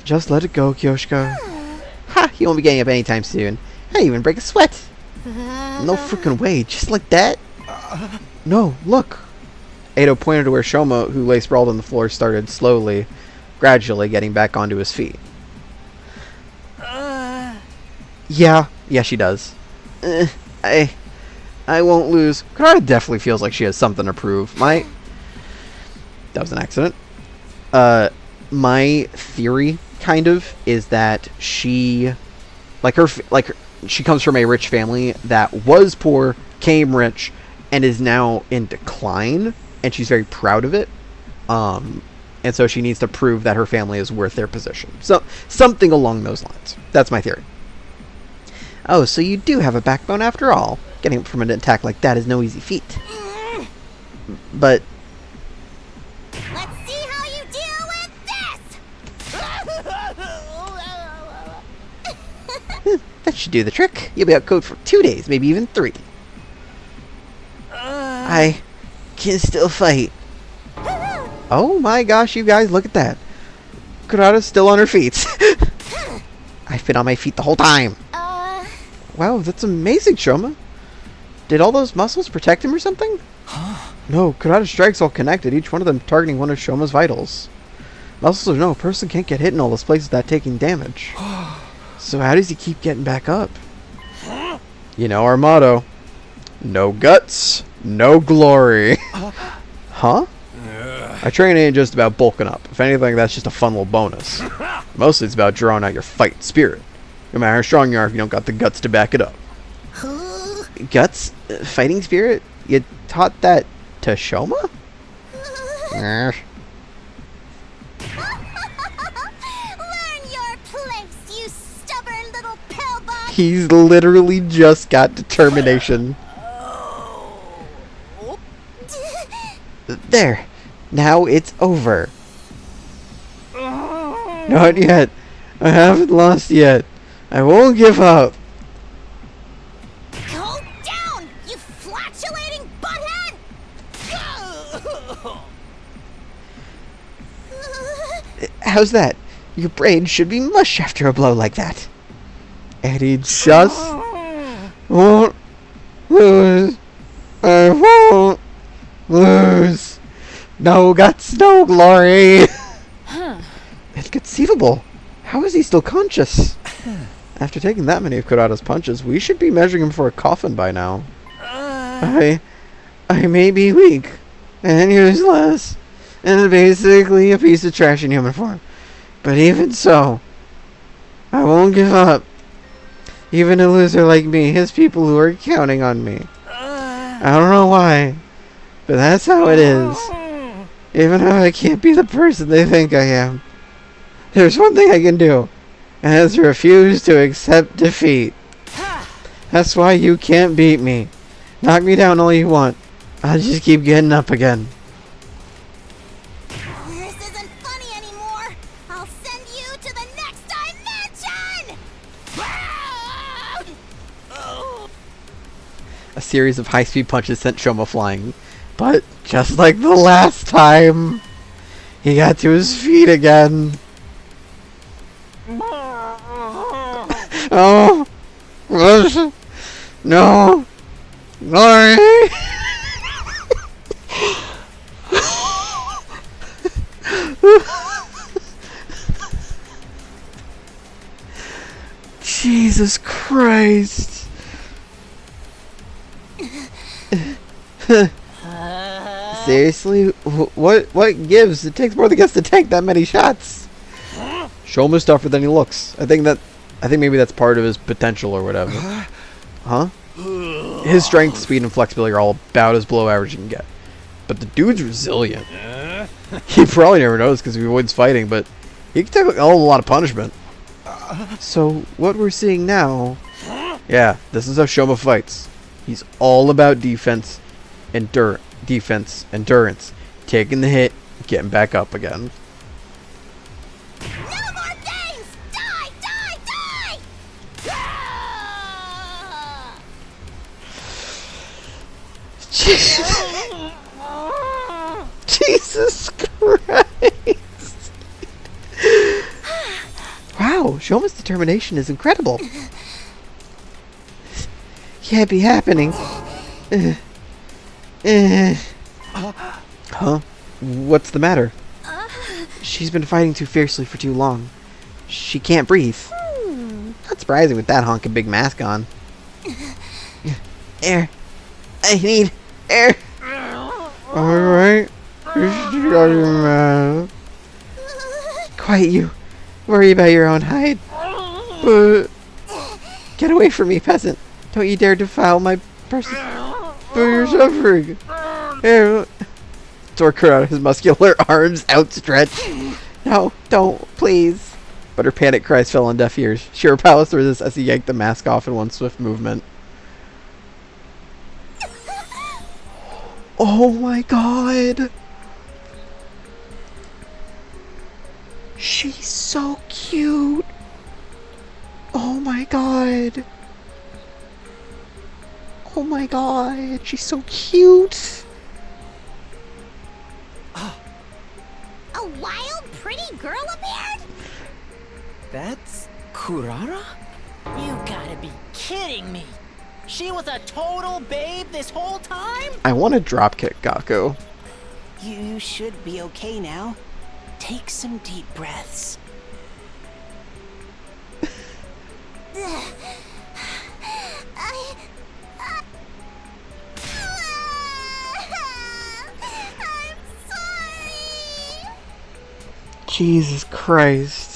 Just let it go, Kyoshika. Ha! He won't be getting up anytime soon. I didn't even break a sweat. No freaking way, just like that? No, look. Edo pointed to where Shoma, who lay sprawled on the floor, started slowly, gradually getting back onto his feet. Yeah, she does. I won't lose. Kurata definitely feels like she has something to prove. That was an accident. My theory, kind of, is that she comes from a rich family that was poor, came rich, and is now in decline, and she's very proud of it. And so she needs to prove that her family is worth their position. So, something along those lines. That's my theory. Oh, so you do have a backbone after all. Getting up from an attack like that is no easy feat. But... Let's see how you deal with this! that should do the trick. You'll be out code for 2 days, maybe even 3. I can still fight. Oh my gosh, you guys, look at that. Kurata's still on her feet. I've been on my feet the whole time. Wow, that's amazing, Shoma. Did all those muscles protect him or something? No, Kurata's strikes all connected, each one of them targeting one of Shoma's vitals. Muscles or no, a person can't get hit in all those places without taking damage. So how does he keep getting back up? You know our motto. No guts, no glory. Huh? Our training ain't just about bulking up. If anything, that's just a fun little bonus. Mostly it's about drawing out your fight spirit. No matter how strong you are if you don't got the guts to back it up. Guts? Fighting spirit? You taught that to Shoma? Learn your place, you stubborn little He's literally just got determination. There. Now it's over. Not yet. I haven't lost yet. I won't give up. Calm down, you flatulating butthead! How's that? Your brain should be mush after a blow like that. And he just won't lose. I won't lose. No guts, no glory. Inconceivable. How is he still conscious? After taking that many of Kurata's punches, we should be measuring him for a coffin by now. I may be weak and useless and basically a piece of trash in human form. But even so, I won't give up. Even a loser like me has people who are counting on me. I don't know why, but that's how it is. Even if I can't be the person they think I am, there's one thing I can do, and that's refuse to accept defeat. That's why you can't beat me. Knock me down all you want. I'll just keep getting up again. This isn't funny anymore. I'll send you to the next dimension! A series of high-speed punches sent Shoma flying. But, just like the last time, he got to his feet again. Oh! No! Glory! Jesus Christ! Seriously? What gives? It takes more than gets to tank that many shots. Shoma's tougher than he looks. I think maybe that's part of his potential or whatever. Huh? His strength, speed, and flexibility are all about as below average you can get. But the dude's resilient. He probably never knows because he avoids fighting, but he can take a lot of punishment. So, what we're seeing now... Yeah, this is how Shoma fights. He's all about defense, endurance, taking the hit, getting back up again. No more games! Die! Die! Die! Ah! Jesus Christ! Wow, Shoma's determination is incredible. Can't be happening. Huh? What's the matter? She's been fighting too fiercely for too long. She can't breathe. Not surprising with that honking big mask on. Air. I need air. Alright. Quiet you. Worry about your own hide. Get away from me, peasant. Don't you dare defile my person. For your suffering. Torque out his muscular arms outstretched. No, don't, please. But her panic cries fell on deaf ears. She repels through this as he yanked the mask off in one swift movement. Oh my god! She's so cute! Oh my god! Oh my god, she's so cute! A wild, pretty girl appeared? That's Kurara? You gotta be kidding me. She was a total babe this whole time? I want to dropkick Gaku. You should be okay now. Take some deep breaths. I'm sorry. Jesus Christ.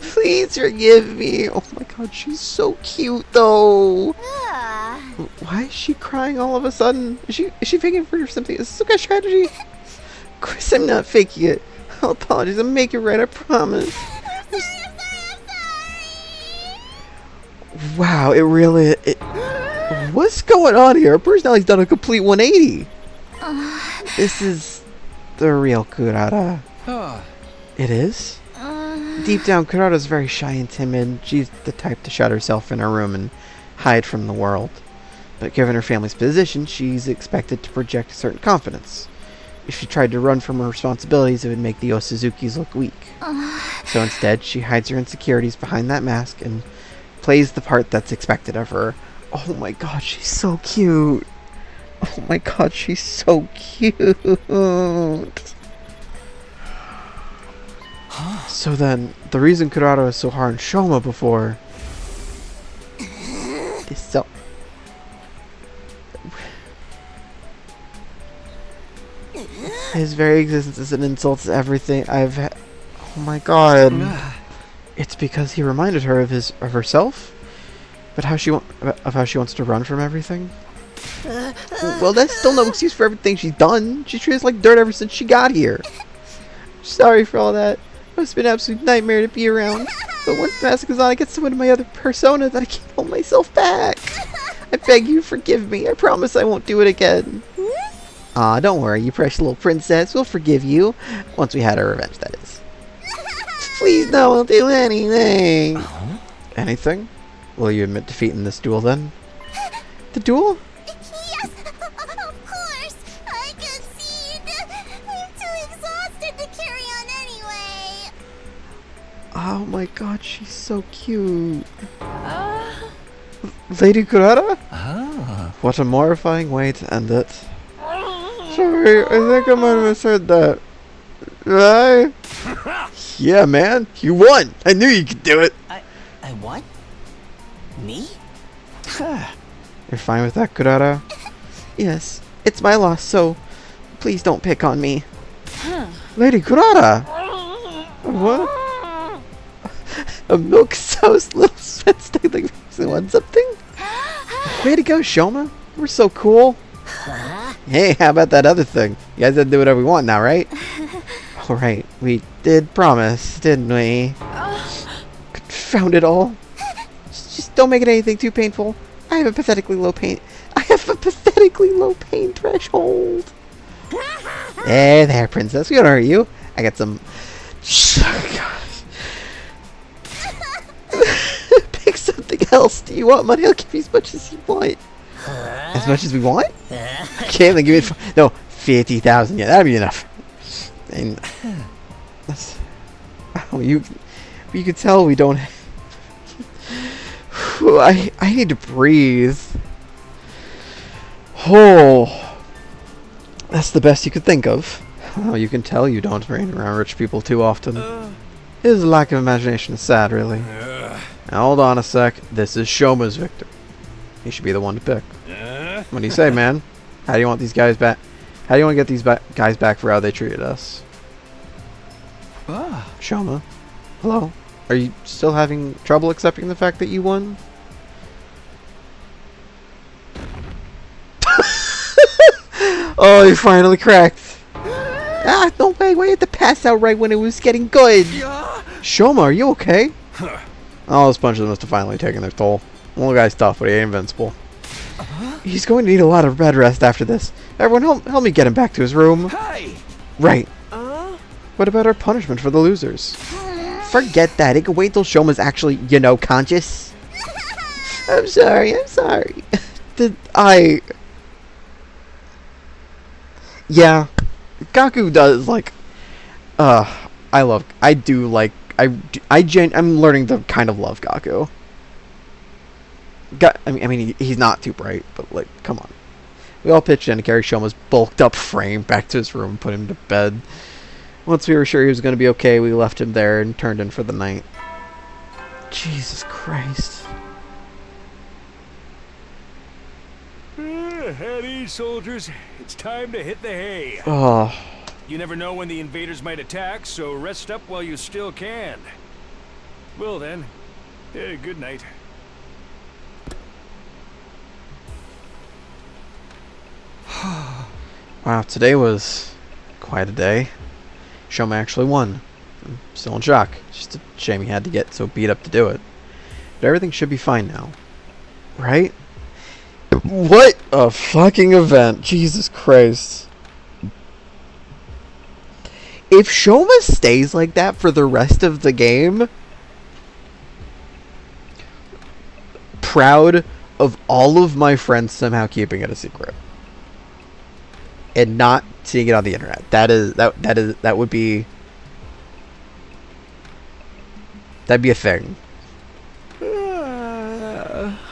Please forgive me. Oh my god, she's so cute though. Why is she crying all of a sudden? Is she faking for something? Is this some kind of strategy? Of course I'm not faking it. I'll apologize. I'll make it right, I promise. I'm sorry. Wow, it really... What's going on here? Her personality's done a complete 180. This is the real Kurata. It is? Deep down, Kurata's very shy and timid. She's the type to shut herself in her room and hide from the world. But given her family's position, she's expected to project a certain confidence. If she tried to run from her responsibilities, it would make the Osuzukis look weak. So instead, she hides her insecurities behind that mask and plays the part that's expected of her. Oh my god, she's so cute. Oh my god, she's so cute. So then, the reason Kurata was so hard on Shoma before is so... His very existence is an insult to everything I've had. Oh my god. It's because he reminded her of herself? But how she wants to run from everything? Well, that's still no excuse for everything she's done. She's treated us like dirt ever since she got here. Sorry for all that. It's been an absolute nightmare to be around. But once the mask is on, I get so into my other persona that I can't hold myself back. I beg you, forgive me. I promise I won't do it again. Aw, don't worry, you precious little princess. We'll forgive you. Once we had our revenge, that is. Please, no, I'll do anything. Anything? Will you admit defeat in this duel, then? The duel? Yes, of course. I concede. I'm too exhausted to carry on anyway. Oh my god, she's so cute. Lady Kurata? What a mortifying way to end it. Sorry, I think I might have misheard that. Right? Yeah, man, you won. I knew you could do it. I won? Me? You're fine with that, Kurata? Yes, it's my loss, so please don't pick on me. Lady Kurata! What? A milk soused little sweat like want something? Way to go, Shoma. We're so cool. Hey, how about that other thing? You guys had to do whatever we want now, right? Alright, we did promise, didn't we? Confound it all. Just don't make it anything too painful. I have a pathetically low pain threshold. Hey there, princess. We don't hurt you. I got some... Pick something else. Do you want money? I'll give you as much as you want. As much as we want? Okay, then give me... No, 50,000. Yeah, that'd be enough. And... That's... Oh, you could tell we don't... I need to breathe. Oh, that's the best you could think of. Oh, you can tell you don't hang around rich people too often. His lack of imagination is sad, really. Now, hold on a sec. This is Shoma's victim. He should be the one to pick. What do you say, man? How do you want these guys back? How do you want to get these guys back for how they treated us? Shoma, hello. Are you still having trouble accepting the fact that you won? Oh, you finally cracked. Ah, no way. Why you had to pass out right when it was getting good? Shoma, are you okay? Oh, those punches must have finally taken their toll. Little guy's tough, but he ain't invincible. He's going to need a lot of bed rest after this. Everyone, help me get him back to his room. Hey! Right. What about our punishment for the losers? Forget that. It can wait till Shoma's actually, you know, conscious. I'm sorry. Yeah. Gaku does, like... I'm learning to kind of love Gaku. I mean, he's not too bright, but, like, come on. We all pitched in to carry Shoma's bulked up frame back to his room and put him to bed. Once we were sure he was going to be okay, we left him there and turned in for the night. Jesus Christ. At ease, soldiers. It's time to hit the hay. Oh. You never know when the invaders might attack, so rest up while you still can. Well then, good night. Wow, today was quite a day. Shoma actually won. I'm still in shock. It's just a shame he had to get so beat up to do it. But everything should be fine now. Right? What a fucking event. Jesus Christ. If Shoma stays like that for the rest of the game, proud of all of my friends somehow keeping it a secret and not seeing it on the internet. That would be, that'd be a thing.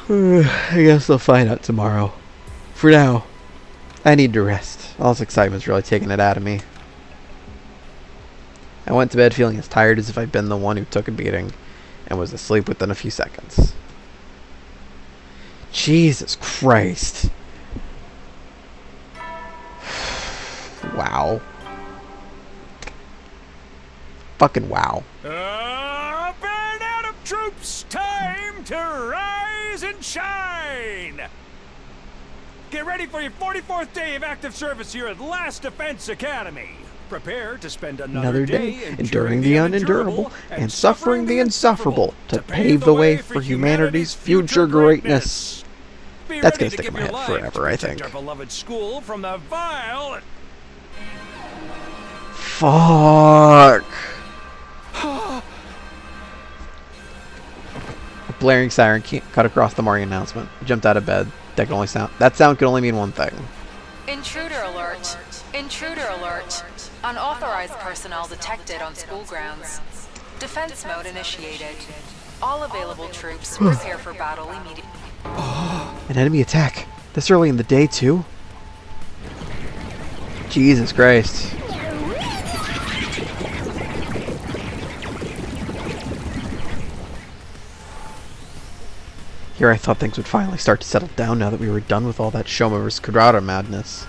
I guess I'll find out tomorrow. For now, I need to rest. All this excitement's really taking it out of me. I went to bed feeling as tired as if I'd been the one who took a beating and was asleep within a few seconds. Jesus Christ. Wow. Fucking wow. Band out of troops, time to rise and shine! Get ready for your 44th day of active service here at Last Defense Academy. Prepare to spend another day enduring the unendurable and suffering the insufferable to pave the way for humanity's future greatness. That's gonna stick in my head forever, I think. Our beloved school from the vile. Fuck. A blaring siren cut across the morning announcement. I jumped out of bed. That sound could only mean one thing. Intruder alert. Intruder alert. Unauthorized personnel detected on school grounds. Defense mode initiated. All available troops prepare for battle immediately. An enemy attack. This early in the day, too? Jesus Christ. Here I thought things would finally start to settle down now that we were done with all that Shoma vs. Kurata madness.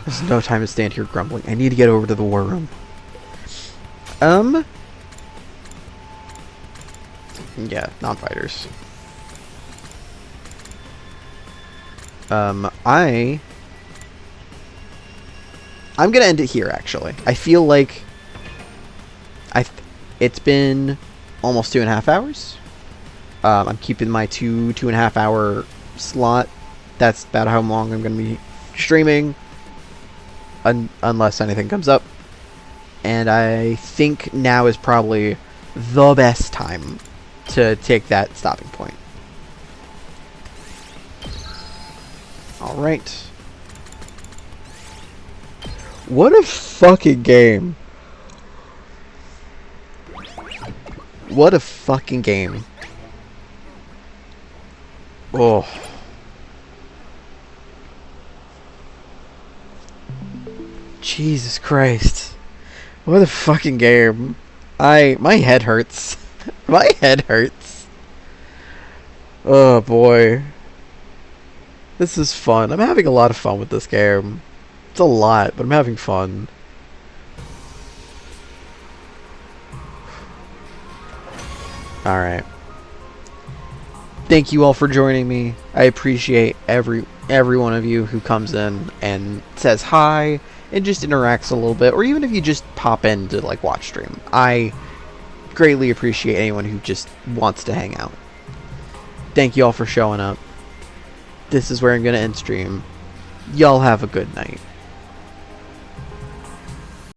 There's no time to stand here grumbling. I need to get over to the war room. Yeah, non-fighters. I'm gonna end it here, actually. I feel like it's been almost 2.5 hours. I'm keeping my 2.5 hour slot. That's about how long I'm gonna be streaming, unless anything comes up. And I think now is probably the best time to take that stopping point. Alright. What a fucking game. What a fucking game. Oh. Jesus Christ. What a fucking game. My head hurts. My head hurts. Oh boy. This is fun. I'm having a lot of fun with this game. It's a lot, but I'm having fun. Alright. Thank you all for joining me. I appreciate every one of you who comes in and says hi and just interacts a little bit, or even if you just pop in to like watch stream. I greatly appreciate anyone who just wants to hang out. Thank you all for showing up. This is where I'm gonna end stream. Y'all have a good night.